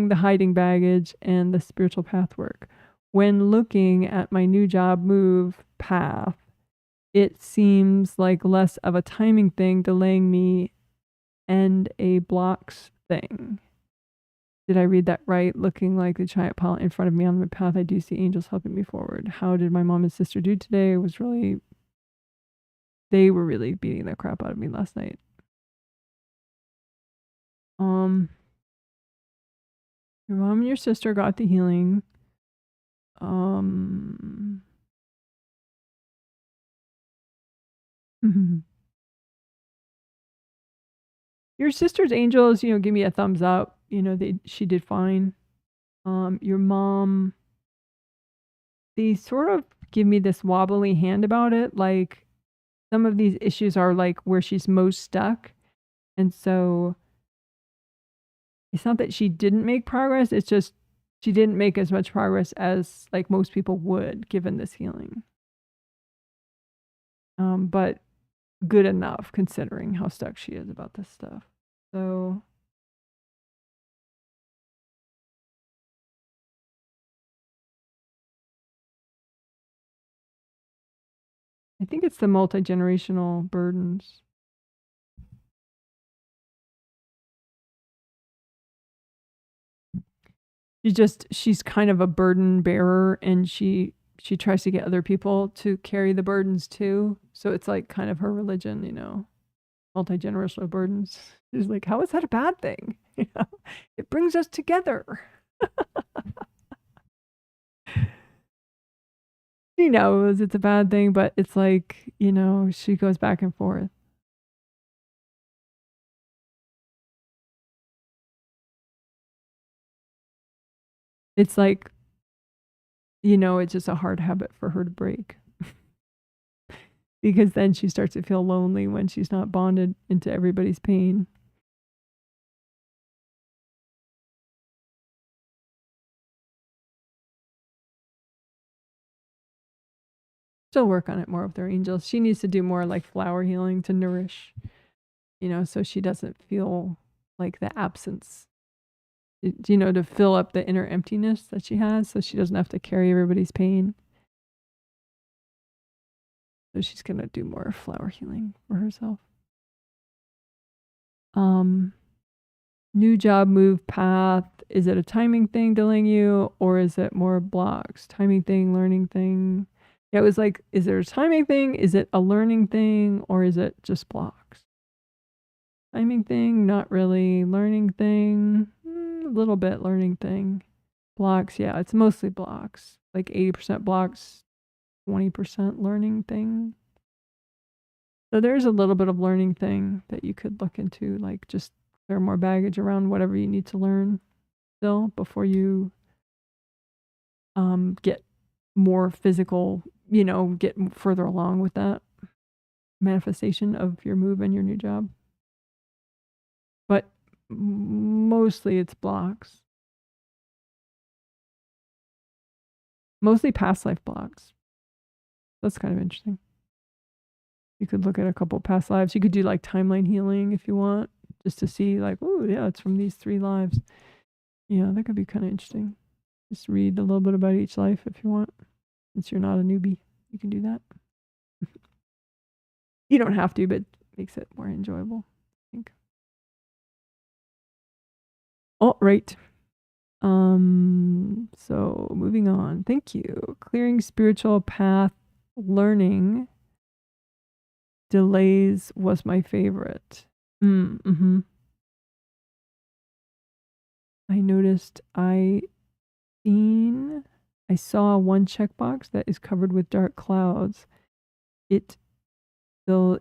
the hiding baggage and the spiritual path work. When looking at my new job move path, it seems like less of a timing thing delaying me and a blocks thing. Did I read that right? Looking like the giant pile in front of me on my path, I do see angels helping me forward. How did my mom and sister do today? They were really beating the crap out of me last night. Your mom and your sister got the healing. Your sister's angels, give me a thumbs up. She did fine. Your mom, they sort of give me this wobbly hand about it. Like some of these issues are like where she's most stuck. And so it's not that she didn't make progress. It's just she didn't make as much progress as like most people would given this healing. But good enough considering how stuck she is about this stuff. So I think it's the multigenerational burdens. She's kind of a burden bearer, and she tries to get other people to carry the burdens too. So it's like kind of her religion, multigenerational burdens. She's like, how is that a bad thing? It brings us together. She knows it's a bad thing, but it's like, she goes back and forth. It's like, it's just a hard habit for her to break. Because then she starts to feel lonely when she's not bonded into everybody's pain. Still work on it more with their angels. She needs to do more like flower healing to nourish, so she doesn't feel like the absence, to fill up the inner emptiness that she has so she doesn't have to carry everybody's pain. So she's going to do more flower healing for herself. New job move path. Is it a timing thing delaying you, or is it more blocks? Timing thing, learning thing. Yeah, it was like, is there a timing thing? Is it a learning thing, or is it just blocks? Timing thing, not really. Learning thing, a little bit learning thing. Blocks, yeah, it's mostly blocks. Like 80% blocks, 20% learning thing. So there's a little bit of learning thing that you could look into, like just clear more baggage around whatever you need to learn still before you get more physical, get further along with that manifestation of your move and your new job. But Mostly it's blocks. Mostly past life blocks. That's kind of interesting. You could look at a couple past lives. You could do like timeline healing if you want, just to see like, oh yeah, it's from these 3 lives. Yeah, that could be kind of interesting. Just read a little bit about each life if you want. Since you're not a newbie, you can do that. You don't have to, but it makes it more enjoyable, I think. All right. So moving on. Thank you. Clearing spiritual path learning delays was my favorite. Mm-hmm. I noticed I saw one checkbox that is covered with dark clouds. It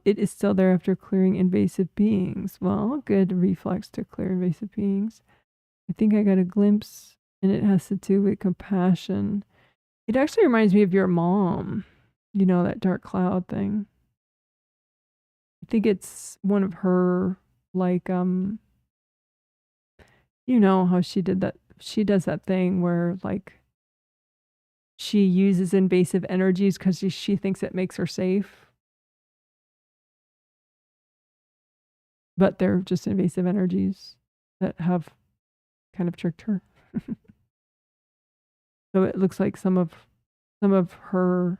is still there after clearing invasive beings. Well, good reflex to clear invasive beings. I think I got a glimpse, and it has to do with compassion. It actually reminds me of your mom, you know, that dark cloud thing. I think it's one of her, like, you know how she does that thing where, like, she uses invasive energies because she thinks it makes her safe. But they're just invasive energies that have kind of tricked her. So it looks like some of her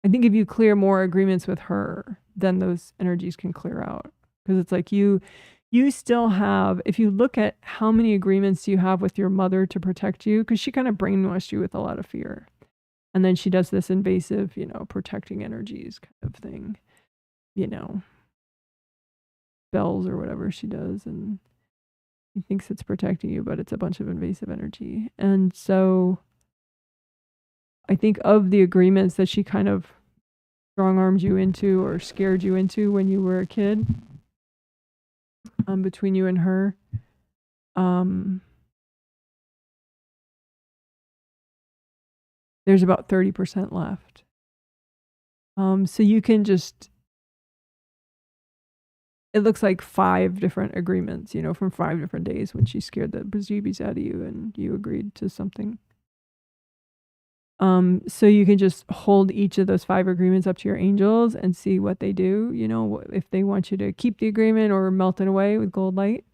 I think if you clear more agreements with her, then those energies can clear out. Because it's like you still have, if you look at how many agreements you have with your mother to protect you, because she kind of brainwashed you with a lot of fear. And then she does this invasive, you know, protecting energies kind of thing, you know, spells or whatever she does. And he thinks it's protecting you, but it's a bunch of invasive energy. And so I think of the agreements that she kind of strong-armed you into or scared you into when you were a kid, between you and her, there's about 30% left. So you can just, it looks like 5 different agreements, you know, from 5 different days when she scared the bejeebies out of you and you agreed to something. So you can just hold each of those 5 agreements up to your angels and see what they do, you know, if they want you to keep the agreement or melt it away with gold light,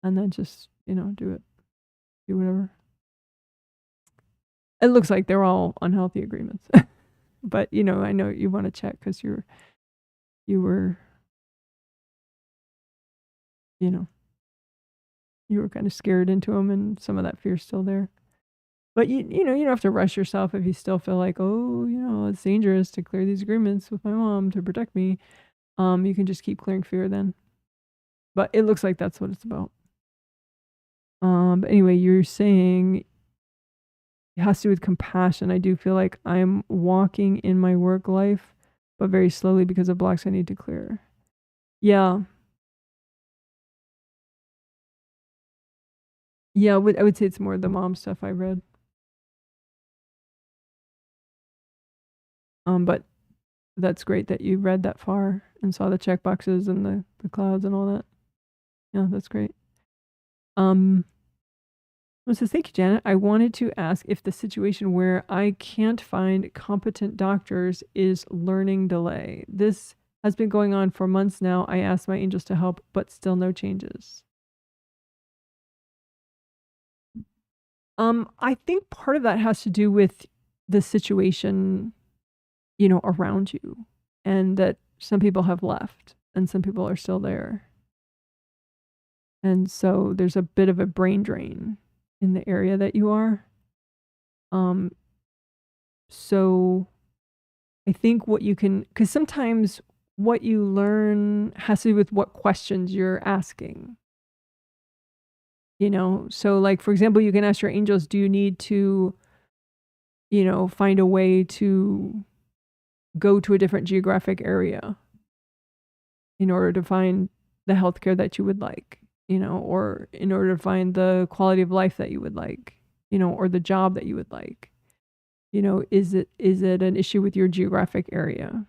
and then just, you know, do whatever. It looks like they're all unhealthy agreements. But, you know, I know you want to check because you were, you know, you were kind of scared into them and some of that fear's still there. But, you know, you don't have to rush yourself if you still feel like, oh, you know, it's dangerous to clear these agreements with my mom to protect me. You can just keep clearing fear then. But it looks like that's what it's about. But anyway, you're saying it has to do with compassion. I do feel like I'm walking in my work life, but very slowly because of blocks I need to clear. Yeah. Yeah, I would say it's more the mom stuff I read. But that's great that you read that far and saw the check boxes and the clouds and all that. Yeah, that's great. It says, thank you, Janet. I wanted to ask if the situation where I can't find competent doctors is learning delay. This has been going on for months now. I asked my angels to help, but still no changes. I think part of that has to do with the situation, you know, around you, and that some people have left and some people are still there. And so there's a bit of a brain drain in the area that you are. So I think what you can, because sometimes what you learn has to do with what questions you're asking. You know, so like, for example, you can ask your angels, do you need to, you know, find a way to go to a different geographic area in order to find the healthcare that you would like, you know, or in order to find the quality of life that you would like, you know, or the job that you would like. You know, is it an issue with your geographic area?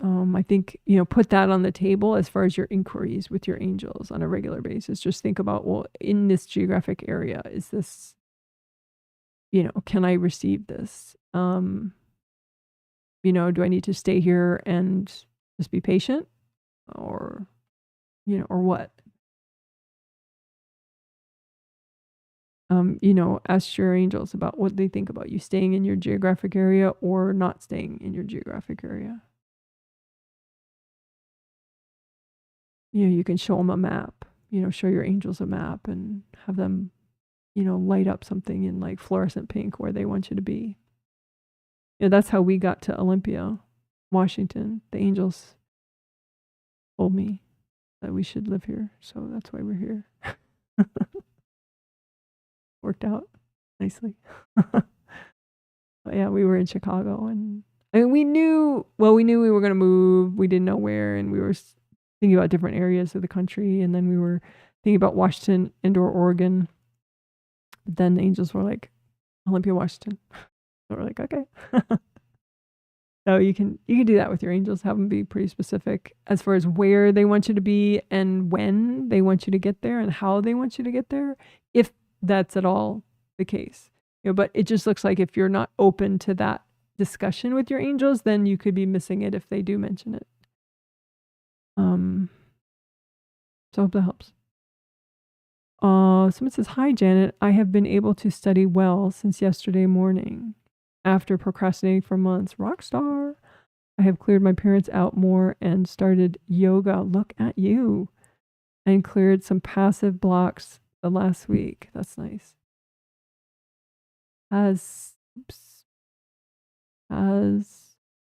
I think, you know, put that on the table as far as your inquiries with your angels on a regular basis. Just think about, well, in this geographic area, is this, you know, can I receive this? You know, do I need to stay here and just be patient, or, you know, or what? You know, ask your angels about what they think about you staying in your geographic area or not staying in your geographic area. You know, you can show them a map, you know, show your angels a map and have them, you know, light up something in like fluorescent pink where they want you to be. You know, that's how we got to Olympia, Washington. The angels told me that we should live here, so that's why we're here. Worked out nicely. But yeah, we were in Chicago, and I mean, we knew we were going to move. We didn't know where, and we were thinking about different areas of the country, and then we were thinking about Washington and/or Oregon. But then the angels were like, Olympia, Washington. So we're like, okay. So you can do that with your angels. Have them be pretty specific as far as where they want you to be and when they want you to get there and how they want you to get there, if that's at all the case. You know, but it just looks like if you're not open to that discussion with your angels, then you could be missing it if they do mention it. So I hope that helps. Someone says, hi, Janet. I have been able to study well since yesterday morning after procrastinating for months. Rockstar. I have cleared my parents out more and started yoga. Look at you. And cleared some passive blocks the last week. That's nice. Has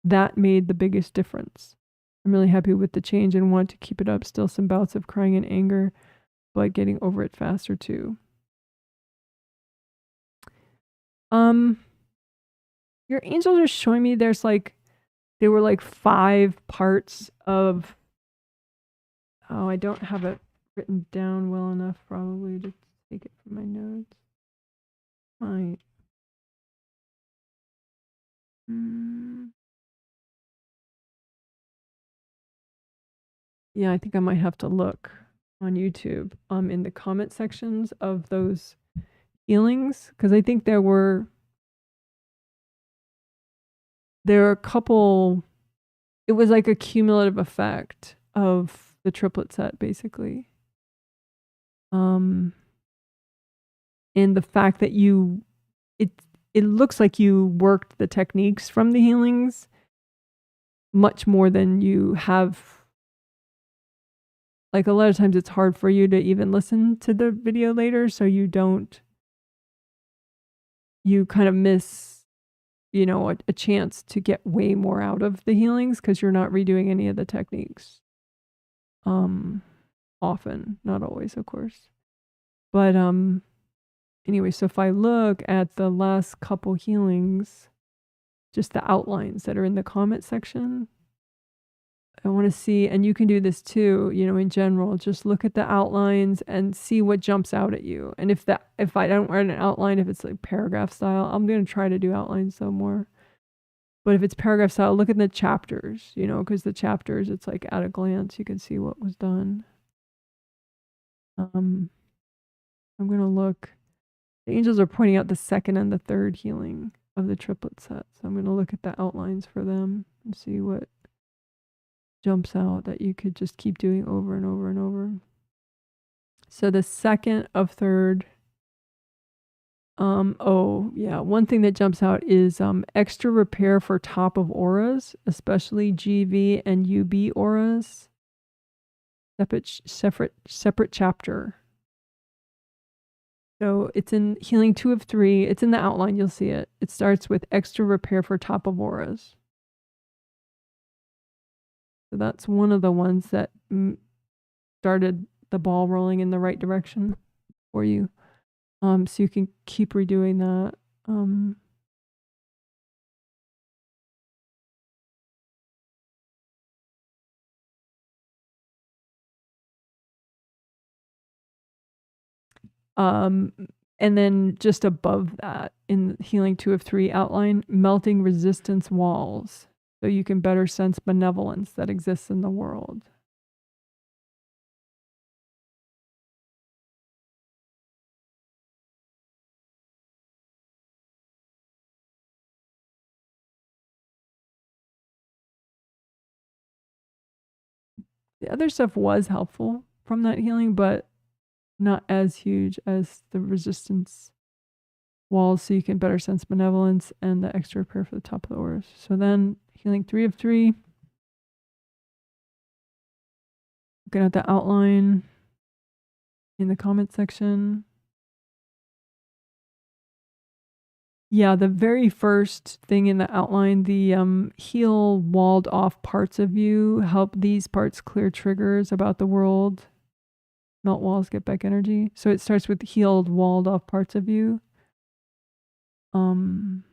that made the biggest difference? I'm really happy with the change and want to keep it up. Still some bouts of crying and anger, but getting over it faster too. Your angels are showing me there were like 5 parts of, I don't have it written down well enough probably to take it from my notes. Right. Yeah, I think I might have to look on YouTube in the comment sections of those healings, because I think there are a couple. It was like a cumulative effect of the triplet set, basically. And the fact that it looks like you worked the techniques from the healings much more than you have. Like a lot of times it's hard for you to even listen to the video later, so you kind of miss, you know, a chance to get way more out of the healings because you're not redoing any of the techniques. Often, not always, of course. But anyway, so if I look at the last couple healings, just the outlines that are in the comment section, I want to see, and you can do this too, you know, in general, just look at the outlines and see what jumps out at you. And if I don't write an outline, if it's like paragraph style, I'm going to try to do outlines some more. But if it's paragraph style, look at the chapters, you know, because the chapters, it's like at a glance, you can see what was done. I'm going to look. The angels are pointing out the second and the third healing of the triplet set. So I'm going to look at the outlines for them and see what jumps out that you could just keep doing over and over and over. So the second of third, one thing that jumps out is extra repair for top of auras, especially GV and UB auras. Separate chapter. So it's in healing 2 of 3. It's in the outline. You'll see it. It starts with extra repair for top of auras. So that's one of the ones that started the ball rolling in the right direction for you. So you can keep redoing that. And then just above that, in Healing 2 of 3 outline, melting resistance walls, so you can better sense benevolence that exists in the world. The other stuff was helpful from that healing, but not as huge as the resistance walls, so you can better sense benevolence and the extra repair for the top of the auras. So then Healing 3 of 3, looking at the outline in the comment section. Yeah, the very first thing in the outline, the heal walled off parts of you, help these parts clear triggers about the world, melt walls, get back energy. So it starts with healed, walled off parts of you. Because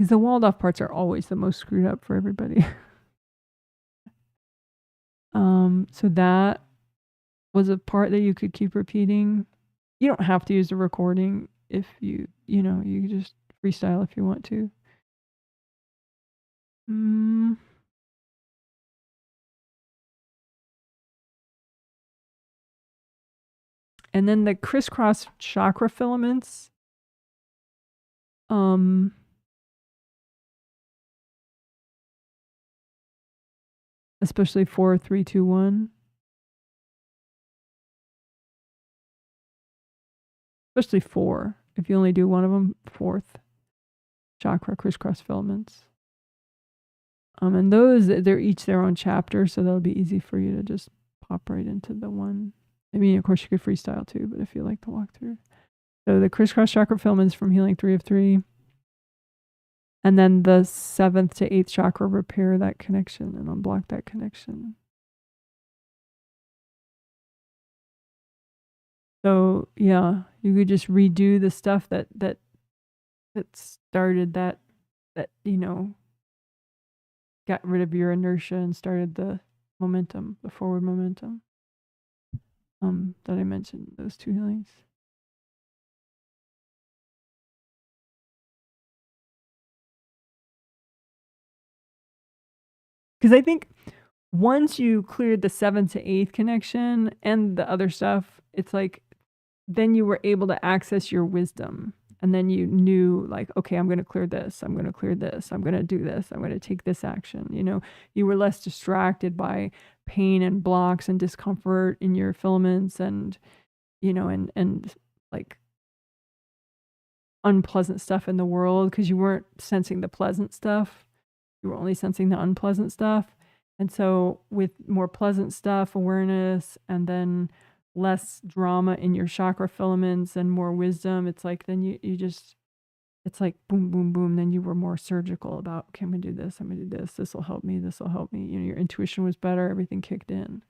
the walled off parts are always the most screwed up for everybody. So that was a part that you could keep repeating. You don't have to use the recording if you can just freestyle if you want to. And then the crisscross chakra filaments. Especially 4, 3, 2, 1. Especially 4. If you only do one of them, 4th chakra crisscross filaments. And those, they're each their own chapter, so that'll be easy for you to just pop right into the one. I mean, of course, you could freestyle too, but if you like to walk through. So the crisscross chakra filaments from Healing 3 of 3. And then the 7th to 8th chakra, repair that connection and unblock that connection. So yeah, you could just redo the stuff that started that got rid of your inertia and started the momentum, the forward momentum. That I mentioned, those 2 healings. Because I think once you cleared the 7th to 8th connection and the other stuff, it's like then you were able to access your wisdom. And then you knew, like, okay, I'm going to clear this. I'm going to clear this. I'm going to do this. I'm going to take this action. You were less distracted by pain and blocks and discomfort in your filaments and, and like unpleasant stuff in the world, because you weren't sensing the pleasant stuff. You were only sensing the unpleasant stuff. And so with more pleasant stuff, awareness, and then less drama in your chakra filaments and more wisdom, it's like then you just, it's like boom, boom, boom. Then you were more surgical about, okay, I'm going to do this. I'm going to do this. This will help me. This will help me. Your intuition was better. Everything kicked in.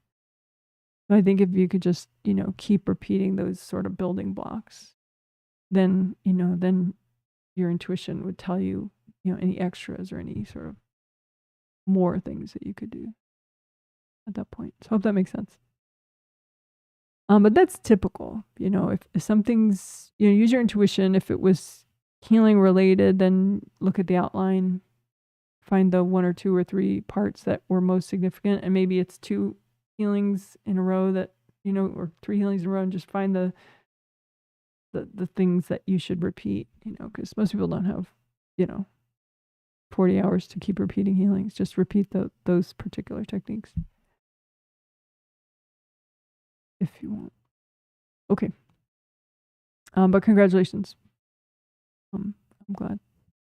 So I think if you could just, keep repeating those sort of building blocks, then, then your intuition would tell you, any extras or any sort of more things that you could do at that point. So I hope that makes sense. But that's typical, if something's, use your intuition. If it was healing related, then look at the outline, find the 1 or 2 or 3 parts that were most significant. And maybe it's 2 healings in a row that, or 3 healings in a row, and just find the things that you should repeat, because most people don't have, 40 hours to keep repeating healings. Just repeat those particular techniques if you want. Okay. But congratulations. I'm glad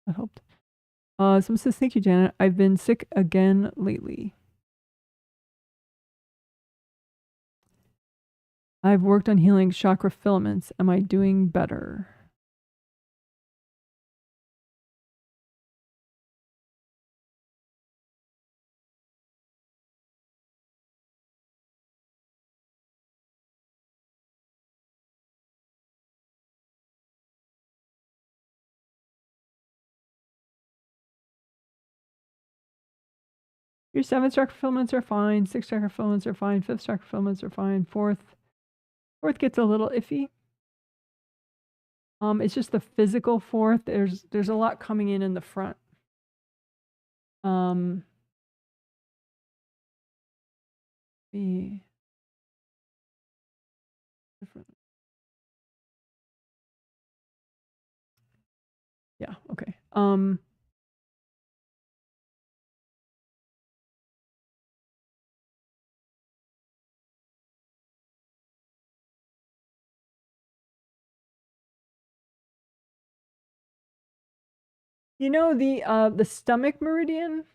that helped. Someone says, thank you, Janet. I've been sick again lately. I've worked on healing chakra filaments. Am I doing better? Your 7th chakra filaments are fine. 6th chakra filaments are fine. 5th chakra filaments are fine. Fourth gets a little iffy. It's just the physical fourth. There's a lot coming in the front. Be different. Yeah. Okay. You know, the stomach meridian,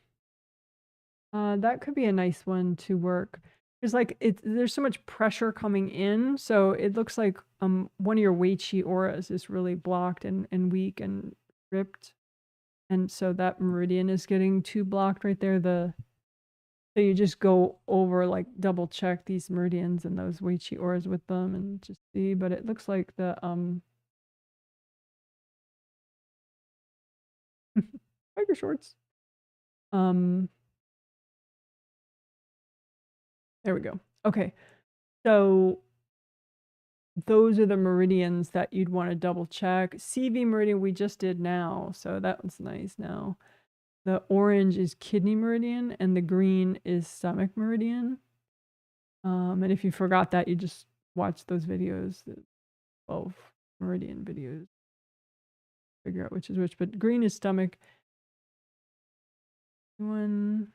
that could be a nice one to work. It's like there's so much pressure coming in, so it looks like one of your Wei Qi auras is really blocked and weak and ripped. And so that meridian is getting too blocked right there. So you just go over, like, double check these meridians and those Wei Qi auras with them and just see. But it looks like the biker shorts. There we go. Okay. So those are the meridians that you'd want to double check. CV meridian we just did now, so that one's nice now. The orange is kidney meridian and the green is stomach meridian. And if you forgot that, you just watch those videos, the 12 meridian videos. Figure out which is which, but green is stomach. Anyone's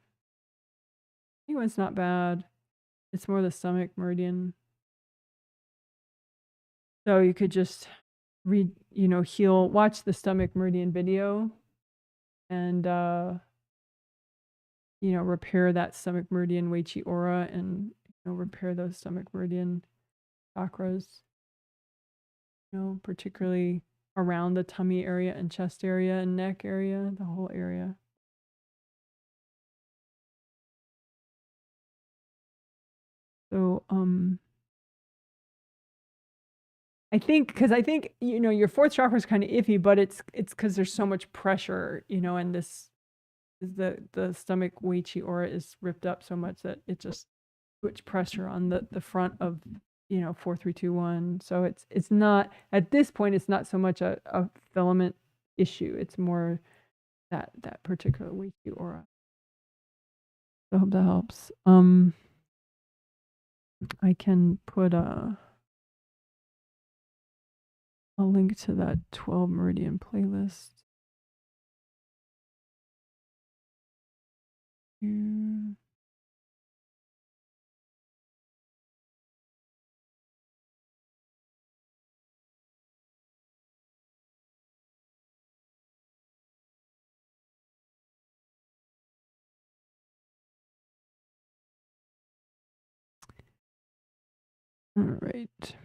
not bad. It's more the stomach meridian. So you could just read, watch the stomach meridian video and repair that stomach meridian Wei Qi aura and repair those stomach meridian chakras, particularly around the tummy area and chest area and neck area, the whole area. So I think your 4th chakra is kind of iffy, but it's because there's so much pressure, and this is the stomach Wei Qi aura is ripped up so much that it just puts pressure on the front of 4 3 2 1. So it's not, at this point, it's not so much a filament issue. It's more that particular Wei Qi aura. So I hope that helps. I can put a link to that 12 meridian playlist. All right.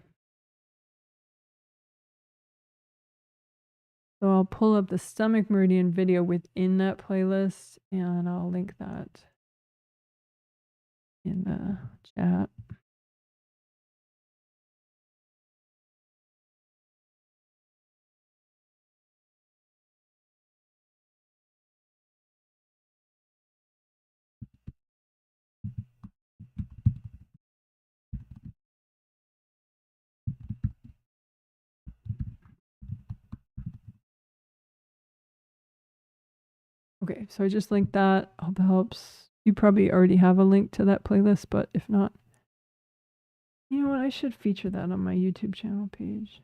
So I'll pull up the stomach meridian video within that playlist and I'll link that in the chat. Okay, so I just linked that. I hope it helps. You probably already have a link to that playlist, but if not, you know what? I should feature that on my YouTube channel page.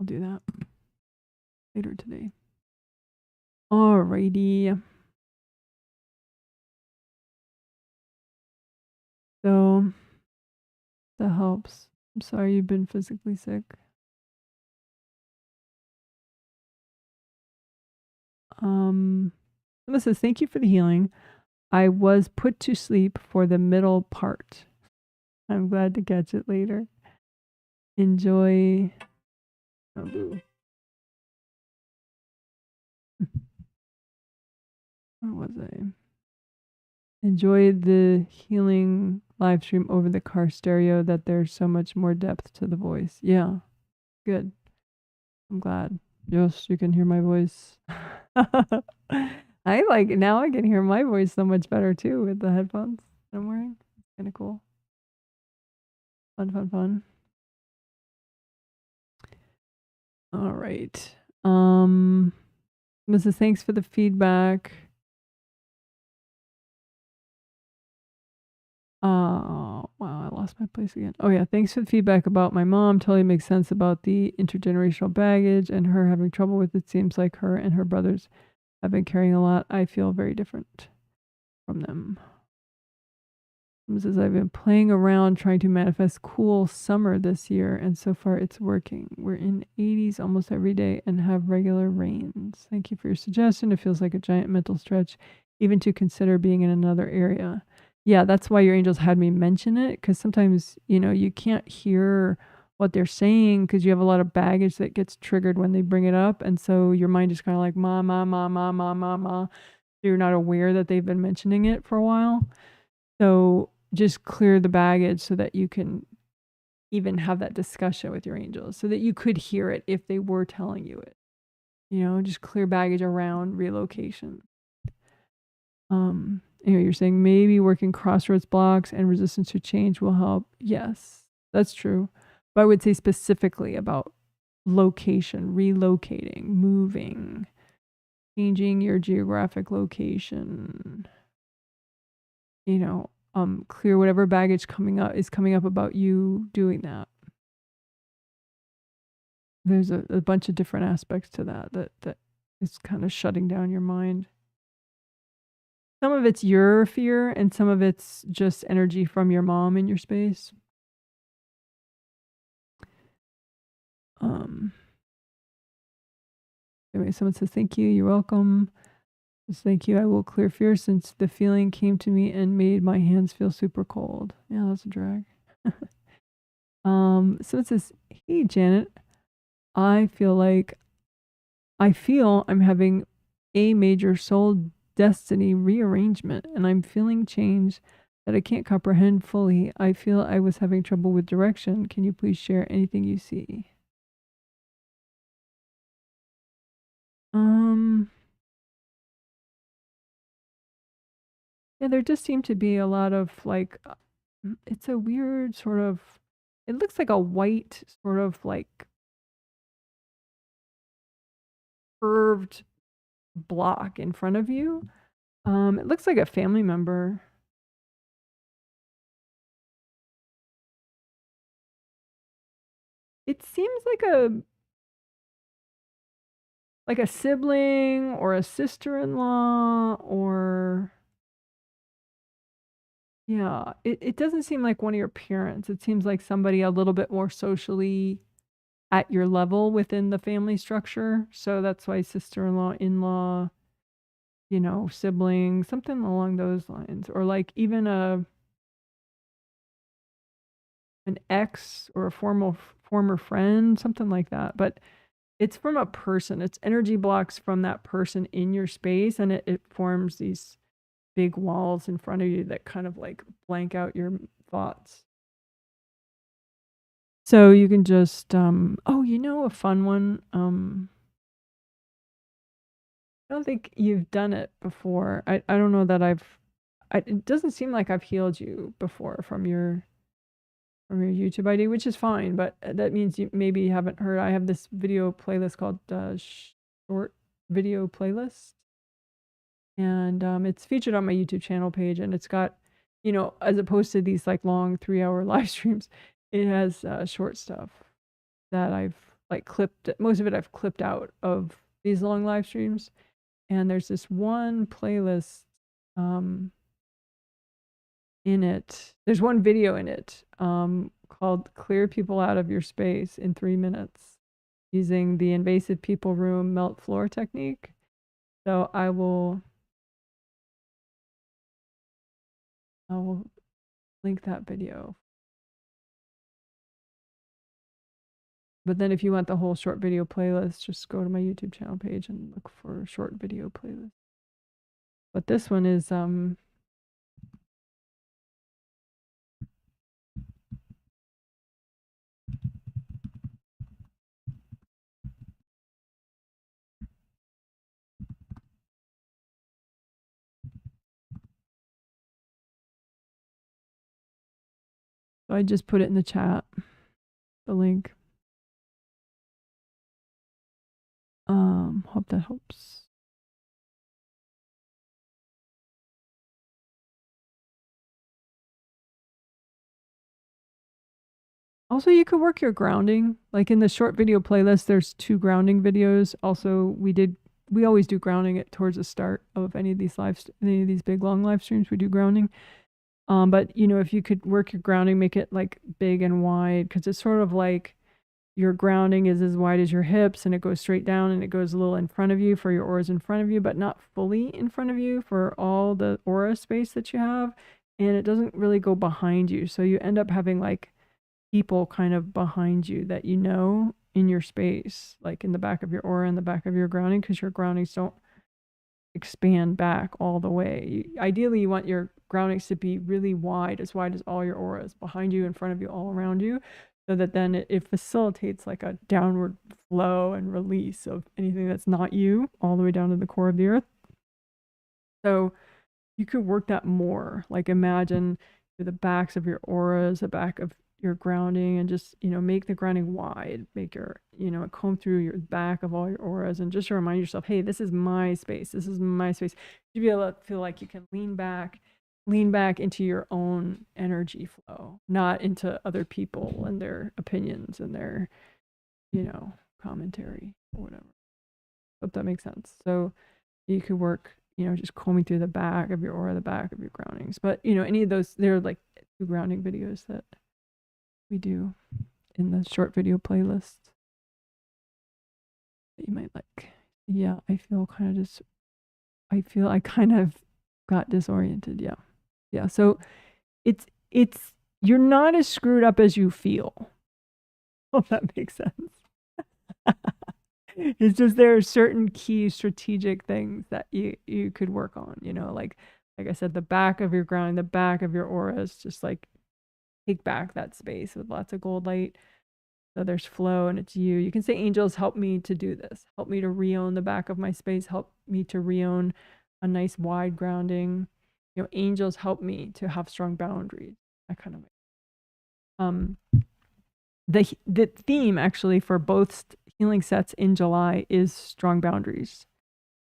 I'll do that later today. Alrighty. So that helps. I'm sorry you've been physically sick. This says, thank you for the healing. I was put to sleep for the middle part. I'm glad to catch it later. Enjoy. Oh, boo. Where was I? Enjoyed the healing live stream over the car stereo, that there's so much more depth to the voice. Yeah, good. I'm glad. Yes, you can hear my voice. I like now I can hear my voice so much better too with the headphones I'm wearing. It's kind of cool. Fun, fun, fun. All right. Mrs. Thanks for the feedback. Wow, I lost my place again. Oh yeah, thanks for the feedback about my mom. Totally makes sense about the intergenerational baggage and her having trouble with it. Seems like her and her brothers have been carrying a lot. I feel very different from them. Says I've been playing around trying to manifest cool summer this year, and so far it's working. We're in 80s almost every day and have regular rains. Thank you for your suggestion. It feels like a giant mental stretch, even to consider being in another area. Yeah, that's why your angels had me mention it, because sometimes, you can't hear what they're saying because you have a lot of baggage that gets triggered when they bring it up. And so your mind is kind of like, ma, ma, ma, ma, ma, ma, ma. You're not aware that they've been mentioning it for a while. So just clear the baggage so that you can even have that discussion with your angels, so that you could hear it if they were telling you it. Just clear baggage around relocation. You're saying maybe working crossroads blocks and resistance to change will help. Yes, that's true. But I would say specifically about location, relocating, moving, changing your geographic location. Clear whatever baggage is coming up about you doing that. There's a bunch of different aspects to that is kind of shutting down your mind. Some of it's your fear and some of it's just energy from your mom in your space. Anyway, someone says, thank you, you're welcome. Just thank you, I will clear fear since the feeling came to me and made my hands feel super cold. Yeah, that's a drag. So it says, hey Janet, I feel I'm having a major soul destiny rearrangement and I'm feeling change that I can't comprehend fully. I feel I was having trouble with direction. Can you please share anything you see? Yeah, there just seem to be a lot of it's a weird sort of, it looks like a white sort of like curved block in front of you. It looks like a family member. It seems like a sibling or a sister-in-law, or yeah, it doesn't seem like one of your parents. It seems like somebody a little bit more socially at your level within the family structure. So that's why sister-in-law, in-law, sibling, something along those lines, or like even an ex or a former friend, something like that. But it's from a person. It's energy blocks from that person in your space, and it forms these big walls in front of you that kind of like blank out your thoughts. So you can just a fun one. I don't think you've done it before. I don't know that it doesn't seem like I've healed you before from your YouTube ID, which is fine, but that means you maybe haven't heard. I have this video playlist called short video playlist, and it's featured on my YouTube channel page, and it's got, as opposed to these like long 3-hour live streams, it has short stuff that I've like clipped. Most of it I've clipped out of these long live streams, and there's this one playlist in it. There's one video in it called "Clear People Out of Your Space in 3 Minutes," using the invasive people room melt floor technique. So I will link that video. But then if you want the whole short video playlist, just go to my YouTube channel page and look for short video playlist. But this one is So I just put it in the chat, the link. Hope that helps. Also, you could work your grounding. Like in the short video playlist, there's 2 grounding videos. Also, we always do grounding it towards the start of any of these big long live streams. We do grounding. But you know, if you could work your grounding, make it like big and wide, because it's sort of like your grounding is as wide as your hips and it goes straight down and it goes a little in front of you for your auras in front of you, but not fully in front of you for all the aura space that you have. And it doesn't really go behind you. So you end up having like people kind of behind you that you know in your space, like in the back of your aura and the back of your grounding, because your groundings don't expand back all the way. Ideally, you want your groundings to be really wide as all your auras behind you, in front of you, all around you, so that then it facilitates like a downward flow and release of anything that's not you all the way down to the core of the earth. So you could work that more. Like imagine the backs of your auras, the back of your grounding, and just, you know, make the grounding wide, make your, you know, comb through your back of all your auras, and just to remind yourself, hey, this is my space. This is my space. You'd be able to feel like you can lean back into your own energy flow, not into other people and their opinions and their, you know, commentary or whatever. Hope that makes sense. So you could work, you know, just combing through the back of your aura, the back of your groundings. But, you know, any of those, they're like 2 grounding videos that we do in the short video playlist that you might like. Yeah, I feel I kind of got disoriented. Yeah. So it's you're not as screwed up as you feel. Hope that makes sense. It's just there are certain key strategic things that you could work on, you know, like I said, the back of your ground, the back of your aura is just like take back that space with lots of gold light. So there's flow and it's you. You can say, angels, help me to do this. Help me to re-own the back of my space. Help me to re-own a nice wide grounding. You know, angels, help me to have strong boundaries. That kind of way. The theme actually for both healing sets in July is strong boundaries.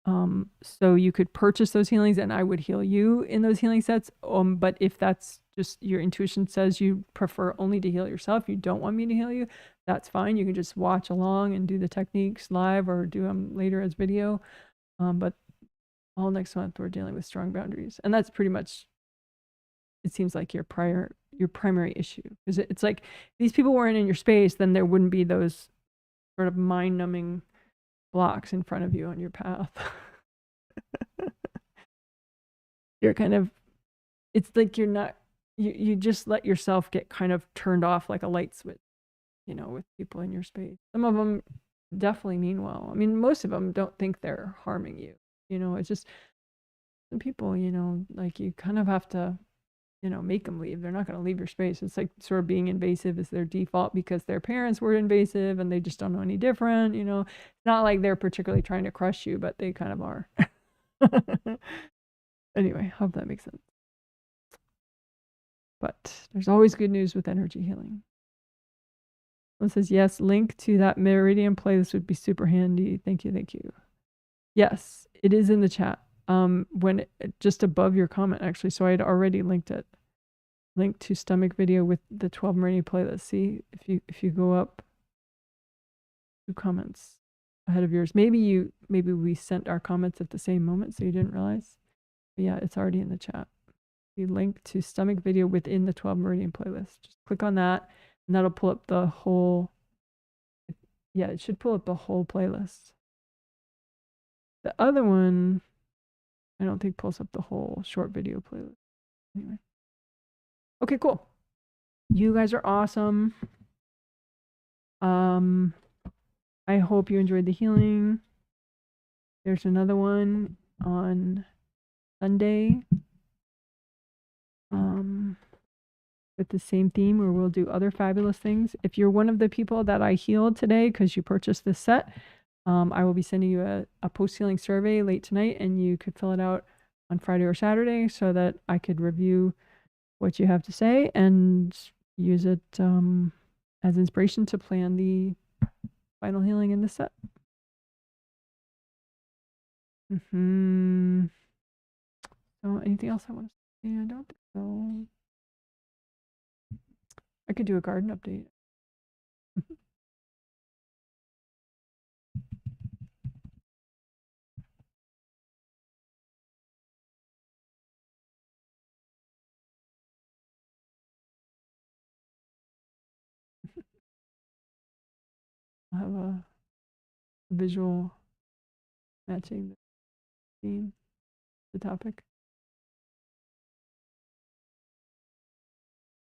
So you could purchase those healings and I would heal you in those healing sets. But if that's just your intuition says you prefer only to heal yourself, you don't want me to heal you, that's fine. You can just watch along and do the techniques live or do them later as video. But all next month we're dealing with strong boundaries. And that's pretty much, it seems like your primary issue. Because it's like, if these people weren't in your space, then there wouldn't be those sort of mind-numbing blocks in front of you on your path. You're kind of, it's like you're not, you just let yourself get kind of turned off like a light switch, you know, with people in your space. Some of them definitely mean well. I mean, most of them don't think they're harming you. You know, it's just some people, you know, like you kind of have to, you know, make them leave. They're not going to leave your space. It's like sort of being invasive is their default because their parents were invasive and they just don't know any different. You know, it's not like they're particularly trying to crush you, but they kind of are. Anyway, hope that makes sense. But there's always good news with energy healing. One says, yes, link to that Meridian playlist would be super handy. Thank you. Yes, it is in the chat. When just above your comment, actually. So I had already linked it. Link to stomach video with the 12 Meridian playlist. See, if you go up 2 comments ahead of yours. Maybe we sent our comments at the same moment, so you didn't realize. But yeah, it's already in the chat. The link to stomach video within the 12 Meridian playlist. Just click on that, and that'll pull up the whole. Yeah, it should pull up the whole playlist. The other one, I don't think pulls up the whole short video playlist. Anyway. Okay, cool. You guys are awesome. I hope you enjoyed the healing. There's another one on Sunday. With the same theme where we'll do other fabulous things. If you're one of the people that I healed today because you purchased this set, I will be sending you a post-healing survey late tonight, and you could fill it out on Friday or Saturday so that I could review what you have to say and use it as inspiration to plan the final healing in this set. So anything else I want to say? I don't think so. I could do a garden update. I'll have a visual matching the theme, the topic.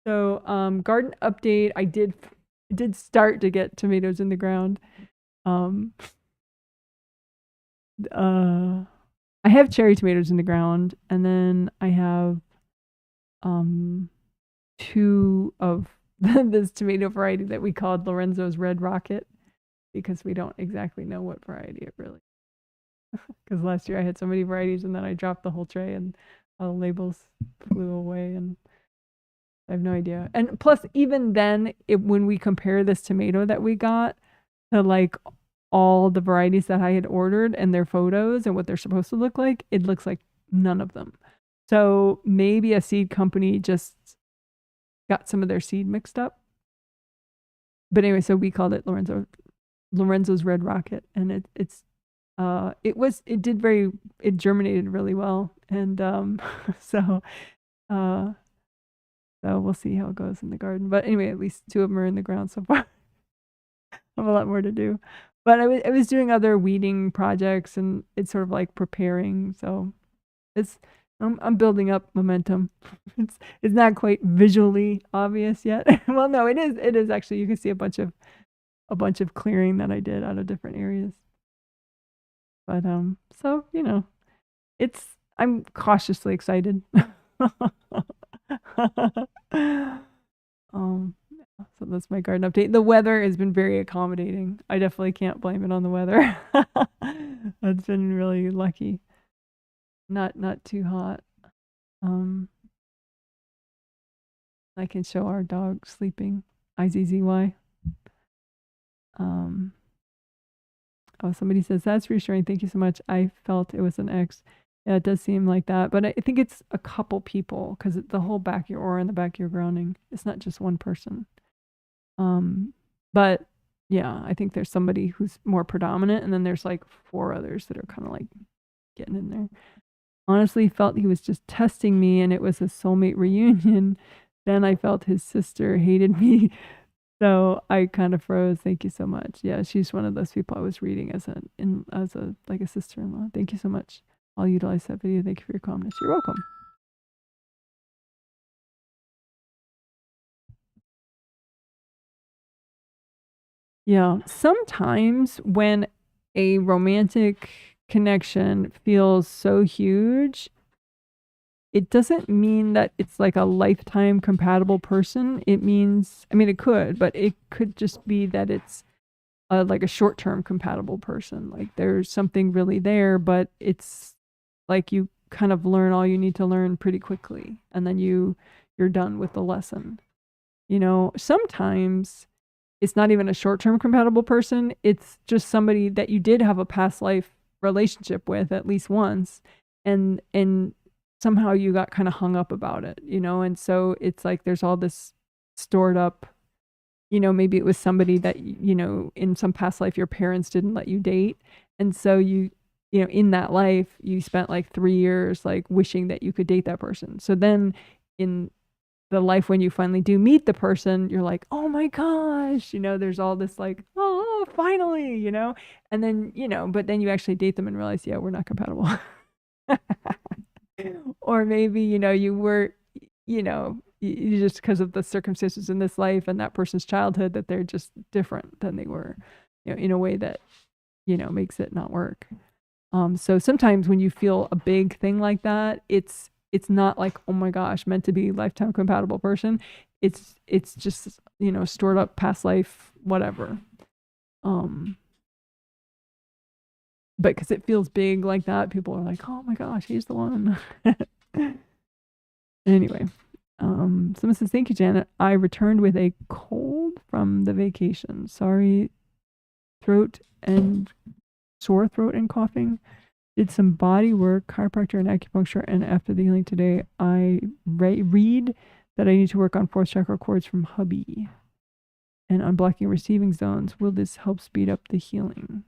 So garden update, I did start to get tomatoes in the ground. I have cherry tomatoes in the ground, and then I have 2 of this tomato variety that we called Lorenzo's Red Rocket, because we don't exactly know what variety it really is. Because last year I had so many varieties, and then I dropped the whole tray and all the labels flew away, and I have no idea. And plus, even then, when we compare this tomato that we got to like all the varieties that I had ordered and their photos and what they're supposed to look like, it looks like none of them. So maybe a seed company just got some of their seed mixed up. But anyway, so we called it Lorenzo's Red Rocket, and it germinated really well, and so we'll see how it goes in the garden. But anyway, at least 2 of them are in the ground so far. I have a lot more to do, but I was doing other weeding projects, and it's sort of like preparing. So I'm building up momentum. It's not quite visually obvious yet. Well, no, it is actually. You can see a bunch of clearing that I did out of different areas. But so I'm cautiously excited. So that's my garden update. The weather has been very accommodating. I definitely can't blame it on the weather. It's been really lucky. Not too hot. I can show our dog sleeping. Izzy. Oh, somebody says that's reassuring. Thank you so much. I felt it was an ex. Yeah, it does seem like that, but I think it's a couple people, because the whole back of your aura and the back of your grounding. It's not just one person. But yeah, I think there's somebody who's more predominant, and then there's like 4 others that are kind of like getting in there. Honestly, felt he was just testing me, and it was a soulmate reunion. Then I felt his sister hated me, so I kind of froze. Thank you so much. Yeah, she's one of those people I was reading as a sister-in-law. Thank you so much. I'll utilize that video. Thank you for your calmness. You're welcome. Yeah, sometimes when a romantic connection feels so huge, it doesn't mean that it's like a lifetime compatible person. It means, I mean, it could, but it could just be that it's like a short-term compatible person. Like there's something really there, but it's like you kind of learn all you need to learn pretty quickly, and then you're done with the lesson. Sometimes it's not even a short-term compatible person. It's just somebody that you did have a past life relationship with at least once, and somehow you got kind of hung up about it, and so it's like there's all this stored up, maybe it was somebody that in some past life your parents didn't let you date, and so in that life you spent like 3 years like wishing that you could date that person. So then in the life when you finally do meet the person, you're like, oh my gosh, there's all this like, oh, finally, and then, but then you actually date them and realize, yeah, we're not compatible. Or maybe, you were, you just because of the circumstances in this life and that person's childhood, that they're just different than they were, in a way that, makes it not work. So sometimes when you feel a big thing like that, it's not like, oh my gosh, meant to be lifetime compatible person. It's just, stored up past life, whatever. But because it feels big like that, people are like, oh my gosh, he's the one. Anyway, Someone says, thank you, Janet. I returned with a cold from the vacation. Sorry, throat and sore throat and coughing. Did some body work, chiropractor and acupuncture, and after the healing today, I read that I need to work on fourth chakra cords from hubby and unblocking receiving zones. Will this help speed up the healing?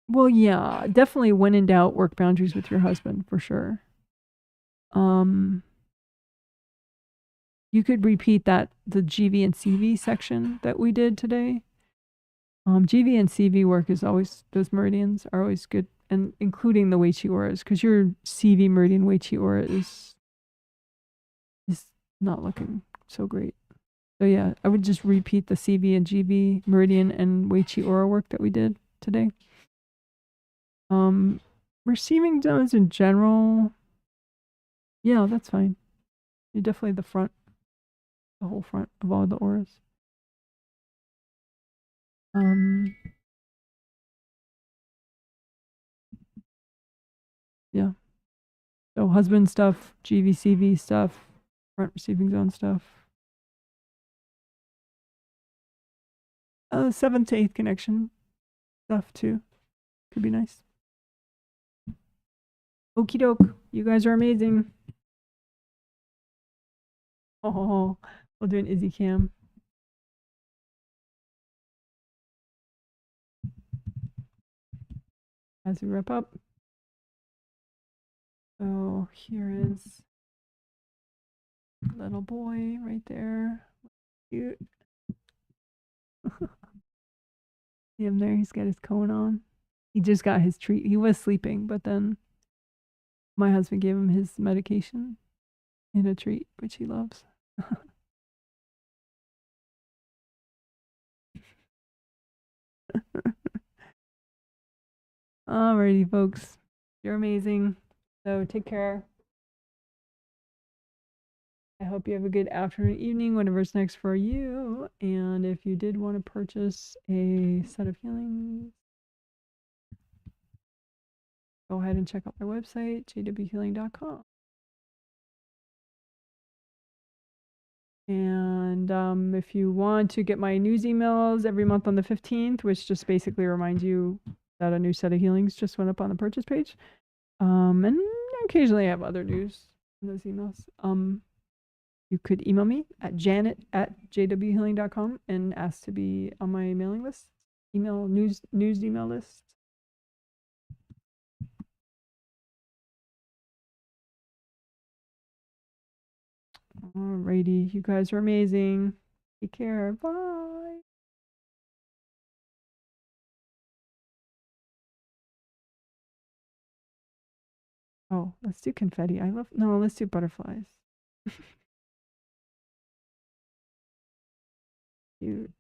Well, yeah, definitely when in doubt, work boundaries with your husband for sure. You could repeat the GV and CV section that we did today. GV and CV work is always, those meridians are always good, and including the Wei Chi auras, because your CV meridian Wei Chi aura is not looking so great. So yeah, I would just repeat the CV and GV meridian and Wei Chi aura work that we did today. Receiving zones in general, yeah, that's fine. You're definitely the whole front of all the auras. Yeah. So husband stuff, GVCV stuff, front receiving zone stuff. 7th to 8th connection stuff too. Could be nice. Okie doke. You guys are amazing. Oh, we'll do an Izzy cam. As we wrap up. So here is little boy right there. Cute. See him there? He's got his cone on. He just got his treat. He was sleeping, but then my husband gave him his medication in a treat, which he loves. Alrighty, folks. You're amazing. So take care. I hope you have a good afternoon, evening, whatever's next for you. And if you did want to purchase a set of healings, go ahead and check out my website, jwhealing.com. And if you want to get my news emails every month on the 15th, which just basically reminds you that a new set of healings just went up on the purchase page. And occasionally I have other news in those emails. You could email me at janet@jwhealing.com and ask to be on my mailing list, news email list. Alrighty, you guys are amazing. Take care. Bye. Oh, let's do confetti. No, let's do butterflies. Cute.